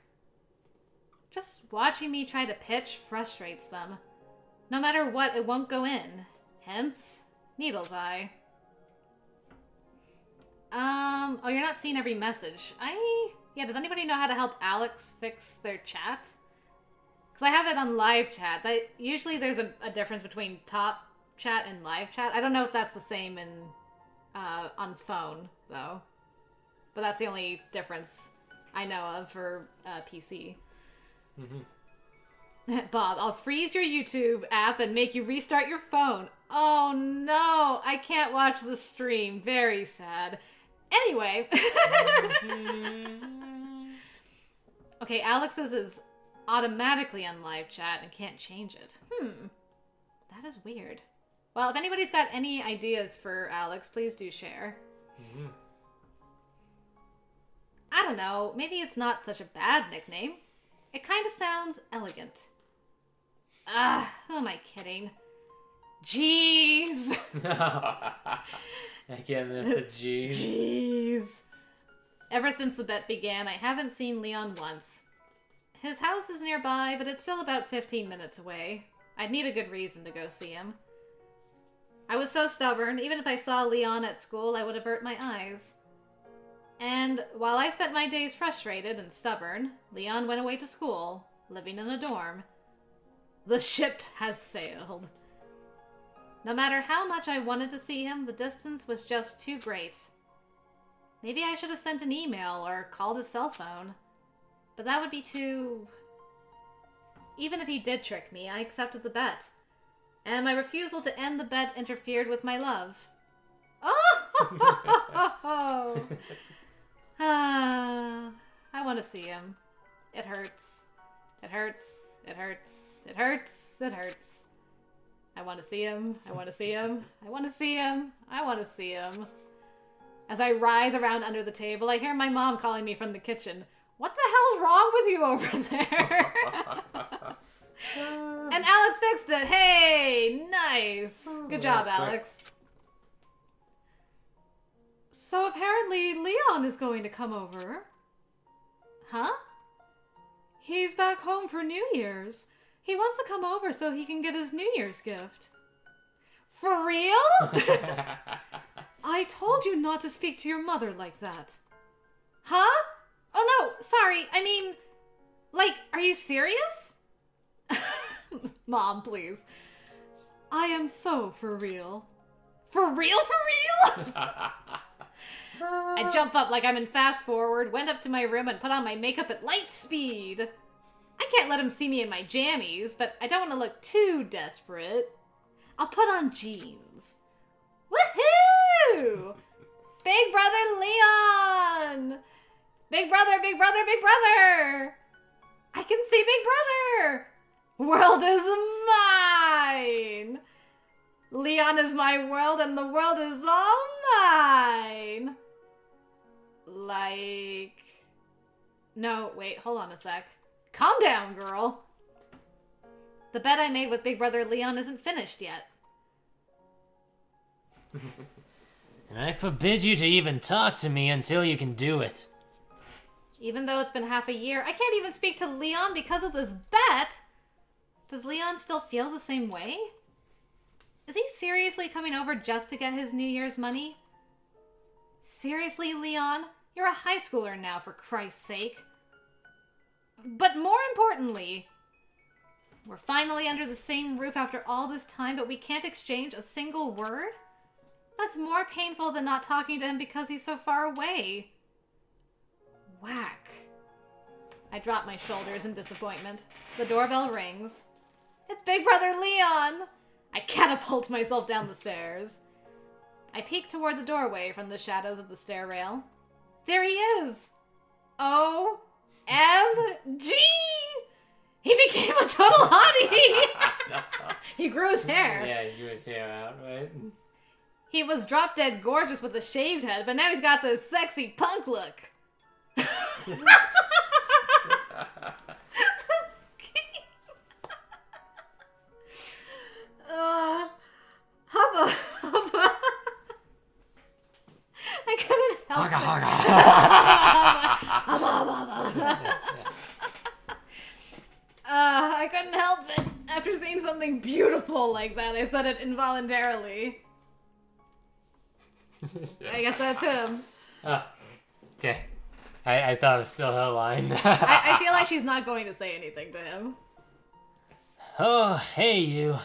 Just watching me try to pitch frustrates them. No matter what, it won't go in. Hence, Needle's Eye. Oh, you're not seeing every message. Yeah, does anybody know how to help Alex fix their chat? Because I have it on live chat. Usually there's a difference between top chat and live chat. I don't know if that's the same on phone, though. But that's the only difference I know of for PC. Mm-hmm. Bob, I'll freeze your YouTube app and make you restart your phone. Oh no, I can't watch the stream. Very sad. Anyway. Okay, Alex's is automatically on live chat and can't change it. That is weird. Well, if anybody's got any ideas for Alex, please do share. Mm-hmm. I don't know, maybe it's not such a bad nickname. It kind of sounds elegant. Who am I kidding? Jeez. I can't live the G's. Jeez. Ever since the bet began, I haven't seen Leon once. His house is nearby, but it's still about 15 minutes away. I'd need a good reason to go see him. I was so stubborn, even if I saw Leon at school, I would avert my eyes. And while I spent my days frustrated and stubborn, Leon went away to school, living in a dorm. The ship has sailed. No matter how much I wanted to see him, the distance was just too great. Maybe I should have sent an email or called his cell phone. But that would be too... Even if he did trick me, I accepted the bet. And my refusal to end the bet interfered with my love. Oh! I want to see him. It hurts. It hurts. It hurts. It hurts. It hurts. I want to see him. I want to see him. I want to see him. I want to see him. As I writhe around under the table, I hear my mom calling me from the kitchen. What the hell's wrong with you over there? And Alex fixed it. Hey, nice. Good job, Alex. So apparently Leon is going to come over. Huh? He's back home for New Year's. He wants to come over so he can get his New Year's gift. For real? I told you not to speak to your mother like that. Huh? Oh no, sorry. I mean, like, are you serious? Mom, please. I am so for real. For real, for real? I jump up like I'm in fast forward, went up to my room and put on my makeup at light speed. I can't let him see me in my jammies, but I don't want to look too desperate. I'll put on jeans. Woohoo! Big brother Leon! Big brother, big brother, big brother! I can see big brother! World is mine! Leon is my world and the world is all mine! Like... No, wait, hold on a sec. Calm down, girl. The bet I made with Big Brother Leon isn't finished yet. And I forbid you to even talk to me until you can do it. Even though it's been half a year, I can't even speak to Leon because of this bet. Does Leon still feel the same way? Is he seriously coming over just to get his New Year's money? Seriously, Leon? You're a high schooler now, for Christ's sake. But more importantly, we're finally under the same roof after all this time, but we can't exchange a single word? That's more painful than not talking to him because he's so far away. Whack. I drop my shoulders in disappointment. The doorbell rings. It's Big Brother Leon! I catapult myself down the stairs. I peek toward the doorway from the shadows of the stair rail. There he is! OMG! He became a total hottie! He grew his hair. Yeah, he grew his hair out, right? He was drop dead gorgeous with a shaved head, but now he's got this sexy punk look. Hubba. I couldn't help it. I couldn't help it. After seeing something beautiful like that, I said it involuntarily. I guess that's him. Oh, okay. I thought it was still her line. I feel like she's not going to say anything to him. Oh, hey you.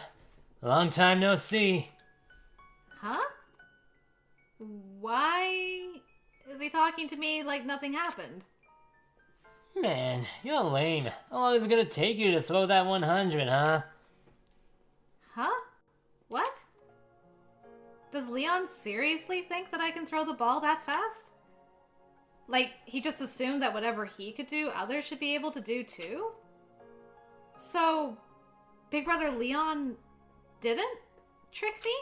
Long time no see. Huh? Why is he talking to me like nothing happened? Man, you're lame. How long is it gonna take you to throw that 100, huh? Huh? What? Does Leon seriously think that I can throw the ball that fast? Like, he just assumed that whatever he could do, others should be able to do too? So, Big Brother Leon didn't trick me?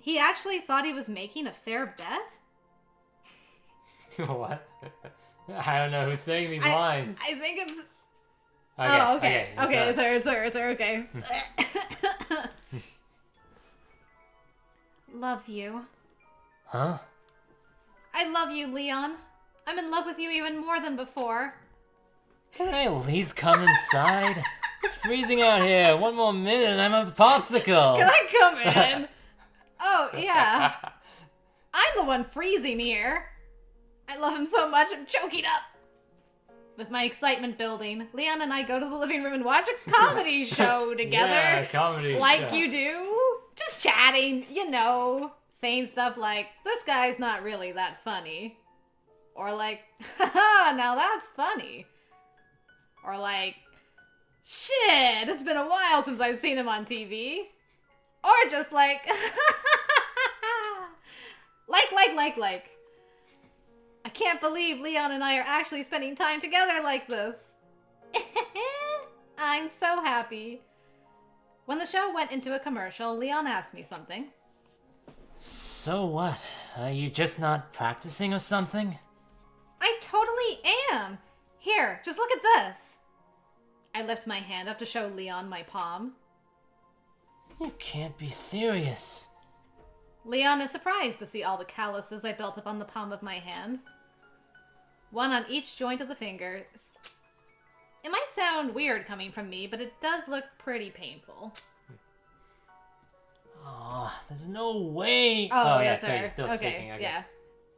He actually thought he was making a fair bet? What? I don't know who's saying these lines. I think it's... Okay, oh, okay. Okay, sorry. it's her, okay. Love you. Huh? I love you, Leon. I'm in love with you even more than before. Can I at least come inside? It's freezing out here. One more minute and I'm a popsicle. Can I come in? Oh, yeah. I'm the one freezing here. I love him so much, I'm choking up. With my excitement building, Leon and I go to the living room and watch a comedy show together. Yeah, comedy like show. you do. Just chatting, you know. Saying stuff like, this guy's not really that funny. Or like, haha, now that's funny. Or like, shit, it's been a while since I've seen him on TV. Or just like, like. I can't believe Leon and I are actually spending time together like this. I'm so happy. When the show went into a commercial, Leon asked me something. So what? Are you just not practicing or something? I totally am. Here, just look at this. I lift my hand up to show Leon my palm. You can't be serious. Leon is surprised to see all the calluses I built up on the palm of my hand. One on each joint of the fingers. It might sound weird coming from me, but it does look pretty painful. Oh, there's no way. Oh yeah, that's sorry, her. still Okay, speaking. Okay. yeah.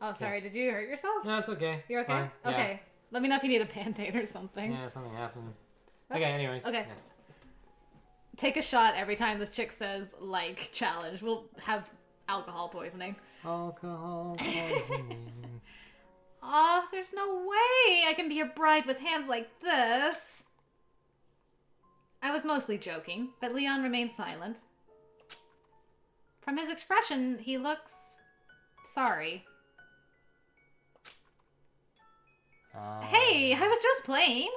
Oh, sorry, did you hurt yourself? No, it's okay. You're It's okay? fine. Yeah. Okay. Let me know if you need a band-aid or something. Yeah, something happened. That's- Okay, anyways. Okay. Yeah. Take a shot every time this chick says, like, challenge. We'll have alcohol poisoning. Alcohol poisoning. Aw, there's no way I can be your bride with hands like this. I was mostly joking, but Leon remained silent. From his expression, he looks sorry. Hey, I was just playing.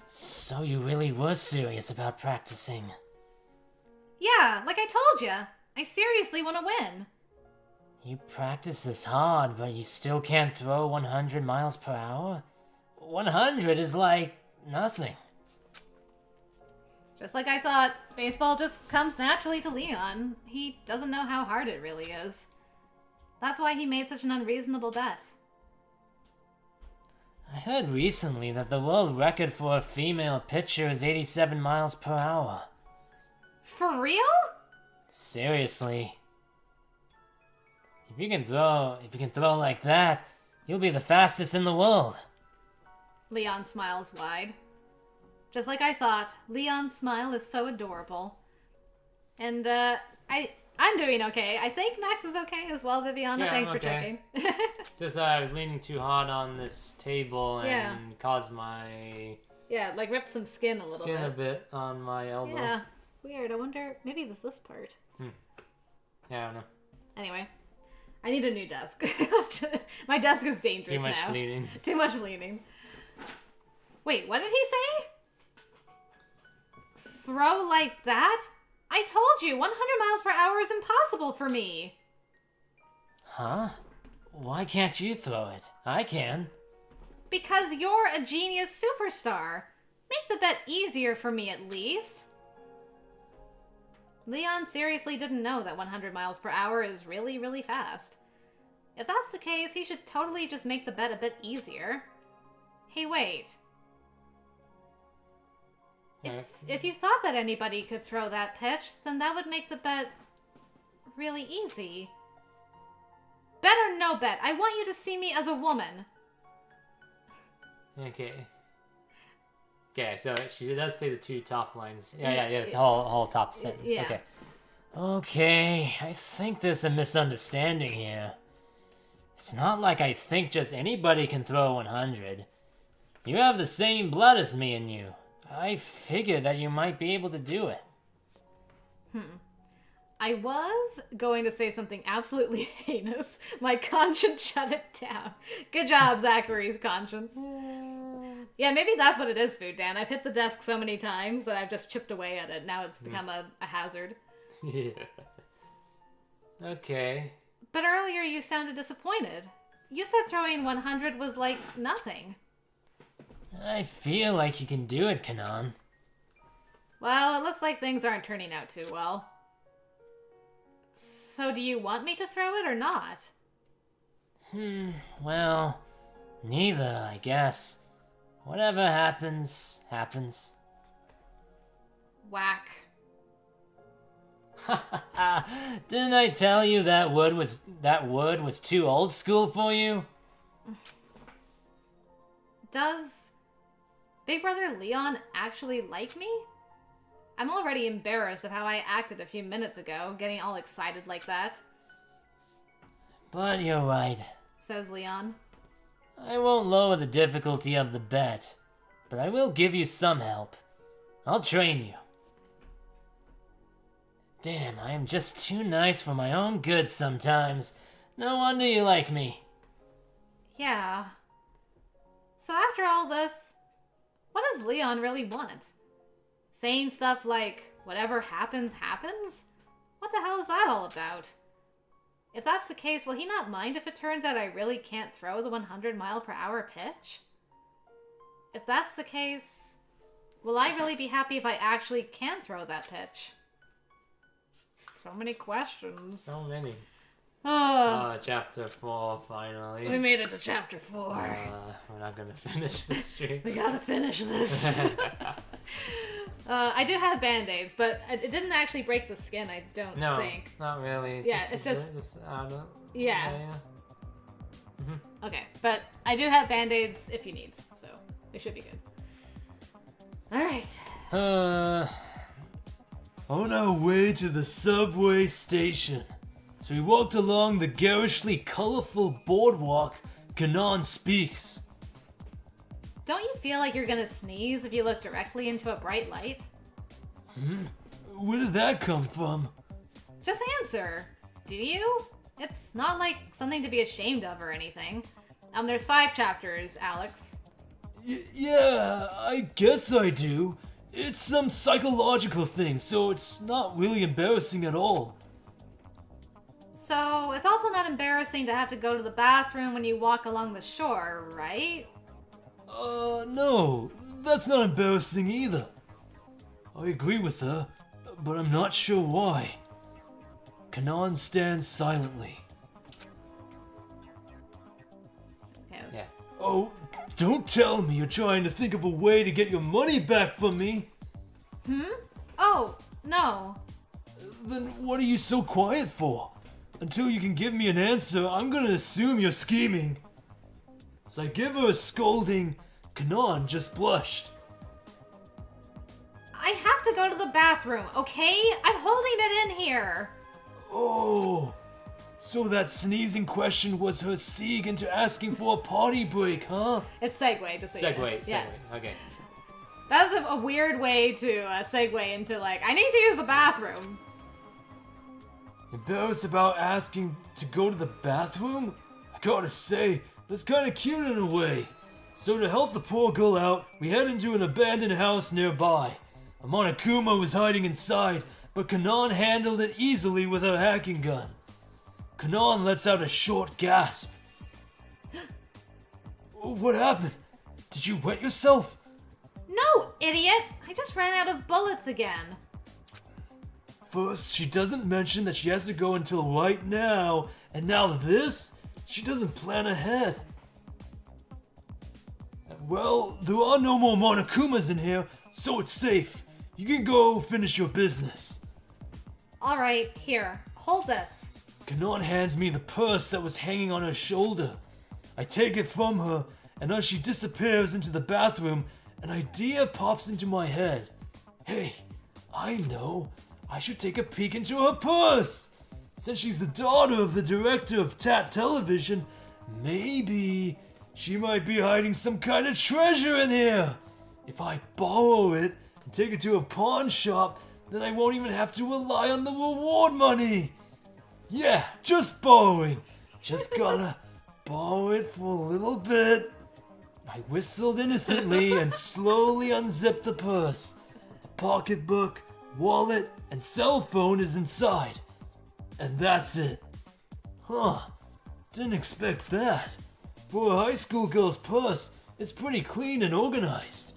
So you really were serious about practicing? Yeah, like I told ya. I seriously want to win. You practice this hard, but you still can't throw 100 miles per hour? 100 is like nothing. Just like I thought, baseball just comes naturally to Leon. He doesn't know how hard it really is. That's why he made such an unreasonable bet. I heard recently that the world record for a female pitcher is 87 miles per hour. For real? Seriously. If you can throw like that, you'll be the fastest in the world. Leon smiles wide. Just like I thought, Leon's smile is so adorable. And, I'm doing okay. I think Max is okay as well, Viviana. Yeah, Thanks I'm for okay. checking. Just I was leaning too hard on this table and Yeah. caused my Yeah, like ripped some skin a little skin bit. a bit on my elbow. Yeah, weird. I wonder, maybe it was this part. Yeah, I don't know. Anyway, I need a new desk. My desk is dangerous Too much now. leaning. Too much leaning. Wait, what did he say? Throw like that? I told you, 100 miles per hour is impossible for me. Huh? Why can't you throw it? I can. Because you're a genius superstar. Make the bet easier for me at least. Leon seriously didn't know that 100 miles per hour is really, really fast. If that's the case, he should totally just make the bet a bit easier. Hey, wait. If you thought that anybody could throw that pitch, then that would make the bet really easy. Bet or no bet, I want you to see me as a woman. Okay. Okay, so she does say the two top lines. Yeah, the whole top sentence. Yeah. Okay, I think there's a misunderstanding here. It's not like I think just anybody can throw 100. You have the same blood as me and you. I figured that you might be able to do it. I was going to say something absolutely heinous. My conscience shut it down. Good job, Zachary's conscience. Yeah, maybe that's what it is, Food Dan. I've hit the desk so many times that I've just chipped away at it. Now it's become a hazard. Yeah. Okay. But earlier you sounded disappointed. You said throwing 100 was like nothing. I feel like you can do it, Kanan. Well, it looks like things aren't turning out too well. So do you want me to throw it or not? Well, neither, I guess. Whatever happens, happens. Whack. Didn't I tell you that word was too old school for you? Does Big Brother Leon actually like me? I'm already embarrassed of how I acted a few minutes ago, getting all excited like that, But you're right. says Leon. I won't lower the difficulty of the bet, but I will give you some help. I'll train you. Damn, I am just too nice for my own good sometimes. No wonder you like me. Yeah. So after all this, what does Leon really want? Saying stuff like, whatever happens, happens? What the hell is that all about? If that's the case, will he not mind if it turns out I really can't throw the 100-mile-per-hour pitch? If that's the case, will I really be happy if I actually can throw that pitch? So many questions. So many. Oh, Chapter 4, finally. we made it to chapter 4. We're not gonna finish this stream. We gotta finish this. I do have band-aids, but it didn't actually break the skin, I don't think. No, not really. Yeah, it's just out of... Yeah. Mm-hmm. Okay, but I do have band-aids if you need, so it should be good. Alright. On our way to the subway station. So we walked along the garishly colorful boardwalk. Kanan speaks. Don't you feel like you're gonna sneeze if you look directly into a bright light? Where did that come from? Just answer. Do you? It's not like something to be ashamed of or anything. There's 5 chapters, Alex. Yeah, I guess I do. It's some psychological thing, so it's not really embarrassing at all. So, it's also not embarrassing to have to go to the bathroom when you walk along the shore, right? No, that's not embarrassing either. I agree with her, but I'm not sure why. Kanan stands silently. Yeah. Oh, don't tell me you're trying to think of a way to get your money back from me. Oh, no. Then what are you so quiet for? Until you can give me an answer, I'm gonna assume you're scheming. As I give her a scolding, Kanan just blushed. I have to go to the bathroom, okay? I'm holding it in here. Oh, so that sneezing question was her seeg into asking for a party break, huh? It's segue, just so you know. Segue. Yeah. Okay. That's a weird way to segue into, like, I need to use the bathroom. Embarrassed about asking to go to the bathroom? I gotta say, that's kinda cute in a way. So to help the poor girl out, we head into an abandoned house nearby. A Monokuma was hiding inside, but Kanan handled it easily with her hacking gun. Kanan lets out a short gasp. What happened? Did you wet yourself? No, idiot! I just ran out of bullets again. First, she doesn't mention that she has to go until right now, and now this? She doesn't plan ahead. Well, there are no more Monokumas in here, so it's safe. You can go finish your business. Alright, here, hold this. Kanan hands me the purse that was hanging on her shoulder. I take it from her, and as she disappears into the bathroom, an idea pops into my head. Hey, I know. I should take a peek into her purse. Since she's the daughter of the director of Tat Television, maybe she might be hiding some kind of treasure in here. If I borrow it and take it to a pawn shop, then I won't even have to rely on the reward money. Yeah, just borrowing. Just gotta borrow it for a little bit. I whistled innocently and slowly unzipped the purse. A pocketbook, wallet, and cell phone is inside. And that's it. Huh, didn't expect that. For a high school girl's purse, it's pretty clean and organized.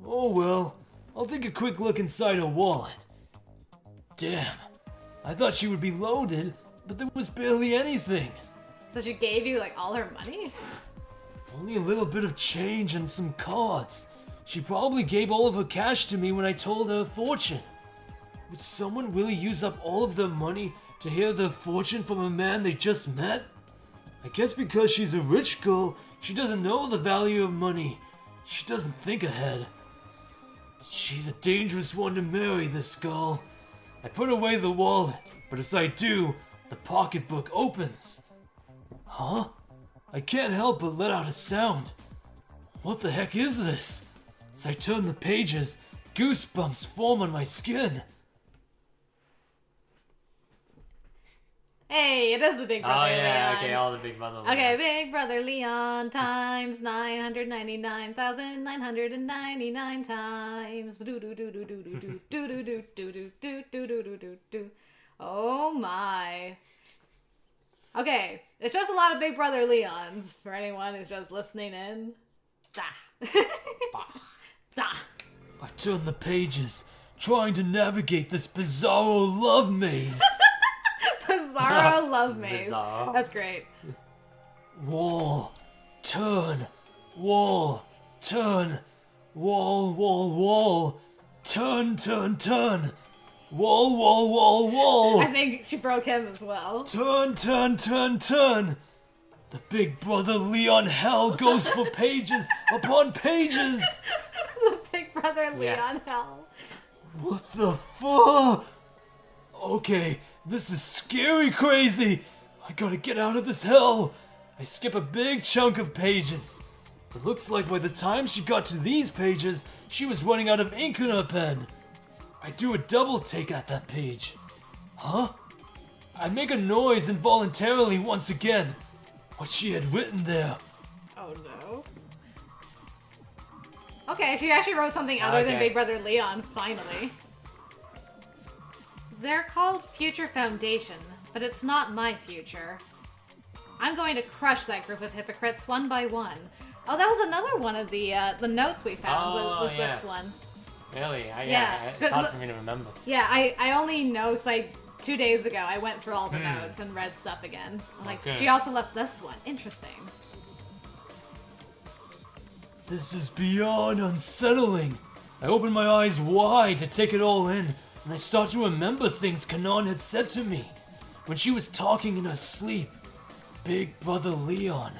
Oh well, I'll take a quick look inside her wallet. Damn, I thought she would be loaded, but there was barely anything. So she gave you, like, all her money? Only a little bit of change and some cards. She probably gave all of her cash to me when I told her fortune. Would someone really use up all of their money to hear their fortune from a man they just met? I guess because she's a rich girl, she doesn't know the value of money. She doesn't think ahead. She's a dangerous one to marry, this girl. I put away the wallet, but as I do, the pocketbook opens. Huh? I can't help but let out a sound. What the heck is this? As I turn the pages, goosebumps form on my skin. Hey, it is the Big Brother Leon. Okay, all the Big Brother Leon. Okay, Big Brother Leon times 999,999 times. Oh my. Okay, it's just a lot of Big Brother Leons for anyone who's just listening in. I turn the pages, trying to navigate this bizarro love maze. Bizarro love maze. Bizarre. That's great. Wall, turn, wall, turn, wall, wall, wall, turn, turn, turn, wall, wall, wall, wall. I think she broke him as well. Turn, turn, turn, turn. The Big Brother Leon hell goes for pages upon pages. The Big Brother Leon hell. What the fuck? Okay, this is scary crazy. I gotta get out of this hell. I skip a big chunk of pages. It looks like by the time she got to these pages, she was running out of ink in her pen. I do a double take at that page. Huh? I make a noise involuntarily once again. What she had written there. Oh no. Okay, she actually wrote something other than Big Brother Leon, finally. They're called Future Foundation, but it's not my future. I'm going to crush that group of hypocrites one by one. Oh, that was another one of the notes we found was this one. Really? Yeah. It's hard for me to remember. Yeah, I only know because 2 days ago I went through all the notes and read stuff again. Like, she also left this one. Interesting. This is beyond unsettling. I open my eyes wide to take it all in, and I start to remember things Kanon had said to me when she was talking in her sleep. Big Brother Leon.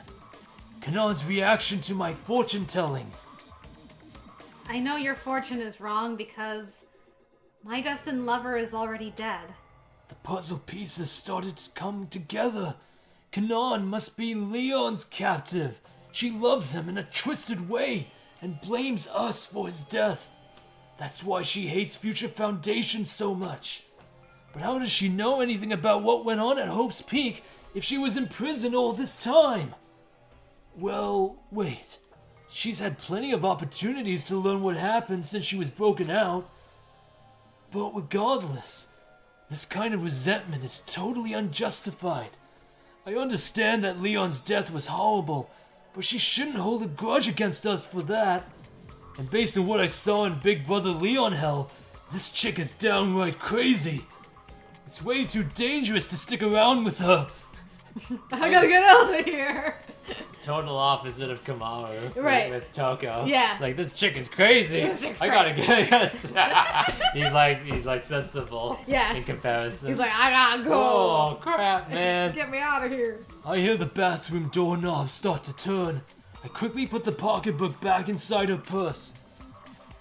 Kanon's reaction to my fortune telling. I know your fortune is wrong because my destined lover is already dead. The puzzle pieces started to come together. Kanon must be Leon's captive. She loves him in a twisted way and blames us for his death. That's why she hates Future Foundation so much. But how does she know anything about what went on at Hope's Peak if she was in prison all this time? Well, wait. She's had plenty of opportunities to learn what happened since she was broken out. But regardless, this kind of resentment is totally unjustified. I understand that Leon's death was horrible, but she shouldn't hold a grudge against us for that. And based on what I saw in Big Brother Leon hell, this chick is downright crazy. It's way too dangerous to stick around with her. I gotta get out of here. Total opposite of Komaru. Right. With Toko. Yeah. It's like, this chick is crazy. This chick's I gotta he's like sensible. Yeah. In comparison. He's like, I gotta go. Oh crap, man. Get me out of here. I hear the bathroom doorknob start to turn. I quickly put the pocketbook back inside her purse.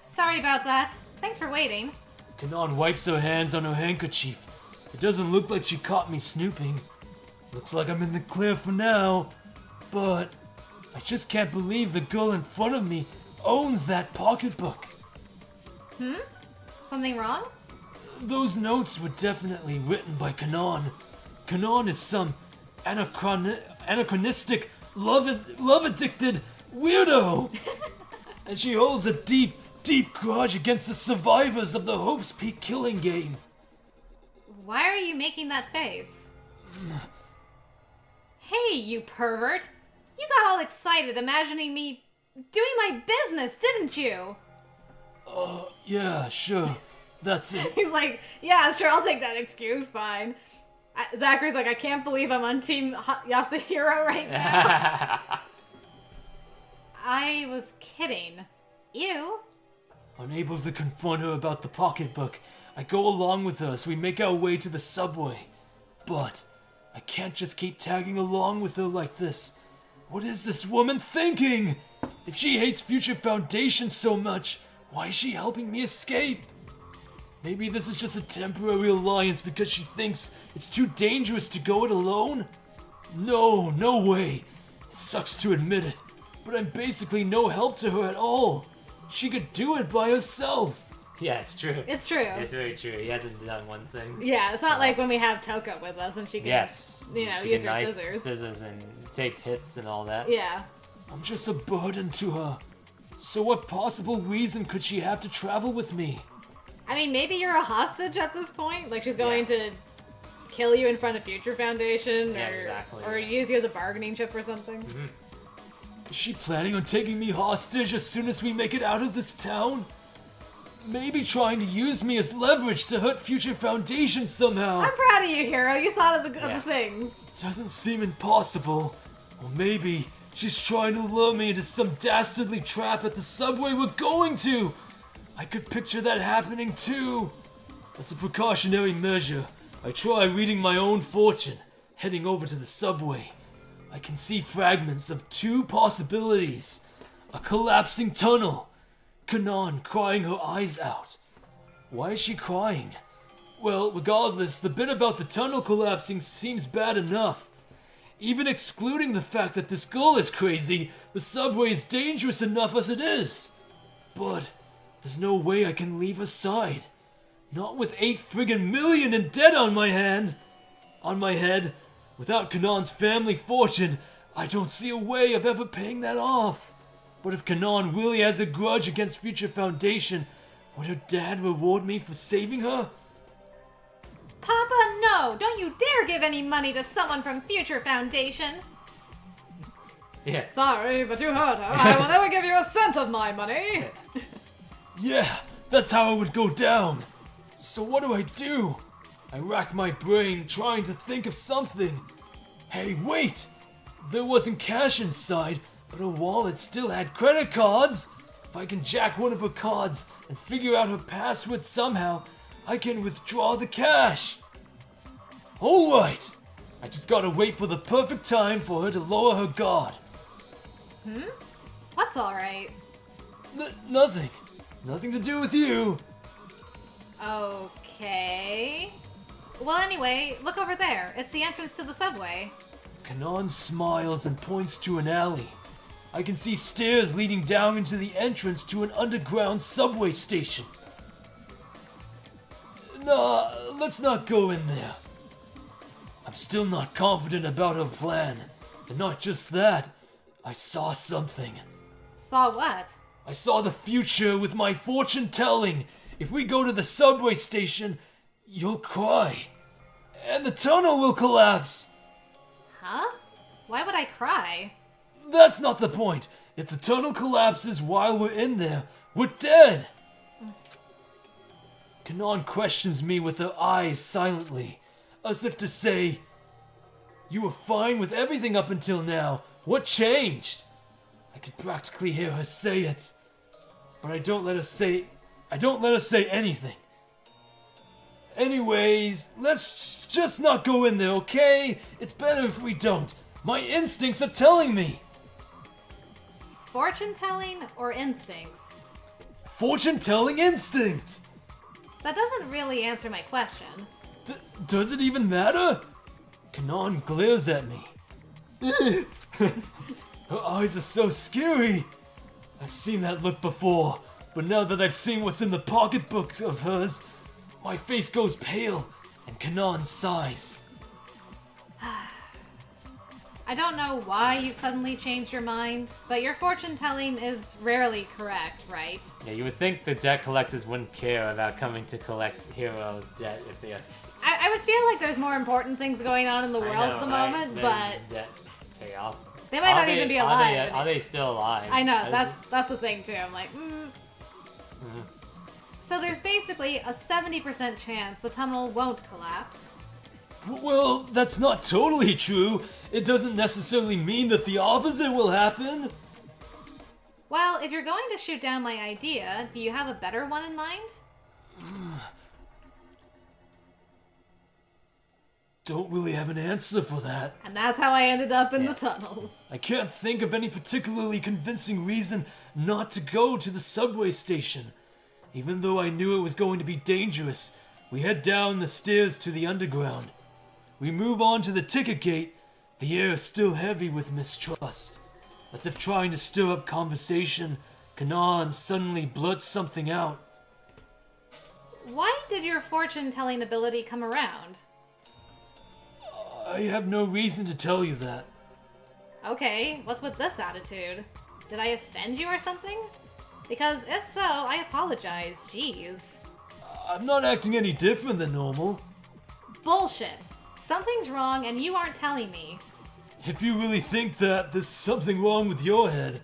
Sorry about that. Thanks for waiting. Kanon wipes her hands on her handkerchief. It doesn't look like she caught me snooping. Looks like I'm in the clear for now. But I just can't believe the girl in front of me owns that pocketbook. Something wrong? Those notes were definitely written by Kanon. Kanon is some anachronistic, love-addicted weirdo. And she holds a deep, deep grudge against the survivors of the Hope's Peak killing game. Why are you making that face? Hey, you pervert! You got all excited imagining me doing my business, didn't you? Yeah, sure. That's it. He's like, yeah, sure, I'll take that excuse, fine. Zachary's like, I can't believe I'm on Team Yasuhiro right now. I was kidding. You? Unable to confront her about the pocketbook, I go along with her as we make our way to the subway. But I I can't just keep tagging along with her like this. What is this woman thinking? If she hates Future Foundation so much, why is she helping me escape? Maybe this is just a temporary alliance because she thinks it's too dangerous to go it alone? No, no way. It sucks to admit it, but I'm basically no help to her at all. She could do it by herself. Yeah, it's true. It's true. It's very true. He hasn't done one thing. Yeah, it's not like when we have Toko with us and she can, she use can her knife scissors and take hits and all that. Yeah. I'm just a burden to her. So what possible reason could she have to travel with me? I mean, maybe you're a hostage at this point. Like, she's going to kill you in front of Future Foundation or use you as a bargaining chip or something. Mm-hmm. Is she planning on taking me hostage as soon as we make it out of this town? Maybe trying to use me as leverage to hurt Future Foundation somehow. I'm proud of you, Hero. You thought of the things. Doesn't seem impossible. Or maybe she's trying to lure me into some dastardly trap at the subway we're going to. I could picture that happening too. As a precautionary measure, I try reading my own fortune, heading over to the subway. I can see fragments of two possibilities. A collapsing tunnel. Kanon crying her eyes out. Why is she crying? Well, regardless, the bit about the tunnel collapsing seems bad enough. Even excluding the fact that this girl is crazy, the subway is dangerous enough as it is. But there's no way I can leave her side. Not with 8 friggin' million in debt on my head. Without Kanon's family fortune, I don't see a way of ever paying that off. But if Kanon really has a grudge against Future Foundation, would her dad reward me for saving her? Papa, no! Don't you dare give any money to someone from Future Foundation! Yeah. Sorry, but you heard her. I will never give you a cent of my money! Yeah, that's how it would go down. So what do? I rack my brain trying to think of something. Hey, wait! There wasn't cash inside, but her wallet still had credit cards. If I can jack one of her cards and figure out her password somehow, I can withdraw the cash. Alright! I just gotta wait for the perfect time for her to lower her guard. What's alright? Nothing. Nothing to do with you. Okay. Well, anyway, look over there. It's the entrance to the subway. Kanon smiles and points to an alley. I can see stairs leading down into the entrance to an underground subway station. Nah, let's not go in there. I'm still not confident about her plan. And not just that, I saw something. Saw what? I saw the future with my fortune telling. If we go to the subway station, you'll cry. And the tunnel will collapse. Huh? Why would I cry? That's not the point. If the tunnel collapses while we're in there, we're dead. Kanon questions me with her eyes silently, as if to say, "You were fine with everything up until now. What changed?" I could practically hear her say it, but I don't let her say anything. Anyways, let's just not go in there, okay? It's better if we don't. My instincts are telling me. Fortune-telling or instincts? Fortune-telling instinct! That doesn't really answer my question. Does it even matter? Kanon glares at me. Her eyes are so scary. I've seen that look before, but now that I've seen what's in the pocketbooks of hers, my face goes pale and Kanon sighs. I don't know why you suddenly changed your mind, but your fortune-telling is rarely correct, right? Yeah, you would think the debt collectors wouldn't care about coming to collect Hero's debt if they... I would feel like there's more important things going on in the world at the moment, but... Debt pay off. They might not even be alive. Are they still alive? I know, that's the thing too. I'm like, So there's basically a 70% chance the tunnel won't collapse. Well, that's not totally true. It doesn't necessarily mean that the opposite will happen. Well, if you're going to shoot down my idea, do you have a better one in mind? don't really have an answer for that. And that's how I ended up in the tunnels. I can't think of any particularly convincing reason not to go to the subway station. Even though I knew it was going to be dangerous, we head down the stairs to the underground. We move on to the ticket gate. The air is still heavy with mistrust. As if trying to stir up conversation, Kanan suddenly blurts something out. Why did your fortune-telling ability come around? I have no reason to tell you that. Okay, what's with this attitude? Did I offend you or something? Because if so, I apologize, jeez. I'm not acting any different than normal. Bullshit. Something's wrong and you aren't telling me. If you really think that, there's something wrong with your head.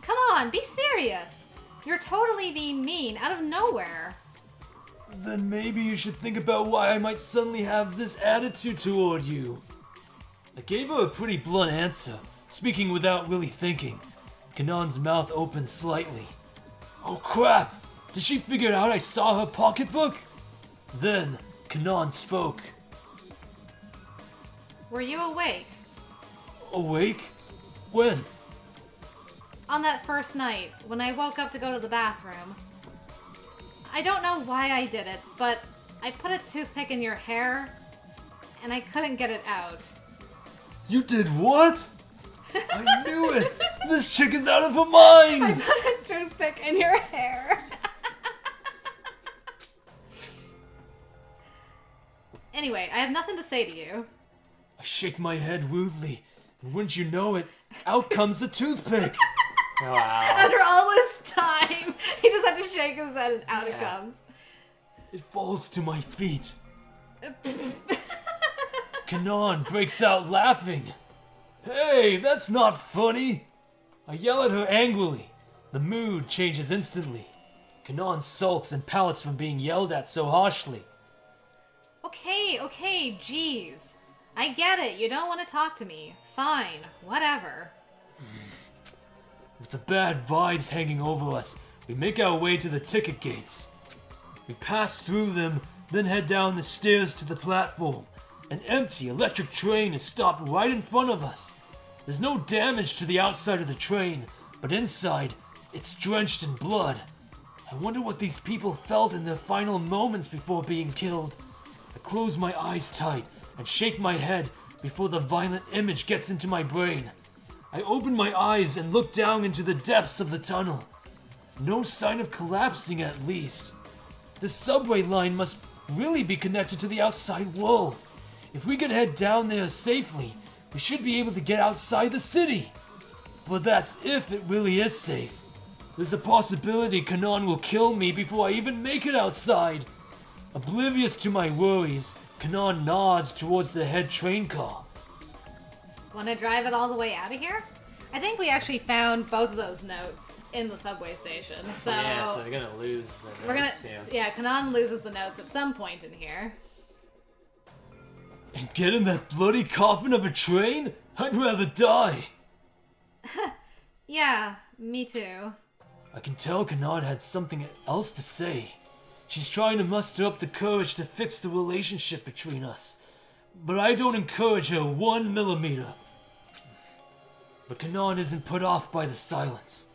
Come on, be serious. You're totally being mean out of nowhere. Then maybe you should think about why I might suddenly have this attitude toward you. I gave her a pretty blunt answer, speaking without really thinking. Kanan's mouth opened slightly. Oh crap! Did she figure out I saw her pocketbook? Then, Kanan spoke. Were you awake? Awake? When? On that first night, when I woke up to go to the bathroom. I don't know why I did it, but I put a toothpick in your hair, and I couldn't get it out. You did what? I knew it! This chick is out of her mind! I put a toothpick in your hair. Anyway, I have nothing to say to you. I shake my head rudely, and wouldn't you know it, out comes the toothpick! Wow. After all this time, he just had to shake his head and out it comes. It falls to my feet. Kanan breaks out laughing. Hey, that's not funny! I yell at her angrily. The mood changes instantly. Kanan sulks and pouts from being yelled at so harshly. Okay, jeez. I get it, you don't want to talk to me. Fine, whatever. With the bad vibes hanging over us, we make our way to the ticket gates. We pass through them, then head down the stairs to the platform. An empty electric train is stopped right in front of us. There's no damage to the outside of the train, but inside, it's drenched in blood. I wonder what these people felt in their final moments before being killed. I close my eyes tight and shake my head before the violent image gets into my brain. I open my eyes and look down into the depths of the tunnel. No sign of collapsing, at least. The subway line must really be connected to the outside world. If we can head down there safely, we should be able to get outside the city. But that's if it really is safe. There's a possibility Kanan will kill me before I even make it outside. Oblivious to my worries, Kanan nods towards the head train car. Want to drive it all the way out of here? I think we actually found both of those notes in the subway station. So yeah, so they're gonna lose the notes. We're gonna, yeah, Kanan loses the notes at some point in here. And get in that bloody coffin of a train? I'd rather die. Yeah, me too. I can tell Kanan had something else to say. She's trying to muster up the courage to fix the relationship between us. But I don't encourage her 1 millimeter. But Kanan isn't put off by the silence.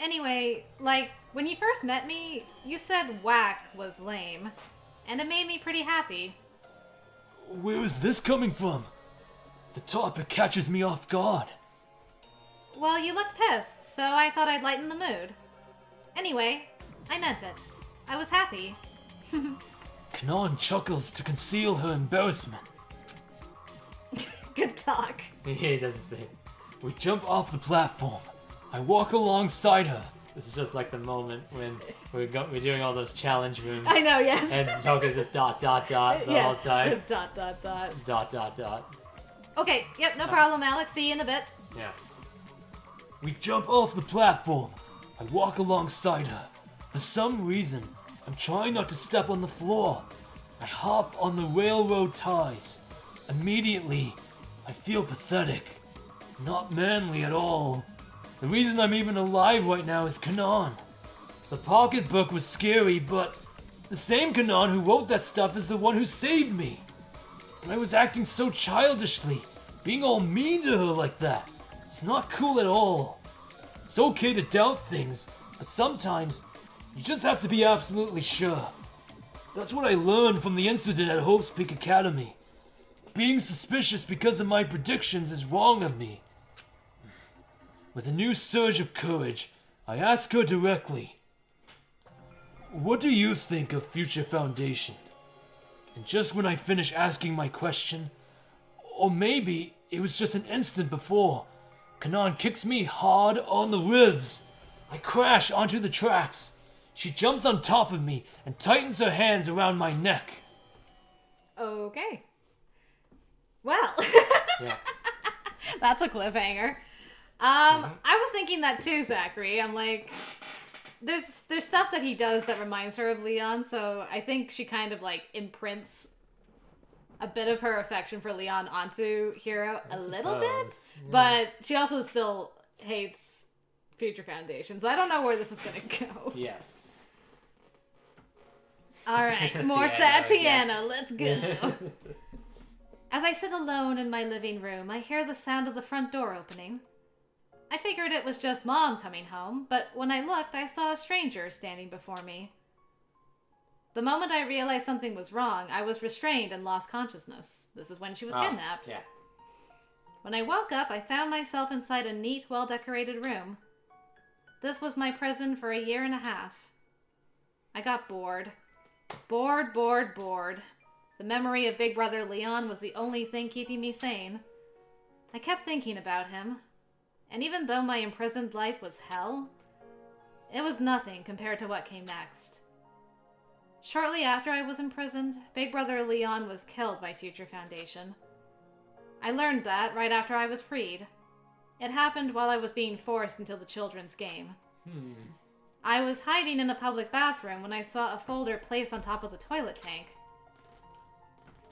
Anyway, like, when you first met me, you said whack was lame. And it made me pretty happy. Where is this coming from? The topic catches me off guard. Well, you looked pissed, so I thought I'd lighten the mood. Anyway, I meant it. I was happy. Kanan chuckles to conceal her embarrassment. Good talk. He doesn't say it. We jump off the platform. I walk alongside her. This is just like the moment when we're doing all those challenge rooms. I know, yes. And Toka's just dot the whole time. Dot. Okay, yep, no problem, Alex. See you in a bit. Yeah. We jump off the platform. I walk alongside her. For some reason, I'm trying not to step on the floor. I hop on the railroad ties. Immediately, I feel pathetic. Not manly at all. The reason I'm even alive right now is Kanan. The pocketbook was scary, but the same Kanan who wrote that stuff is the one who saved me. But I was acting so childishly, being all mean to her like that. It's not cool at all. It's okay to doubt things, but sometimes you just have to be absolutely sure. That's what I learned from the incident at Hope's Peak Academy. Being suspicious because of my predictions is wrong of me. With a new surge of courage, I asked her directly, "What do you think of Future Foundation?" And just when I finished asking my question, or maybe it was just an instant before, Kanan kicks me hard on the ribs. I crash onto the tracks. She jumps on top of me and tightens her hands around my neck. Okay. Well. Yeah. That's a cliffhanger. I was thinking that too, Zachary. I'm like, there's stuff that he does that reminds her of Leon, so I think she kind of like imprints a bit of her affection for Leon onto Hiro a little bit, Yeah. but she also still hates Future Foundation, so I don't know where this is gonna go. Yes. Alright, more sad piano, let's go. As I sit alone in my living room, I hear the sound of the front door opening. I figured it was just Mom coming home, but when I looked, I saw a stranger standing before me. The moment I realized something was wrong, I was restrained and lost consciousness. This is when she was kidnapped. Yeah. When I woke up, I found myself inside a neat, well-decorated room. This was my prison for 1.5 years. I got bored. Bored. The memory of Big Brother Leon was the only thing keeping me sane. I kept thinking about him, and even though my imprisoned life was hell, it was nothing compared to what came next. Shortly after I was imprisoned, Big Brother Leon was killed by Future Foundation. I learned that right after I was freed. It happened while I was being forced into the children's game. I was hiding in a public bathroom when I saw a folder placed on top of the toilet tank.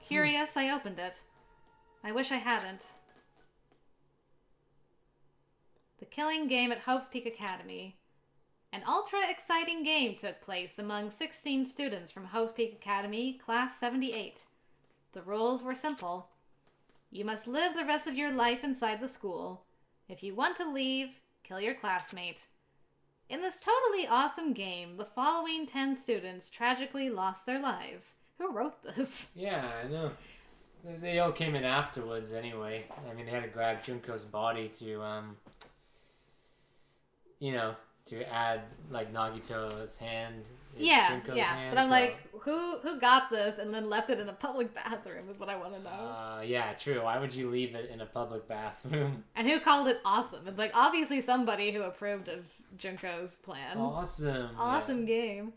Curious, I opened it. I wish I hadn't. The killing game at Hope's Peak Academy. An ultra-exciting game took place among 16 students from Hope's Peak Academy, Class 78. The rules were simple. You must live the rest of your life inside the school. If you want to leave, kill your classmate. In this totally awesome game, the following 10 students tragically lost their lives. Who wrote this? Yeah, I know. They all came in afterwards anyway. I mean, they had to grab Junko's body to, to add, like, Nagito's hand. Junko's hand, but I'm like, who got this and then left it in a public bathroom is what I want to know. Yeah, true. Why would you leave it in a public bathroom? And who called it awesome? It's like, obviously somebody who approved of Junko's plan. Awesome game.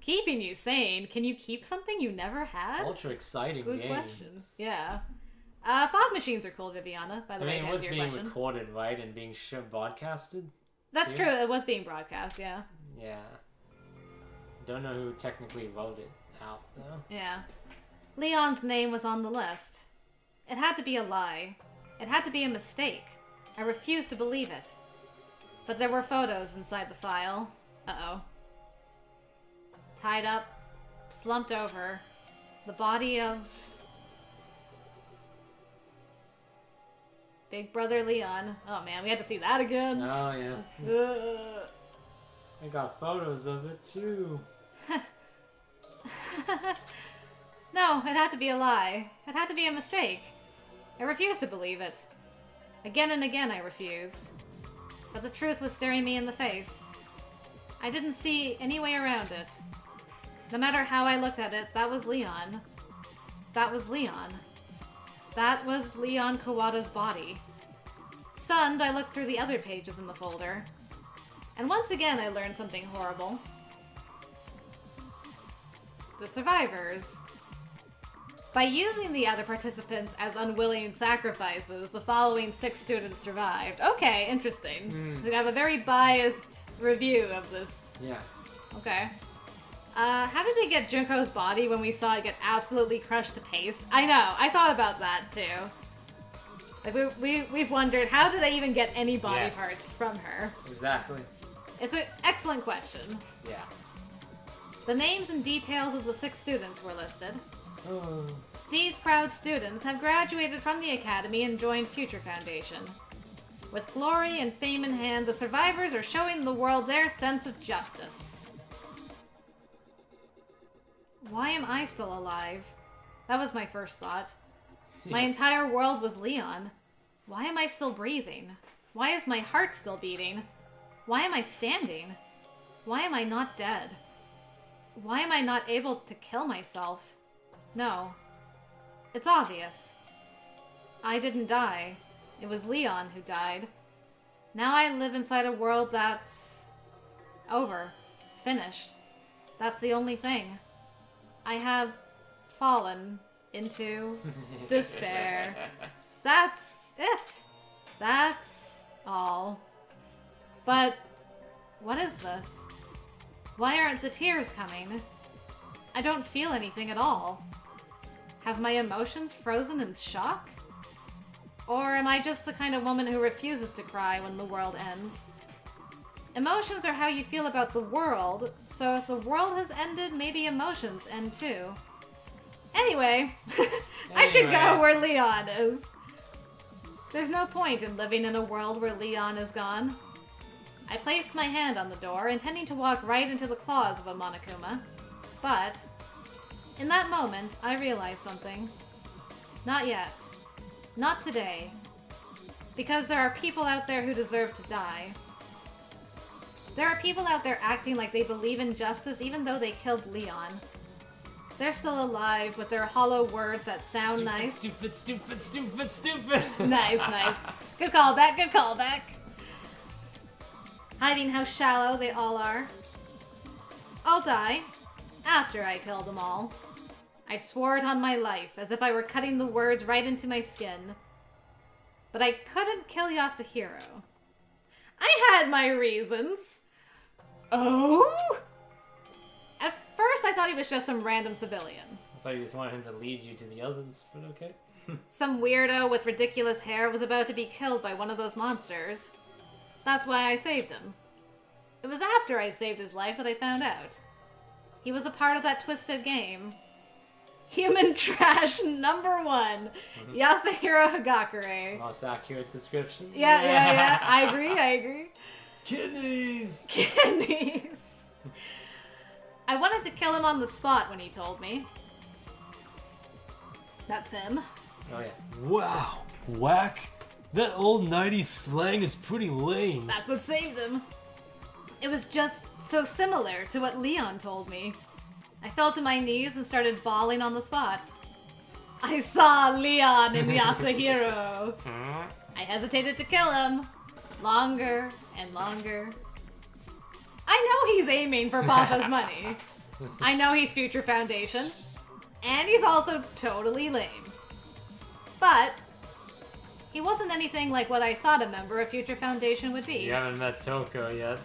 Keeping you sane. Can you keep something you never had? Ultra exciting Good game. question. Yeah. Fog machines are cool, Viviana, by the way, to it was answer your being question. recorded, right? And being broadcasted? That's true. It was being broadcast, yeah. Yeah. Don't know who technically wrote it out, though. Yeah. Leon's name was on the list. It had to be a lie. It had to be a mistake. I refused to believe it. But there were photos inside the file. Uh-oh. Tied up, slumped over, the body of Big Brother Leon. Oh man, we had to see that again. Oh yeah. I got photos of it too. No, it had to be a lie. It had to be a mistake. I refused to believe it. Again and again I refused. But the truth was staring me in the face. I didn't see any way around it. No matter how I looked at it, that was Leon. That was Leon. That was Leon Kawada's body. Stunned, I looked through the other pages in the folder. And once again, I learned something horrible. The survivors. By using the other participants as unwilling sacrifices, the following 6 students survived. Okay, interesting. We have a very biased review of this. Yeah. Okay. How did they get Junko's body when we saw it get absolutely crushed to paste? I know, I thought about that too. Like we've wondered, how did they even get any body parts from her? Exactly. It's an excellent question. Yeah. The names and details of the 6 students were listed. These proud students have graduated from the academy and joined Future Foundation. With glory and fame in hand, the survivors are showing the world their sense of justice. Why am I still alive? That was my first thought. My entire world was Leon. Why am I still breathing? Why is my heart still beating? Why am I standing? Why am I not dead? Why am I not able to kill myself? No. It's obvious. I didn't die. It was Leon who died. Now I live inside a world that's... over. Finished. That's the only thing. I have fallen into despair. That's it. That's all. But what is this? Why aren't the tears coming? I don't feel anything at all. Have my emotions frozen in shock? Or am I just the kind of woman who refuses to cry when the world ends? Emotions are how you feel about the world, so if the world has ended, maybe emotions end too. Anyway, I should go where Leon is. There's no point in living in a world where Leon is gone. I placed my hand on the door, intending to walk right into the claws of a Monokuma. But, in that moment, I realized something. Not yet. Not today. Because there are people out there who deserve to die. There are people out there acting like they believe in justice even though they killed Leon. They're still alive with their hollow words that sound nice. Stupid. Nice. Good callback, good callback. Hiding how shallow they all are. I'll die after I kill them all. I swore it on my life, as if I were cutting the words right into my skin. But I couldn't kill Yasuhiro. I had my reasons. Oh? At first I thought he was just some random civilian. I thought you just wanted him to lead you to the others, but okay. Some weirdo with ridiculous hair was about to be killed by one of those monsters. That's why I saved him. It was after I saved his life that I found out. He was a part of that twisted game. Human trash number 1. Yasuhiro Hagakure. Most accurate description. Yeah. I agree. Kidneys! I wanted to kill him on the spot when he told me. That's him. Oh yeah. Wow. Whack? That old 90s slang is pretty lame. That's what saved him. It was just so similar to what Leon told me. I fell to my knees and started bawling on the spot. I saw Leon in Yasuhiro. I hesitated to kill him. Longer and longer. I know he's aiming for Papa's money. I know he's Future Foundation. And he's also totally lame. But he wasn't anything like what I thought a member of Future Foundation would be. You haven't met Toko yet.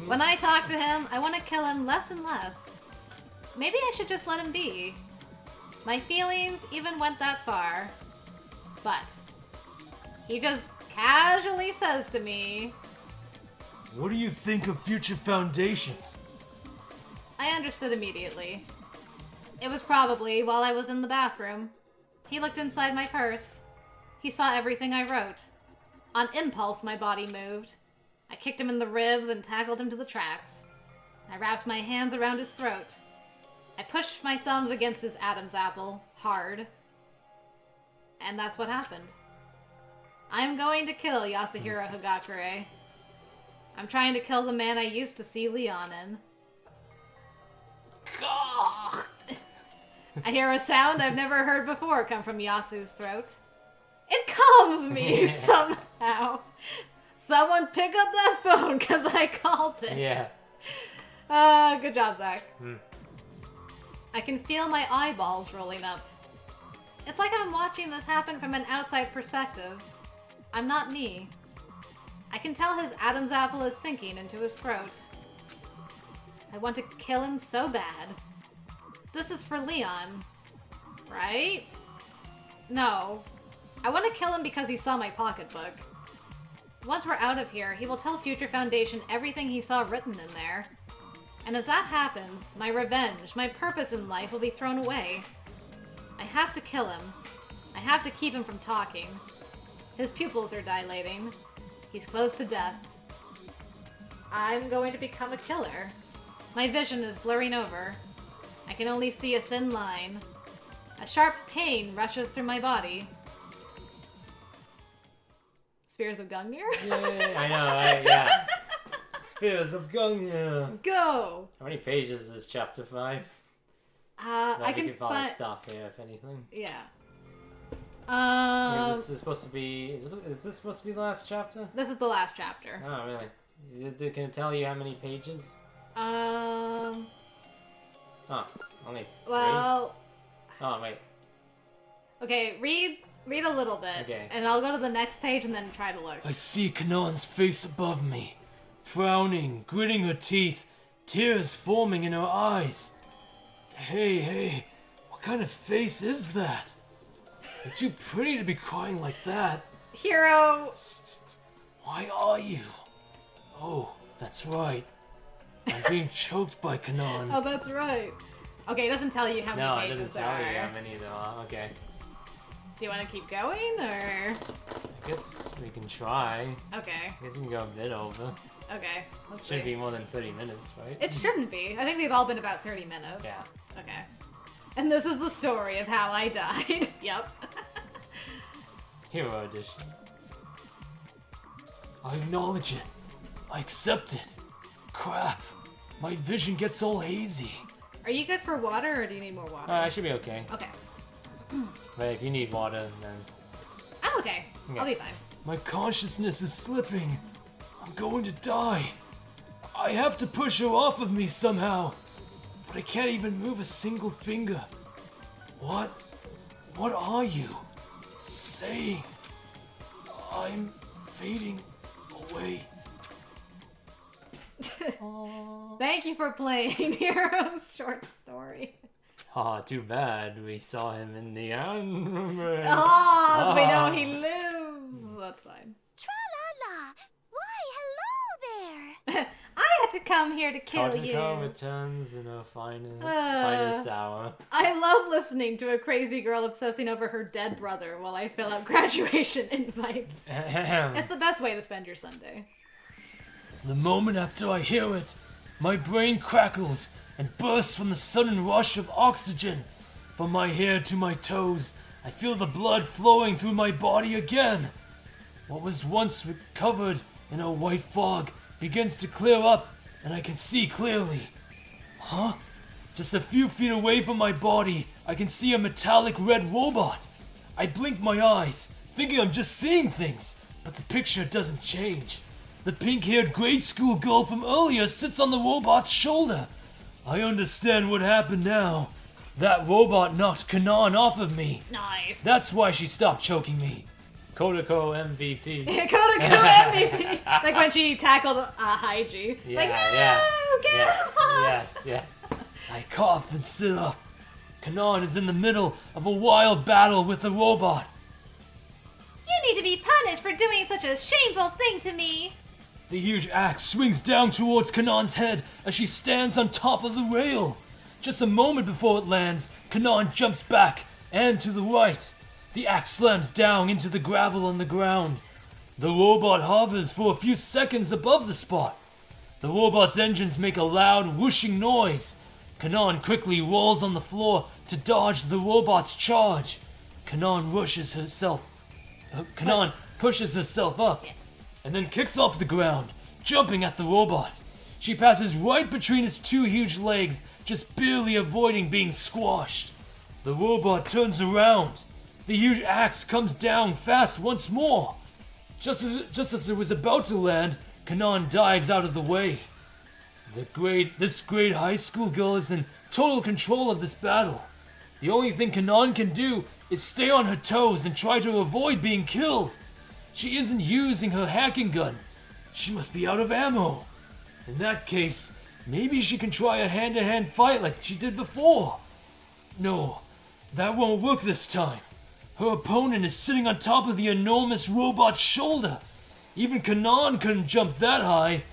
When I talk to him, I want to kill him less and less. Maybe I should just let him be. My feelings even went that far. But he just casually says to me, "What do you think of Future Foundation?" I understood immediately. It was probably while I was in the bathroom. He looked inside my purse. He saw everything I wrote. On impulse, my body moved. I kicked him in the ribs and tackled him to the tracks. I wrapped my hands around his throat. I pushed my thumbs against his Adam's apple, hard. And that's what happened. I'm going to kill Yasuhiro Hagakure. I'm trying to kill the man I used to see Leon in. I hear a sound I've never heard before come from Yasu's throat. It calms me somehow. Someone pick up that phone because I called it. Yeah. Good job, Zach. I can feel my eyeballs rolling up. It's like I'm watching this happen from an outside perspective. I'm not me. I can tell his Adam's apple is sinking into his throat. I want to kill him so bad. This is for Leon, right? No. I want to kill him because he saw my pocketbook. Once we're out of here, he will tell Future Foundation everything he saw written in there. And as that happens, my revenge, my purpose in life will be thrown away. I have to kill him. I have to keep him from talking. His pupils are dilating. He's close to death. I'm going to become a killer. My vision is blurring over. I can only see a thin line. A sharp pain rushes through my body. Spears of Gungnir? Yay! I know, right? Yeah. Spears of Gungnir. Go! How many pages is this chapter 5? I can probably find. stop here if anything. Yeah. Is this supposed to be? Is this supposed to be the last chapter? This is the last chapter. Oh, really? Can it tell you how many pages? Oh, only 3? well. Oh, wait. Okay, read a little bit. Okay. And I'll go to the next page and then try to look. I see Kanan's face above me, frowning, gritting her teeth, tears forming in her eyes. Hey, what kind of face is that? You're too pretty to be crying like that. Hero! Why are you? Oh, that's right. I'm being choked by Kanan. Oh, that's right. Okay, it doesn't tell you how many pages there are. No, it doesn't tell you how many there are. Okay. Do you want to keep going, or...? I guess we can try. Okay. I guess we can go a bit over. Okay, let's Shouldn't see. be more than 30 minutes, right? It shouldn't be. I think they've all been about 30 minutes. Yeah. Okay. And this is the story of how I died. Yep. Hero edition. I acknowledge it. I accept it. Crap. My vision gets all hazy. Are you good for water, or do you need more water? I should be okay. Okay. But if you need water, then... I'm okay. I'll be fine. My consciousness is slipping. I'm going to die. I have to push her off of me somehow. But I can't even move a single finger. What are you saying? I'm fading away. Thank you for playing Hero's short story. Aw, too bad we saw him in the end. Oh, so we know he lives. That's fine. Tra-la-la! Why, hello there! I had to come here to kill you. Kotoko returns in her finest hour. I love listening to a crazy girl obsessing over her dead brother while I fill out graduation invites. It's the best way to spend your Sunday. The moment after I hear it, my brain crackles and bursts from the sudden rush of oxygen. From my hair to my toes, I feel the blood flowing through my body again. What was once covered in a white fog begins to clear up, and I can see clearly. Huh? Just a few feet away from my body, I can see a metallic red robot. I blink my eyes, thinking I'm just seeing things, but the picture doesn't change. The pink-haired grade school girl from earlier sits on the robot's shoulder. I understand what happened now. That robot knocked Kanan off of me. Nice. That's why she stopped choking me. Kotoko MVP. Kotoko MVP. Like when she tackled Haiji. Yeah, like, no, yeah. get him off. Yes, yeah. I cough and sit up. Kanan is in the middle of a wild battle with the robot. You need to be punished for doing such a shameful thing to me! The huge axe swings down towards Kanan's head as she stands on top of the rail. Just a moment before it lands, Kanan jumps back and to the right. The axe slams down into the gravel on the ground. The robot hovers for a few seconds above the spot. The robot's engines make a loud whooshing noise. Kanan quickly rolls on the floor to dodge the robot's charge. Kanan pushes herself up and then kicks off the ground, jumping at the robot. She passes right between its two huge legs, just barely avoiding being squashed. The robot turns around. The huge axe comes down fast once more. Just as it was about to land, Kanan dives out of the way. This great high school girl is in total control of this battle. The only thing Kanan can do is stay on her toes and try to avoid being killed. She isn't using her hacking gun. She must be out of ammo. In that case, maybe she can try a hand-to-hand fight like she did before. No, that won't work this time. Her opponent is sitting on top of the enormous robot's shoulder. Even Kanan couldn't jump that high.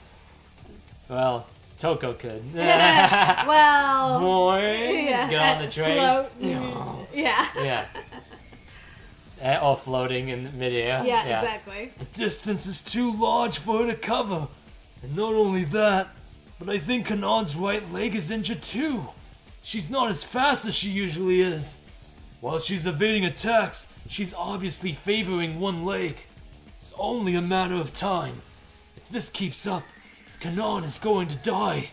Well, Toko could. Well... Boy, yeah, get on the train. Float. Yeah. Yeah. All floating in midair. Yeah, exactly. The distance is too large for her to cover. And not only that, but I think Kanon's right leg is injured too. She's not as fast as she usually is. While she's evading attacks, she's obviously favoring one leg. It's only a matter of time. If this keeps up, Kanon is going to die.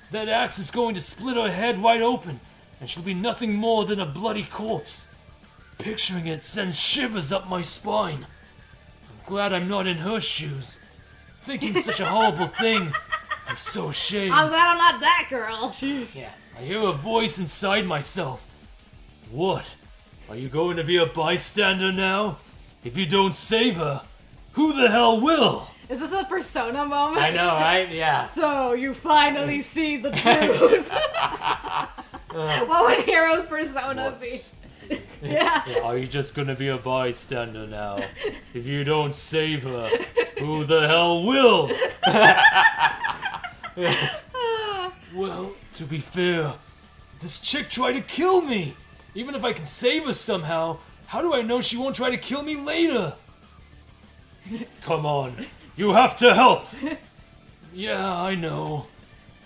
That axe is going to split her head wide open, and she'll be nothing more than a bloody corpse. Picturing it sends shivers up my spine. I'm glad I'm not in her shoes. Thinking such a horrible thing, I'm so ashamed. I'm glad I'm not that girl. Yeah. I hear a voice inside myself. What? Are you going to be a bystander now? If you don't save her, who the hell will? Is this a Persona moment? I know, right? Yeah. So, you finally see the truth. What would Hero's Persona be? Yeah. Are you just gonna be a bystander now? If you don't save her, who the hell will? Well, to be fair, this chick tried to kill me. Even if I can save her somehow, how do I know she won't try to kill me later? Come on, you have to help. Yeah, I know.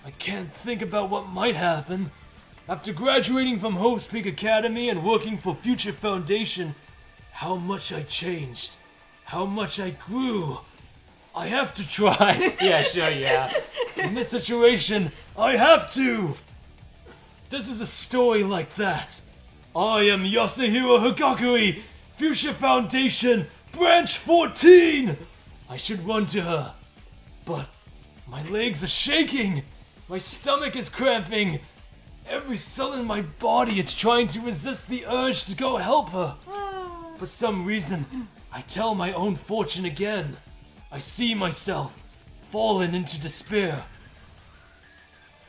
I can't think about what might happen. After graduating from Hope's Peak Academy and working for Future Foundation, how much I changed. How much I grew. I have to try. Yeah, sure, yeah. In this situation, I have to. This is a story like that. I am Yasuhiro Hagakure, Fuchsia Foundation, Branch 14! I should run to her. But my legs are shaking. My stomach is cramping. Every cell in my body is trying to resist the urge to go help her. For some reason, I tell my own fortune again. I see myself fallen into despair.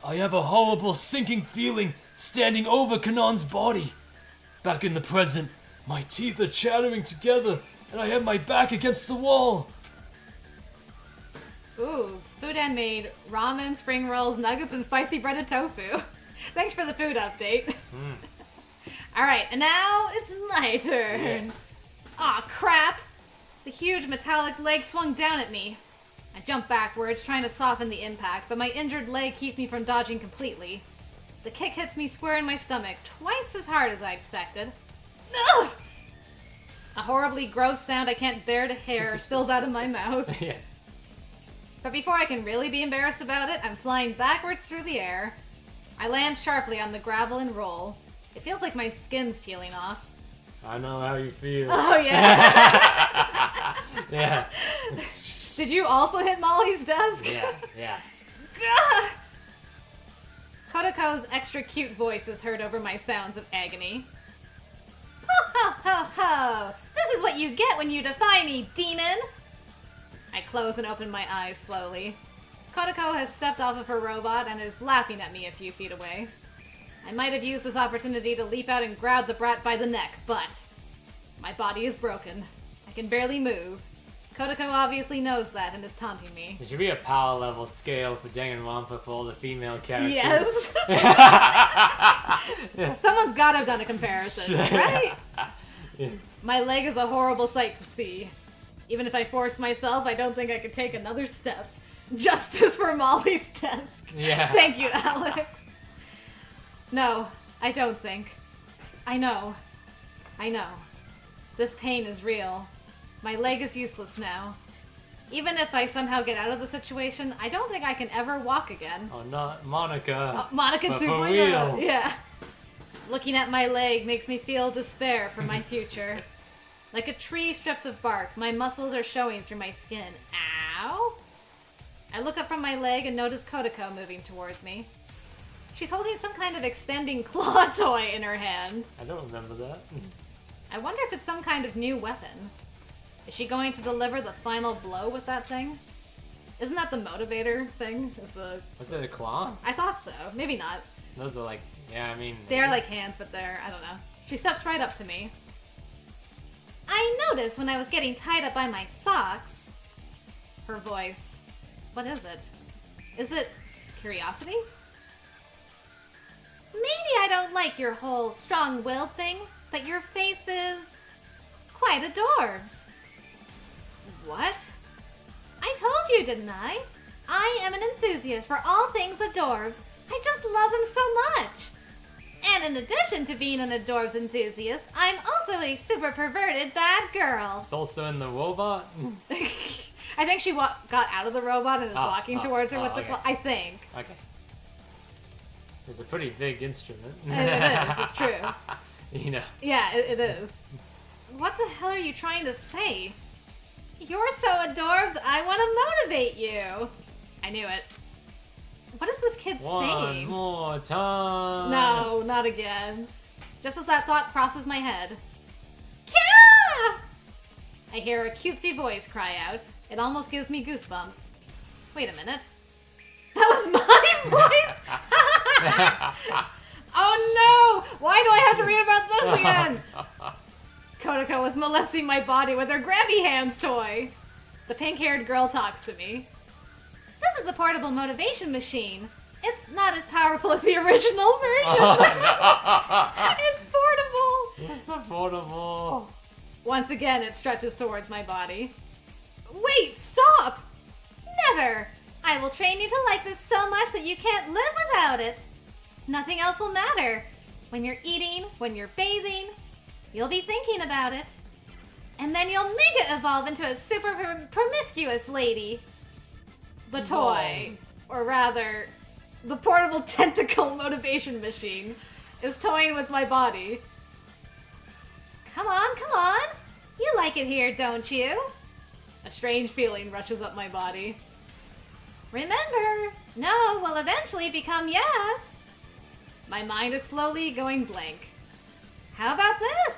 I have a horrible sinking feeling standing over Kanon's body. Back in the present, my teeth are chattering together and I have my back against the wall. Ooh, Fudan made ramen, spring rolls, nuggets, and spicy breaded tofu. Thanks for the food update. Alright, and now it's my turn. Aw, crap! The huge metallic leg swung down at me. I jumped backwards, trying to soften the impact, but my injured leg keeps me from dodging completely. The kick hits me square in my stomach, twice as hard as I expected. Ugh! A horribly gross sound I can't bear to hear spills out of my mouth. Yeah. But before I can really be embarrassed about it, I'm flying backwards through the air. I land sharply on the gravel and roll. It feels like my skin's peeling off. I know how you feel. Oh, yeah. Yeah. Did you also hit Molly's desk? Yeah. Kotoko's extra cute voice is heard over my sounds of agony. Ho ho ho ho! This is what you get when you defy me, demon! I close and open my eyes slowly. Kotoko has stepped off of her robot and is laughing at me a few feet away. I might have used this opportunity to leap out and grab the brat by the neck, but my body is broken. I can barely move. Kotoko obviously knows that and is taunting me. There should be a power level scale for Danganronpa for all the female characters. Yes! Someone's gotta have done a comparison, right? My leg is a horrible sight to see. Even if I force myself, I don't think I could take another step. Justice for Molly's desk. Yeah. Thank you, Alex. No, I don't think. I know. This pain is real. My leg is useless now. Even if I somehow get out of the situation, I don't think I can ever walk again. Oh, not Monaca. Monaca But 2.0. for real. Yeah. Looking at my leg makes me feel despair for my future. Like a tree stripped of bark, my muscles are showing through my skin. Ow! I look up from my leg and notice Kotoko moving towards me. She's holding some kind of extending claw toy in her hand. I don't remember that. I wonder if it's some kind of new weapon. Is she going to deliver the final blow with that thing? Isn't that the motivator thing? Was it a claw? I thought so. Maybe not. Those are like, yeah, I mean... They're like hands, but I don't know. She steps right up to me. I noticed when I was getting tied up by my socks. Her voice. What is it? Is it curiosity? Maybe I don't like your whole strong-willed thing, but your face is quite adorbs. What? I told you, didn't I? I am an enthusiast for all things adorbs. I just love them so much. And in addition to being an adorbs enthusiast, I'm also a super perverted bad girl. It's also in the robot? I think she got out of the robot and is walking towards her with the I think. Okay. It's a pretty big instrument. It is, it's true. You know. Yeah, it is. What the hell are you trying to say? You're so adorbs, I want to motivate you. I knew it. What is this kid saying? One more time. No, not again. Just as that thought crosses my head. Kya! I hear a cutesy voice cry out. It almost gives me goosebumps. Wait a minute. That was my voice? Oh no! Why do I have to read about this again? Kotoko was molesting my body with her grabby hands toy. The pink-haired girl talks to me. This is the portable motivation machine. It's not as powerful as the original version. Oh, no. It's portable. It's the portable. Once again, it stretches towards my body. Wait, stop! Never! I will train you to like this so much that you can't live without it. Nothing else will matter. When you're eating, when you're bathing, you'll be thinking about it. And then you'll mega evolve into a super promiscuous lady. The toy, or rather, the portable tentacle motivation machine, is toying with my body. Come on, come on! You like it here, don't you? A strange feeling rushes up my body. Remember, no will eventually become yes. My mind is slowly going blank. How about this?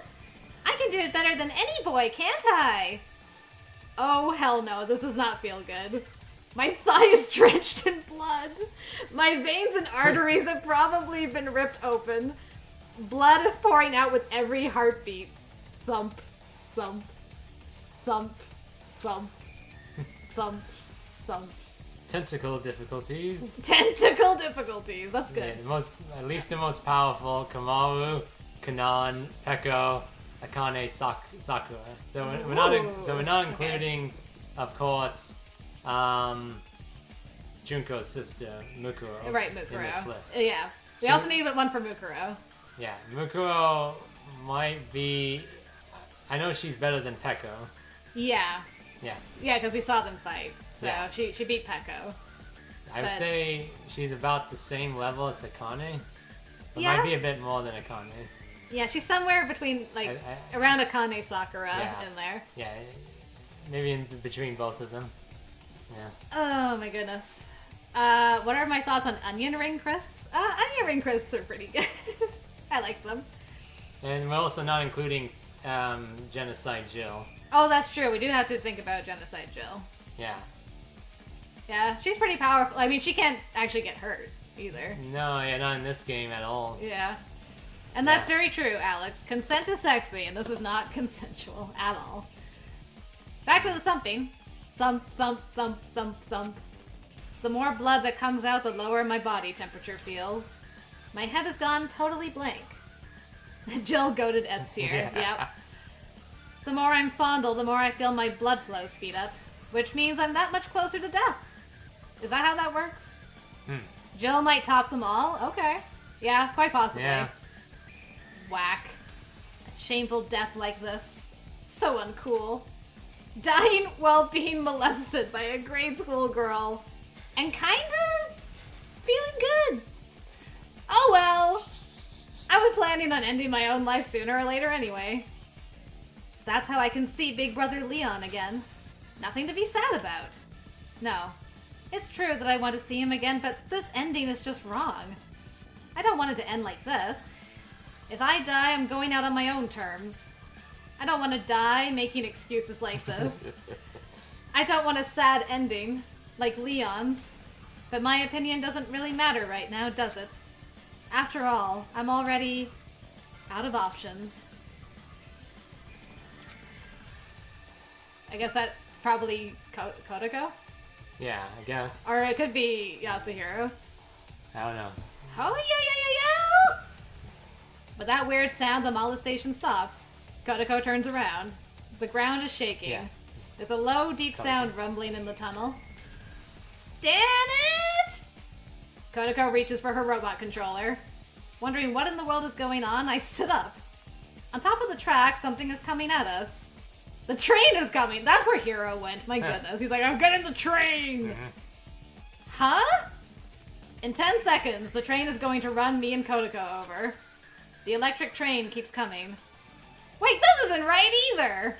I can do it better than any boy, can't I? Oh, hell no, this does not feel good. My thigh is drenched in blood. My veins and arteries have probably been ripped open. Blood is pouring out with every heartbeat. Thump, thump, thump, thump, thump, thump. Tentacle difficulties. Tentacle difficulties. That's good. Yeah, at least the most powerful: Komaru, Kanan, Peko, Akane, Sakura. So we're not including, of course, Junko's sister, Mukuro. Right, Mukuro. In this list. Yeah. We also need one for Mukuro. Yeah, Mukuro might be... I know she's better than Peko. Yeah. Yeah. Yeah, because we saw them fight. So yeah. she beat Peko. I would say she's about the same level as Akane. But yeah. might be a bit more than Akane. Yeah, she's somewhere between, around Akane Sakura in there. Yeah, maybe in between both of them. Yeah. Oh my goodness. What are my thoughts on onion ring crisps? Onion ring crisps are pretty good. I like them. And we're also not including Genocide Jill. Oh, that's true. We do have to think about Genocide Jill. Yeah. Yeah, she's pretty powerful. I mean, she can't actually get hurt either. No, yeah, not in this game at all. Yeah. And that's very true, Alex. Consent is sexy, and this is not consensual at all. Back to the thumping. Thump, thump, thump, thump, thump. The more blood that comes out, the lower my body temperature feels. My head has gone totally blank. Jill goated S tier. Yep. The more I'm fondled, the more I feel my blood flow speed up, which means I'm that much closer to death. Is that how that works? Jill might top them all? Okay. Yeah, quite possibly. Yeah. Whack. A shameful death like this. So uncool. Dying while being molested by a grade school girl. And kinda feeling good. Oh well. I was planning on ending my own life sooner or later anyway. That's how I can see Big Brother Leon again. Nothing to be sad about. No. It's true that I want to see him again, but this ending is just wrong. I don't want it to end like this. If I die, I'm going out on my own terms. I don't want to die making excuses like this. I don't want a sad ending, like Leon's. But my opinion doesn't really matter right now, does it? After all, I'm already out of options. I guess that's probably Kotoko? Yeah, I guess. Or it could be Yasuhiro. I don't know. Oh, yeah. With that weird sound, the molestation stops. Kotoko turns around. The ground is shaking. Yeah. There's a low, deep sound rumbling in the tunnel. Damn it! Kotoko reaches for her robot controller. Wondering what in the world is going on, I sit up. On top of the track, something is coming at us. The train is coming! That's where Hiro went, my goodness. He's like, I'm getting the train! Huh? In 10 seconds, the train is going to run me and Kotoko over. The electric train keeps coming. Wait, this isn't right either!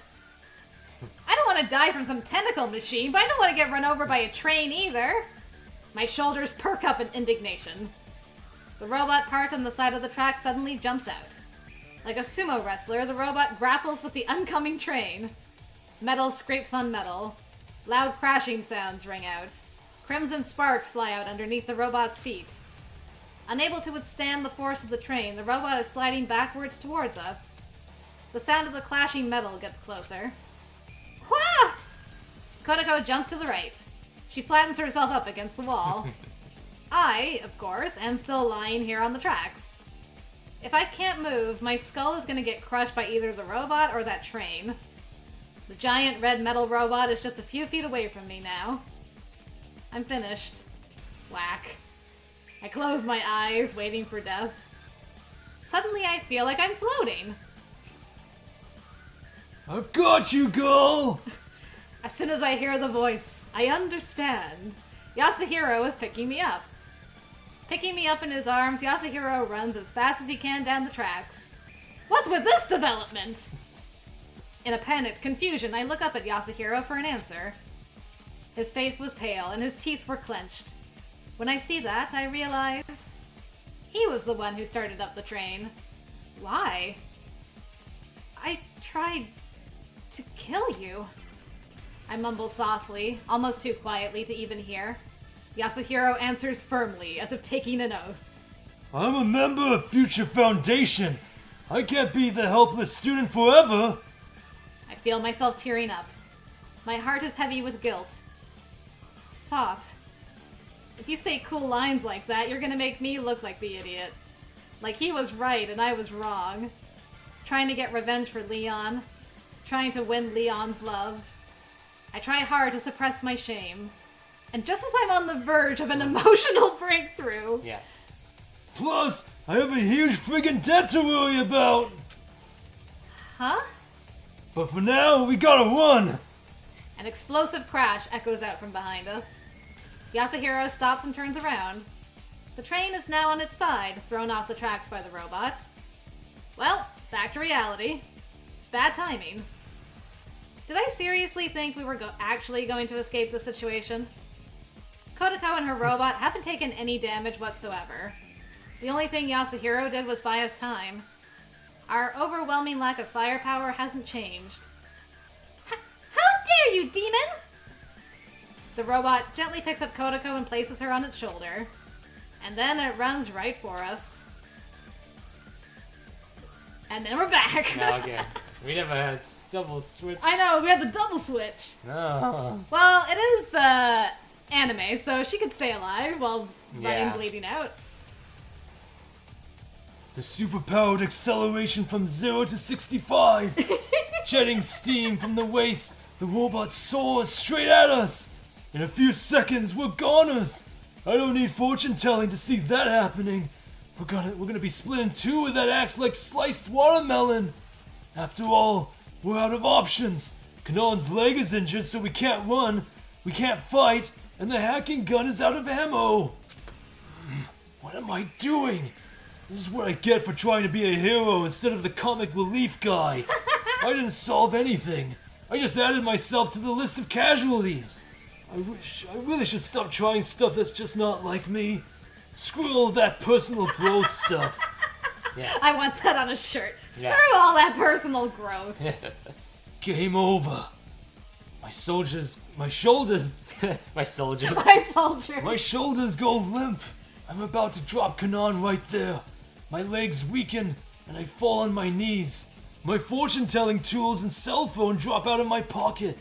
I don't want to die from some tentacle machine, but I don't want to get run over by a train either. My shoulders perk up in indignation. The robot part on the side of the track suddenly jumps out. Like a sumo wrestler, the robot grapples with the oncoming train. Metal scrapes on metal. Loud crashing sounds ring out. Crimson sparks fly out underneath the robot's feet. Unable to withstand the force of the train, the robot is sliding backwards towards us. The sound of the clashing metal gets closer. Wah! Kotoko jumps to the right. She flattens herself up against the wall. I, of course, am still lying here on the tracks. If I can't move, my skull is going to get crushed by either the robot or that train. The giant red metal robot is just a few feet away from me now. I'm finished. Whack. I close my eyes, waiting for death. Suddenly I feel like I'm floating. I've got you, girl! As soon as I hear the voice, I understand. Yasuhiro is picking me up. Picking me up in his arms, Yasuhiro runs as fast as he can down the tracks. What's with this development? In a panicked confusion, I look up at Yasuhiro for an answer. His face was pale and his teeth were clenched. When I see that, I realize he was the one who started up the train. Why? I tried to kill you. I mumble softly, almost too quietly to even hear. Yasuhiro answers firmly, as if taking an oath. I'm a member of Future Foundation. I can't be the helpless student forever. I feel myself tearing up. My heart is heavy with guilt. Stop. If you say cool lines like that, you're gonna make me look like the idiot. Like he was right and I was wrong. Trying to get revenge for Leon. Trying to win Leon's love. I try hard to suppress my shame. And just as I'm on the verge of an emotional breakthrough... Yeah. Plus, I have a huge friggin' debt to worry about. Huh? But for now, we gotta run. An explosive crash echoes out from behind us. Yasuhiro stops and turns around. The train is now on its side, thrown off the tracks by the robot. Well, back to reality. Bad timing. Did I seriously think we were actually going to escape the situation? Kotoko and her robot haven't taken any damage whatsoever. The only thing Yasuhiro did was buy us time. Our overwhelming lack of firepower hasn't changed. How dare you, demon! The robot gently picks up Kotoko and places her on its shoulder. And then it runs right for us. And then we're back! No, okay. We never had double switch. I know, we had the double switch. No. Well, it is anime, so she could stay alive while running, bleeding out. The superpowered acceleration from 0 to 65. Jetting steam from the waist, the robot soars straight at us. In a few seconds, we're goners. I don't need fortune telling to see that happening. We're gonna be split in two with that axe like sliced watermelon. After all, we're out of options. Kanon's leg is injured, so we can't run, we can't fight, and the hacking gun is out of ammo. What am I doing? This is what I get for trying to be a hero instead of the comic relief guy. I didn't solve anything. I just added myself to the list of casualties. I really should stop trying stuff that's just not like me. Screw all that personal growth stuff. Yeah. I want that on a shirt. Screw all that personal growth. Game over. My shoulders. My soldier. My soldier. My shoulders go limp. I'm about to drop Kanon right there. My legs weaken, and I fall on my knees. My fortune-telling tools and cell phone drop out of my pocket.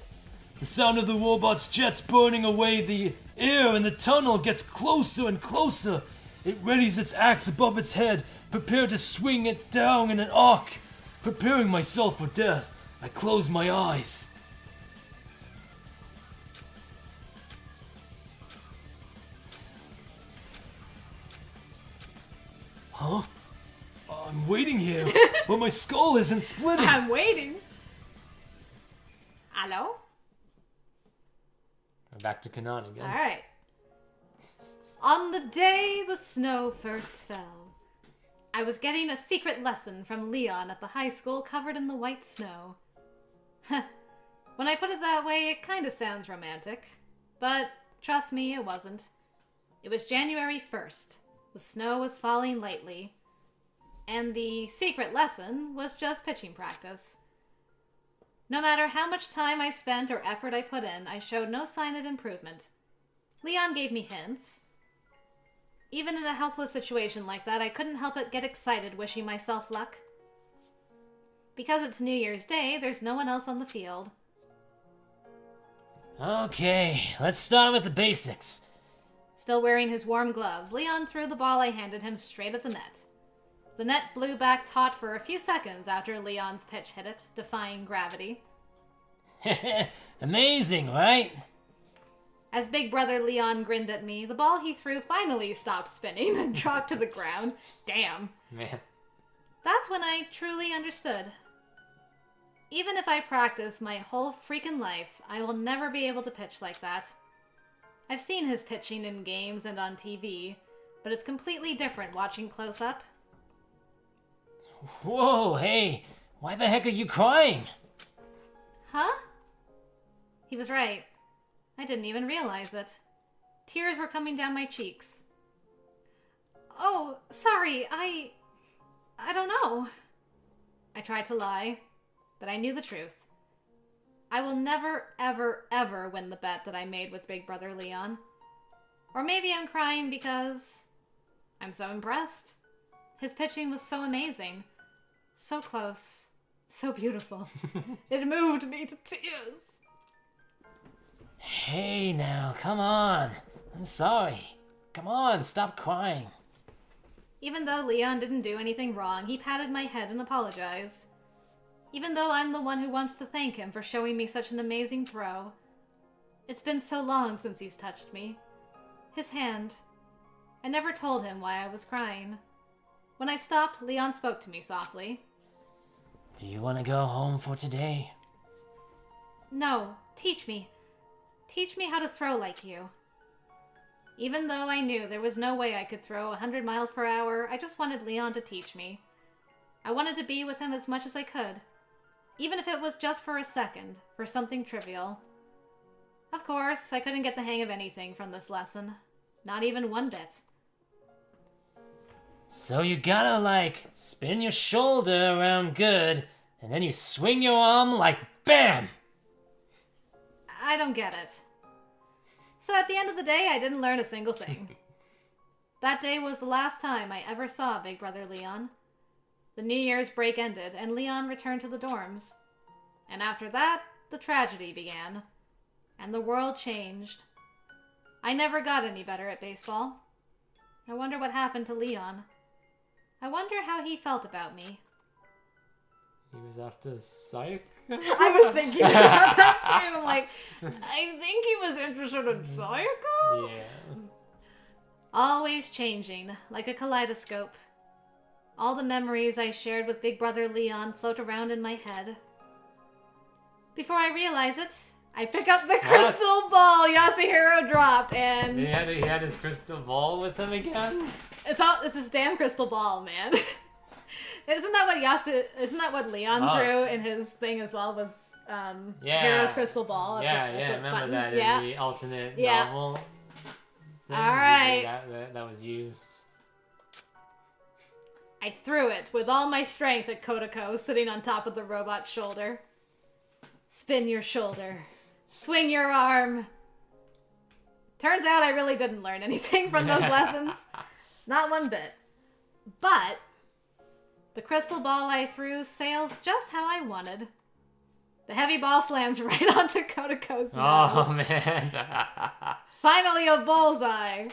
The sound of the robot's jets burning away the air in the tunnel gets closer and closer. It readies its axe above its head, prepared to swing it down in an arc. Preparing myself for death, I close my eyes. Huh? I'm waiting here, but my skull isn't splitting. I'm waiting. Hello? We're back to Kanan again. Alright. On the day the snow first fell, I was getting a secret lesson from Leon at the high school covered in the white snow. When I put it that way, it kinda sounds romantic. But trust me, it wasn't. It was January 1st. The snow was falling lightly. And the secret lesson was just pitching practice. No matter how much time I spent or effort I put in, I showed no sign of improvement. Leon gave me hints. Even in a helpless situation like that, I couldn't help but get excited wishing myself luck. Because it's New Year's Day, there's no one else on the field. Okay, let's start with the basics. Still wearing his warm gloves, Leon threw the ball I handed him straight at the net. The net blew back taut for a few seconds after Leon's pitch hit it, defying gravity. Amazing, right? As Big Brother Leon grinned at me, the ball he threw finally stopped spinning and dropped to the ground. Damn. Man. That's when I truly understood. Even if I practice my whole freaking life, I will never be able to pitch like that. I've seen his pitching in games and on TV, but it's completely different watching close up. Whoa, hey, why the heck are you crying? Huh? He was right. I didn't even realize it. Tears were coming down my cheeks. Oh, sorry, I don't know. I tried to lie, but I knew the truth. I will never, ever, ever win the bet that I made with Big Brother Leon. Or maybe I'm crying because I'm so impressed. His pitching was so amazing. So close. So beautiful. It moved me to tears. Hey now, come on. I'm sorry. Come on, stop crying. Even though Leon didn't do anything wrong, he patted my head and apologized. Even though I'm the one who wants to thank him for showing me such an amazing throw. It's been so long since he's touched me. His hand. I never told him why I was crying. When I stopped, Leon spoke to me softly. Do you want to go home for today? No, teach me. Teach me how to throw like you. Even though I knew there was no way I could throw 100 miles per hour, I just wanted Leon to teach me. I wanted to be with him as much as I could. Even if it was just for a second, for something trivial. Of course, I couldn't get the hang of anything from this lesson. Not even one bit. So you gotta, spin your shoulder around good, and then you swing your arm like BAM! I don't get it. So at the end of the day, I didn't learn a single thing. That day was the last time I ever saw Big Brother Leon. The New Year's break ended, and Leon returned to the dorms. And after that, the tragedy began. And the world changed. I never got any better at baseball. I wonder what happened to Leon. I wonder how he felt about me. He was after psych? I was thinking about that too. I'm like, I think he was interested in psycho? Yeah. Always changing, like a kaleidoscope. All the memories I shared with Big Brother Leon float around in my head. Before I realize it, I pick up the crystal ball Yasuhiro dropped, and he had his crystal ball with him again? It's his damn crystal ball, man. Isn't that what Leon threw in his thing as well? Was Hero's crystal ball? I remember that in the alternate novel. Thing. All right, that was used. I threw it with all my strength at Kotoko, sitting on top of the robot's shoulder. Spin your shoulder. Swing your arm. Turns out I really didn't learn anything from those lessons. Not one bit. But the crystal ball I threw sails just how I wanted. The heavy ball slams right onto Kotoko's nose. Oh, man. Finally a bullseye.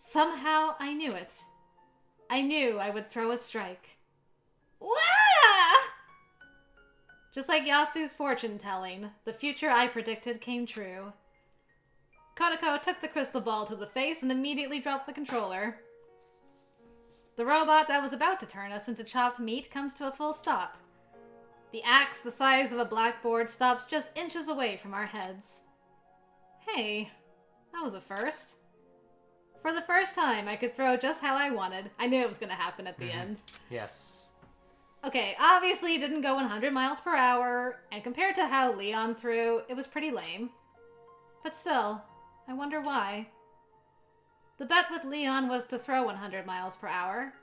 Somehow I knew it. I knew I would throw a strike. Wah! Just like Yasu's fortune-telling, the future I predicted came true. Kotoko took the crystal ball to the face and immediately dropped the controller. The robot that was about to turn us into chopped meat comes to a full stop. The axe the size of a blackboard stops just inches away from our heads. Hey, that was a first. For the first time, I could throw just how I wanted. I knew it was going to happen at the end. Yes. Okay, obviously it didn't go 100 miles per hour, and compared to how Leon threw, it was pretty lame. But still, I wonder why. The bet with Leon was to throw 100 miles per hour.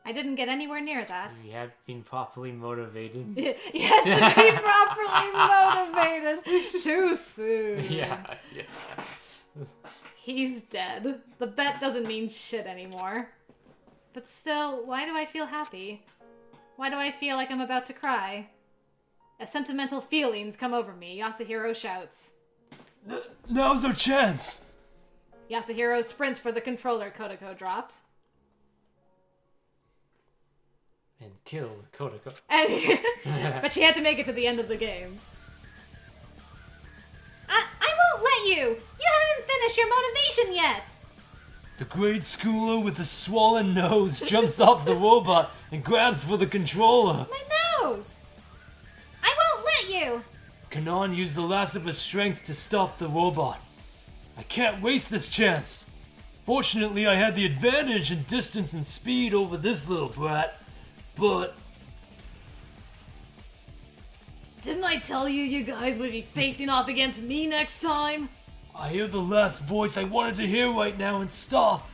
I didn't get anywhere near that. You had been properly motivated. You had to be properly motivated. Too soon. Yeah. He's dead. The bet doesn't mean shit anymore. But still, why do I feel happy? Why do I feel like I'm about to cry? As sentimental feelings come over me, Yasuhiro shouts. Now's our chance! Yasuhiro sprints for the controller Kotoko dropped. And killed Kotoko. But she had to make it to the end of the game. I won't let you! You haven't finished your motivation yet! The grade schooler with the swollen nose jumps off the robot and grabs for the controller. My nose! I won't let you! Kanon used the last of his strength to stop the robot. I can't waste this chance. Fortunately, I had the advantage in distance and speed over this little brat, but... Didn't I tell you you guys would be facing off against me next time? I hear the last voice I wanted to hear right now and stop.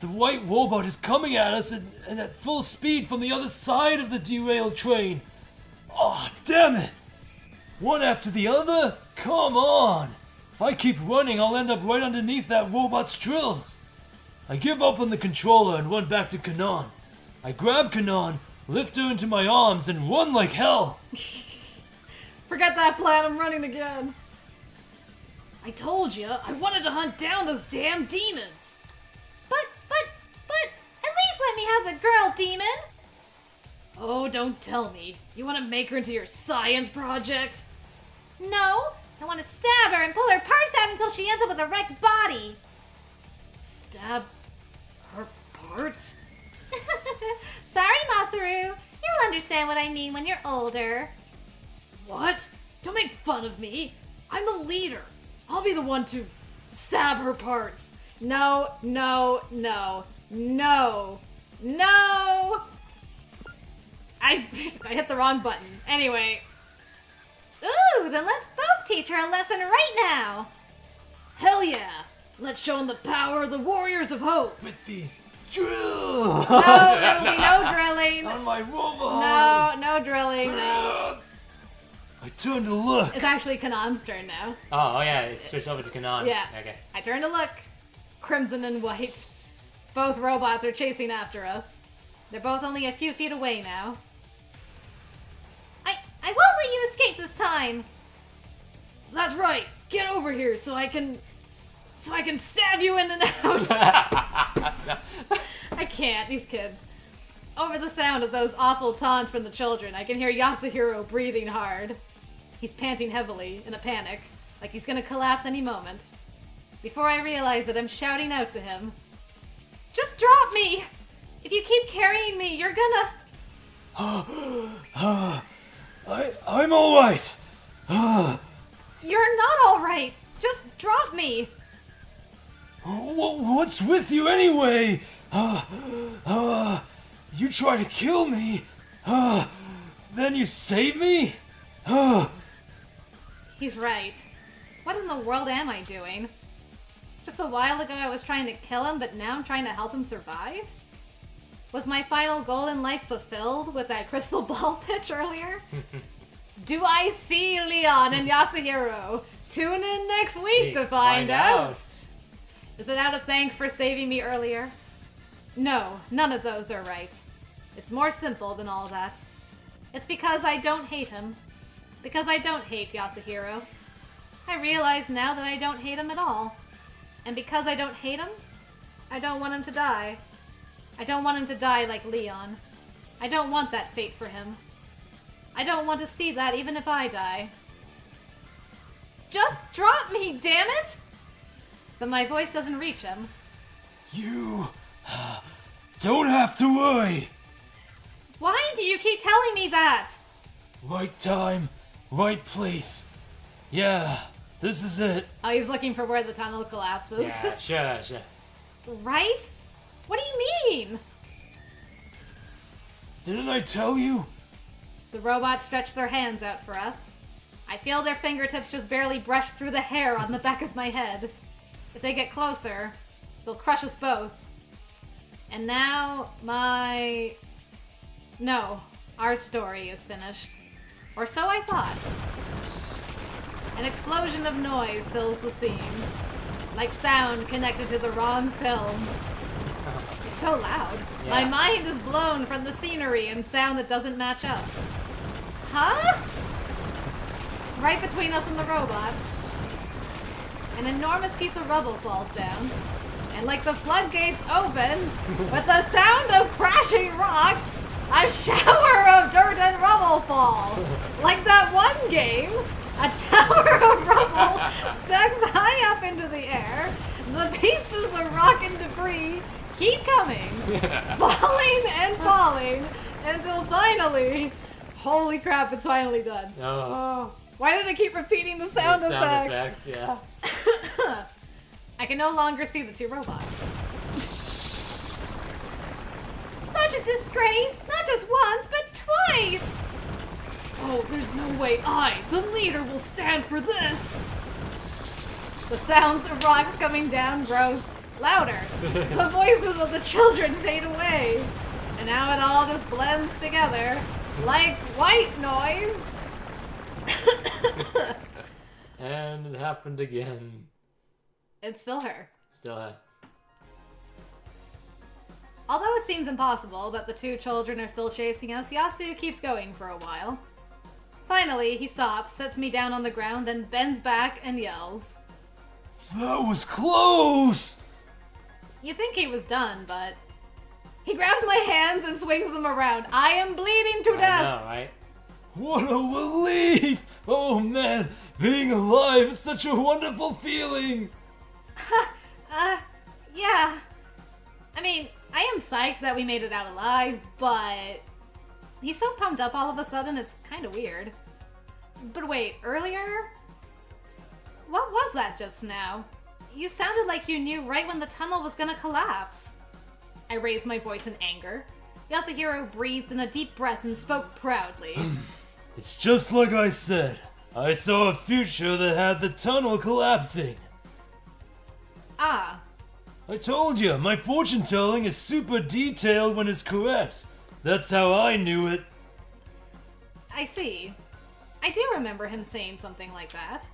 The white robot is coming at us and at full speed from the other side of the derailed train. Oh, damn it! One after the other? Come on! If I keep running, I'll end up right underneath that robot's drills. I give up on the controller and run back to Kanon. I grab Kanon, lift her into my arms, and run like hell. Forget that plan, I'm running again. I told you, I wanted to hunt down those damn demons. But, at least let me have the girl, demon. Oh, don't tell me. You want to make her into your science project? No, I want to stab her and pull her parts out until she ends up with a wrecked body. Stab her parts? Sorry, Masaru. You'll understand what I mean when you're older. What? Don't make fun of me. I'm the leader. I'll be the one to stab her parts. No. I hit the wrong button. Anyway. Ooh, then let's both teach her a lesson right now. Hell yeah. Let's show them the power of the Warriors of Hope. With these drills. No, there will be no drilling. On my robot. No drilling, no. I turn to look. It's actually Kanon's turn now. Oh yeah, it's switched over to Kanon. Yeah. Okay. I turn to look. Crimson and white. Both robots are chasing after us. They're both only a few feet away now. I won't let you escape this time. That's right. Get over here so I can stab you in and out. I can't. These kids. Over the sound of those awful taunts from the children, I can hear Yasuhiro breathing hard. He's panting heavily, in a panic, like he's gonna collapse any moment. Before I realize it, I'm shouting out to him. Just drop me! If you keep carrying me, you're gonna... I'm alright. You're not alright! Just drop me! What's with you anyway? You try to kill me, then you save me? He's right. What in the world am I doing? Just a while ago I was trying to kill him, but now I'm trying to help him survive? Was my final goal in life fulfilled with that crystal ball pitch earlier? Do I see Leon and Yasuhiro? Tune in next week to find out. Is it out of thanks for saving me earlier? No, none of those are right. It's more simple than all that. It's because I don't hate him. Because I don't hate Yasuhiro. I realize now that I don't hate him at all. And because I don't hate him, I don't want him to die. I don't want him to die like Leon. I don't want that fate for him. I don't want to see that even if I die. Just drop me, damn it! But my voice doesn't reach him. You don't have to worry. Why do you keep telling me that? Right time, right place. Yeah, this is it. Oh, he was looking for where the tunnel collapses. Yeah, sure. Right? What do you mean? Didn't I tell you? The robots stretch their hands out for us. I feel their fingertips just barely brush through the hair on the back of my head. If they get closer, they'll crush us both. And now, No, our story is finished. Or so I thought. An explosion of noise fills the scene. Like sound connected to the wrong film. It's so loud. Yeah. My mind is blown from the scenery and sound that doesn't match up. Huh? Right between us and the robots. An enormous piece of rubble falls down. And like the floodgates open, with the sound of crashing rocks, a shower of dirt and rubble fall. Like that one game, a tower of rubble stacks high up into the air. The pieces of rock and debris keep coming, falling and falling, until finally, holy crap, it's finally done. Oh. Why did I keep repeating the sound effect? Effects, yeah. I can no longer see the two robots. Such a disgrace! Not just once, but twice! Oh, there's no way I, the leader, will stand for this! The sounds of rocks coming down grows louder. The voices of the children fade away. And now it all just blends together like white noise. And it happened again. It's still her. Still her. Although it seems impossible that the two children are still chasing us, Yasu keeps going for a while. Finally, he stops, sets me down on the ground, then bends back and yells. That was close! You think he was done, but... He grabs my hands and swings them around. I am bleeding to death! I know, right? What a relief! Oh man, being alive is such a wonderful feeling! Yeah. I mean, I am psyched that we made it out alive, but... He's so pumped up all of a sudden, it's kind of weird. But wait, earlier? What was that just now? You sounded like you knew right when the tunnel was gonna collapse. I raised my voice in anger. Yasuhiro breathed in a deep breath and spoke proudly. It's just like I said. I saw a future that had the tunnel collapsing. Ah. I told you, my fortune telling is super detailed when it's correct. That's how I knew it. I see. I do remember him saying something like that.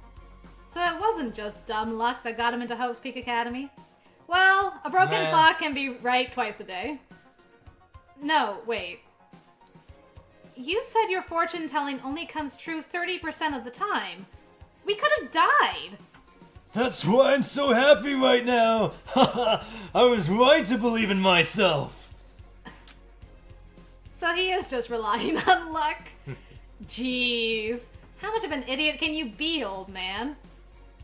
So it wasn't just dumb luck that got him into Hope's Peak Academy. Well, a broken clock can be right twice a day. No, wait. You said your fortune telling only comes true 30% of the time. We could have died. That's why I'm so happy right now. I was right to believe in myself. So he is just relying on luck. Jeez. How much of an idiot can you be, old man?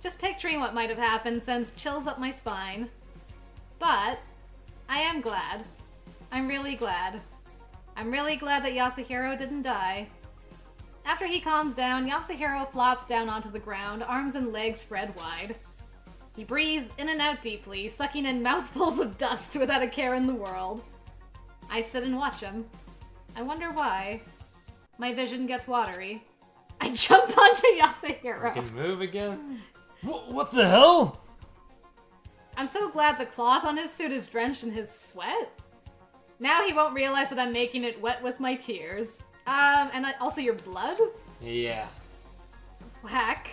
Just picturing what might have happened sends chills up my spine. But I am glad. I'm really glad. I'm really glad that Yasuhiro didn't die. After he calms down, Yasuhiro flops down onto the ground, arms and legs spread wide. He breathes in and out deeply, sucking in mouthfuls of dust without a care in the world. I sit and watch him. I wonder why. My vision gets watery. I jump onto Yasuhiro. You can move again? What the hell? I'm so glad the cloth on his suit is drenched in his sweat. Now he won't realize that I'm making it wet with my tears. And also your blood? Yeah. Whack.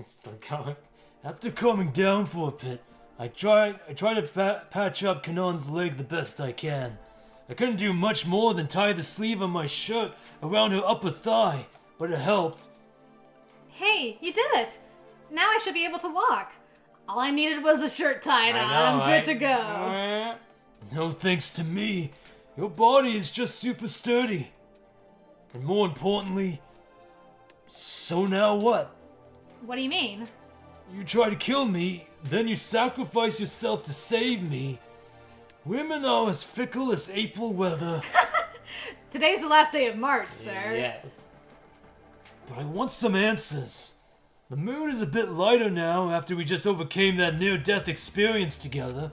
Still going. After calming down for a bit, I try to patch up Kanon's leg the best I can. I couldn't do much more than tie the sleeve of my shirt around her upper thigh, but it helped. Hey, you did it! Now I should be able to walk. All I needed was a shirt tied on. I'm good to go. No thanks to me. Your body is just super sturdy. And more importantly, so now what? What do you mean? You try to kill me, then you sacrifice yourself to save me. Women are as fickle as April weather. Today's the last day of March, sir. Yes. But I want some answers. The mood is a bit lighter now after we just overcame that near-death experience together.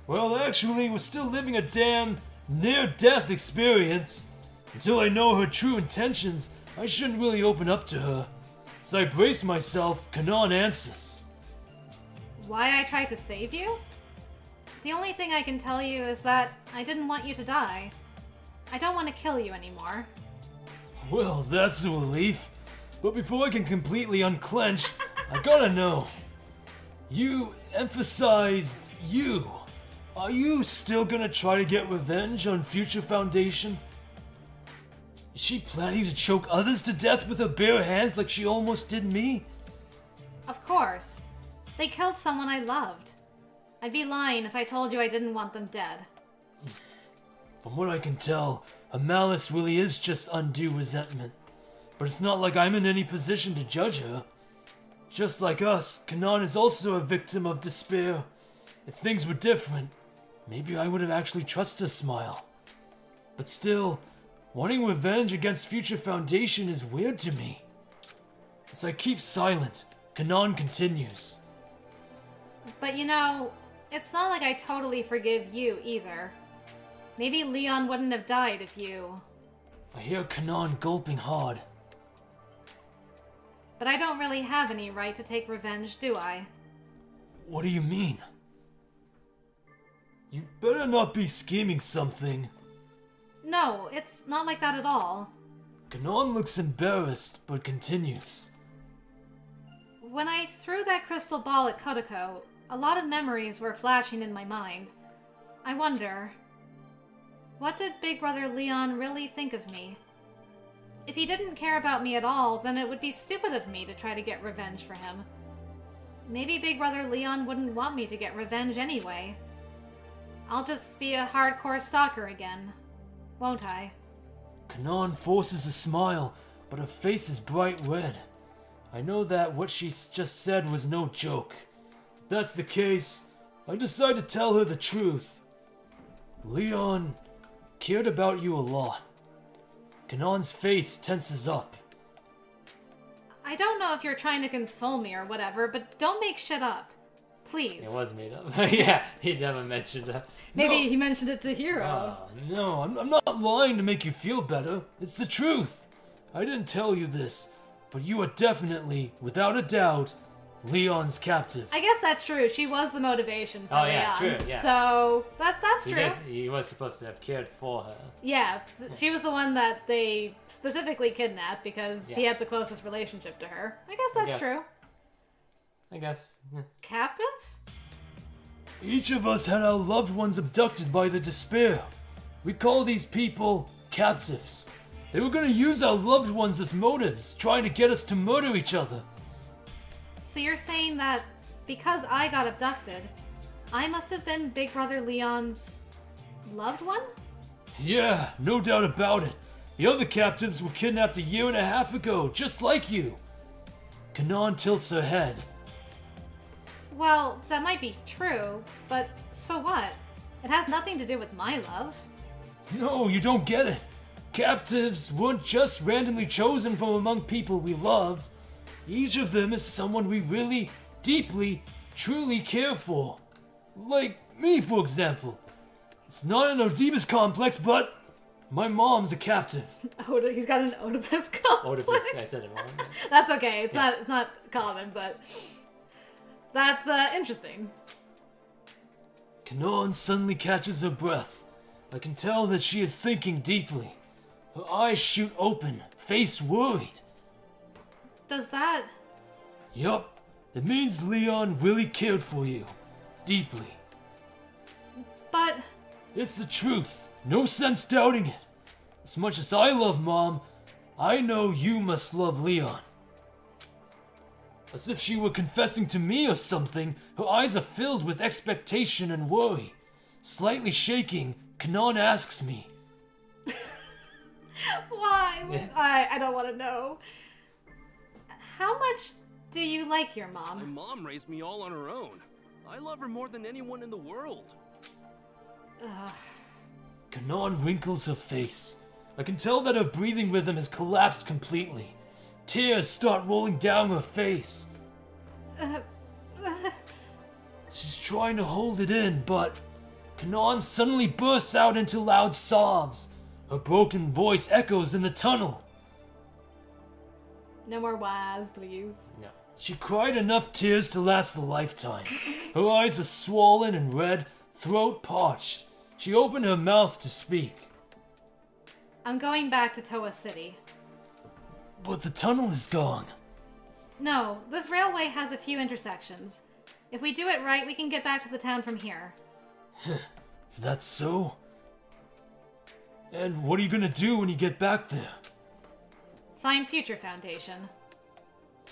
Well, actually, we're still living a damn near-death experience. Until I know her true intentions, I shouldn't really open up to her. As I brace myself, Kanon answers. Why I tried to save you? The only thing I can tell you is that I didn't want you to die. I don't want to kill you anymore. Well, that's a relief. But before I can completely unclench, I gotta know. You emphasized you. Are you still gonna try to get revenge on Future Foundation? Is she planning to choke others to death with her bare hands like she almost did me? Of course. They killed someone I loved. I'd be lying if I told you I didn't want them dead. From what I can tell, her malice really is just undue resentment. But it's not like I'm in any position to judge her. Just like us, Kanon is also a victim of despair. If things were different, maybe I would have actually trusted her smile. But still, wanting revenge against Future Foundation is weird to me. As I keep silent, Kanon continues. But you know, it's not like I totally forgive you either. Maybe Leon wouldn't have died if you... I hear Kanon gulping hard. But I don't really have any right to take revenge, do I? What do you mean? You better not be scheming something. No, it's not like that at all. Kanon looks embarrassed, but continues. When I threw that crystal ball at Kotoko, a lot of memories were flashing in my mind. I wonder, what did Big Brother Leon really think of me? If he didn't care about me at all, then it would be stupid of me to try to get revenge for him. Maybe Big Brother Leon wouldn't want me to get revenge anyway. I'll just be a hardcore stalker again, won't I? Kanon forces a smile, but her face is bright red. I know that what she just said was no joke. If that's the case, I decide to tell her the truth. Leon cared about you a lot. Kanon's face tenses up. I don't know if you're trying to console me or whatever, but don't make shit up. Please. It was made up. Yeah, he never mentioned that. Maybe he mentioned it to Hiro. No, I'm not lying to make you feel better. It's the truth. I didn't tell you this, but you are definitely, without a doubt, Leon's captive. I guess that's true. She was the motivation for Leon. Oh yeah, true, yeah. So, that's true. He was supposed to have cared for her. Yeah, she was the one that they specifically kidnapped because he had the closest relationship to her. I guess that's true. I guess. Captive? Each of us had our loved ones abducted by the despair. We call these people captives. They were gonna use our loved ones as motives, trying to get us to murder each other. So you're saying that because I got abducted, I must have been Big Brother Leon's loved one? Yeah, no doubt about it. The other captives were kidnapped a year and a half ago, just like you. Kanon tilts her head. Well, that might be true, but so what? It has nothing to do with my love. No, you don't get it. Captives weren't just randomly chosen from among people we loved. Each of them is someone we really, deeply, truly care for. Like me, for example. It's not an Oedipus complex, but my mom's a captive. He's got an Oedipus complex. Oedipus, I said it wrong. That's okay. It's not common, but that's interesting. Kanon suddenly catches her breath. I can tell that she is thinking deeply. Her eyes shoot open, face worried. Does that... Yup. It means Leon really cared for you. Deeply. But... It's the truth. No sense doubting it. As much as I love Mom, I know you must love Leon. as if she were confessing to me or something. Her eyes are filled with expectation and worry. Slightly shaking, Kanon asks me, Why? Yeah. I don't want to know. How much do you like your My mom? mom raised me all on her own. I love her more than anyone in the world. Ugh. Kanon wrinkles her face. I can tell that her breathing rhythm has collapsed completely. Tears start rolling down her face. She's trying to hold it in, but Kanon suddenly bursts out into loud sobs. Her broken voice echoes in the tunnel. No more whys, please. No. She cried enough tears to last a lifetime. Her eyes are swollen and red, throat parched. She opened her mouth to speak. I'm going back to Toa City. But the tunnel is gone. No, this railway has a few intersections. If we do it right, we can get back to the town from here. Is that so? And what are you gonna do when you get back there? Find Future Foundation.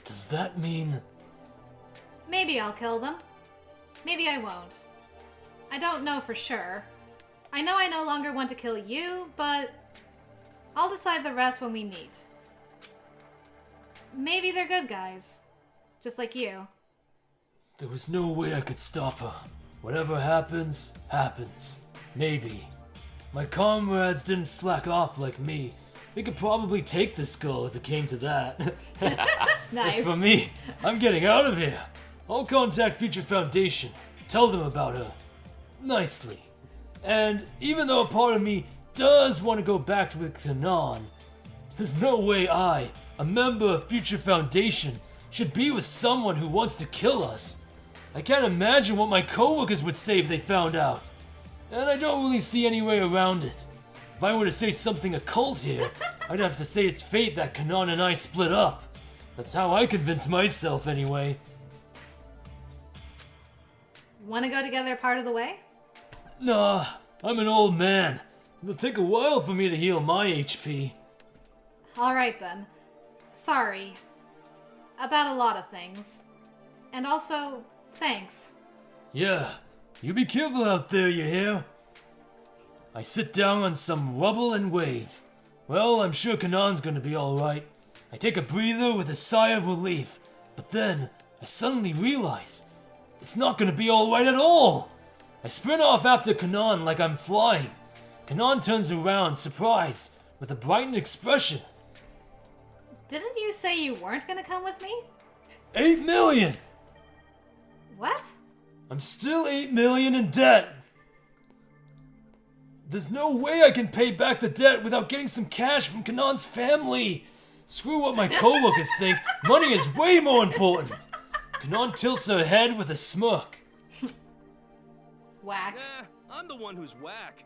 Does that mean... Maybe I'll kill them. Maybe I won't. I don't know for sure. I know I no longer want to kill you, but I'll decide the rest when we meet. Maybe they're good guys. Just like you. There was no way I could stop her. Whatever happens, happens. Maybe. My comrades didn't slack off like me. They could probably take this girl if it came to that. Nice. As for me, I'm getting out of here. I'll contact Future Foundation, tell them about her. Nicely. And even though a part of me does want to go back with Kanon, there's no way I, a member of Future Foundation, should be with someone who wants to kill us. I can't imagine what my coworkers would say if they found out. And I don't really see any way around it. If I were to say something occult here, I'd have to say it's fate that Kanon and I split up. That's how I convince myself anyway. Want to go together part of the way? Nah, I'm an old man. It'll take a while for me to heal my HP. Alright then. Sorry. About a lot of things. And also, thanks. Yeah, you be careful out there, you hear? I sit down on some rubble and wave. Well, I'm sure Kanon's gonna be alright. I take a breather with a sigh of relief, but then I suddenly realize it's not gonna be alright at all! I sprint off after Kanon like I'm flying. Kanon turns around, surprised, with a brightened expression. Didn't you say you weren't gonna come with me? 8 million! What? I'm still 8 million in debt! There's no way I can pay back the debt without getting some cash from Kanon's family! Screw what my coworkers think, money is way more important! Kanon tilts her head with a smirk. Whack. I'm the one who's whack.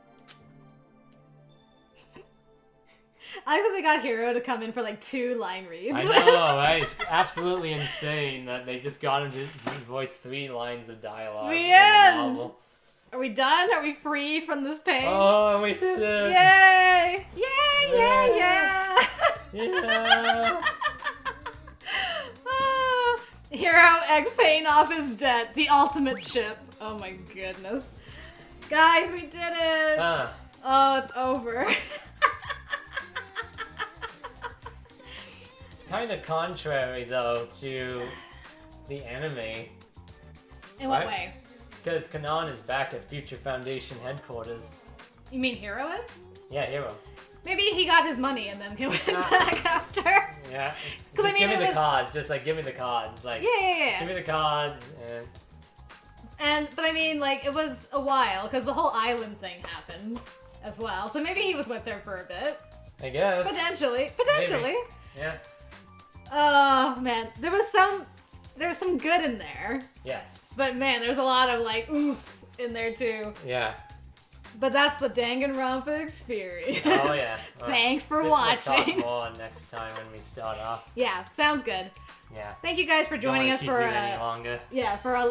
I think they got Hero to come in for like 2 line reads. I know, right? It's absolutely insane that they just got him to voice 3 lines of dialogue The in end! the novel. Are we done? Are we free from this pain? Oh, we did it! Yay! Yay! Yeah! Yeah! Yeah! Ah, Hero X paying off his debt. The ultimate ship. Oh my goodness. Guys, we did it! Oh, it's over. It's kind of contrary, though, to the anime. In what Right? way? Because Kanon is back at Future Foundation headquarters. You mean Hero is? Yeah, Hero. Maybe he got his money and then went Ah. back after. Yeah. 'Cause I Just mean, give me it the was- cards. Just like, give me the cards. Like, Yeah. give me the cards. And But I mean, like, it was a while because the whole island thing happened as well. So maybe he was with her for a bit. I guess. Potentially. Maybe. Yeah. Oh man, there was some good in there, Yes. but man, there's a lot of like oof in there too. Yeah. But that's the Danganronpa experience. Oh yeah. Well, Thanks for this watching. We'll talk more next time when we start off. Yeah, sounds good. Yeah. Thank you guys for joining Don't us wanna for keep you any longer.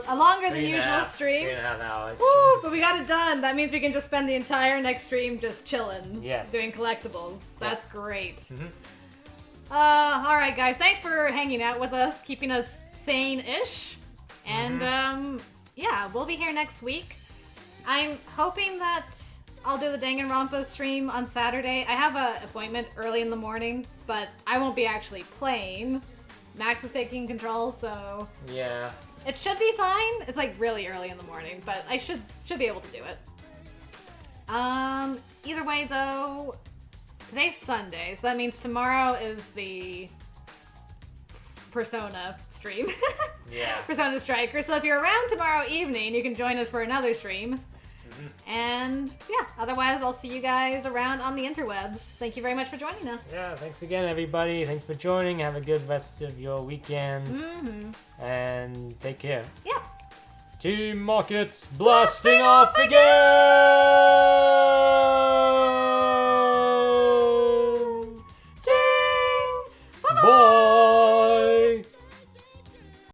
a longer than 3.5 usual stream. 3.5 hours. Woo! But we got it done. That means we can just spend the entire next stream just chilling. Yes. Doing collectibles. That's great. Mhm. Alright guys, thanks for hanging out with us, keeping us sane-ish. And, yeah, we'll be here next week. I'm hoping that I'll do the Danganronpa stream on Saturday. I have an appointment early in the morning, but I won't be actually playing. Max is taking control, so... Yeah. It should be fine. It's like really early in the morning, but I should be able to do it. Either way though, today's Sunday, so that means tomorrow is the Persona stream. Yeah. Persona Striker. So if you're around tomorrow evening, you can join us for another stream. And yeah, otherwise I'll see you guys around on the interwebs. Thank you very much for joining us. Yeah, thanks again, everybody. Thanks for joining. Have a good rest of your weekend. And take care. Yeah. Team Market blasting off again!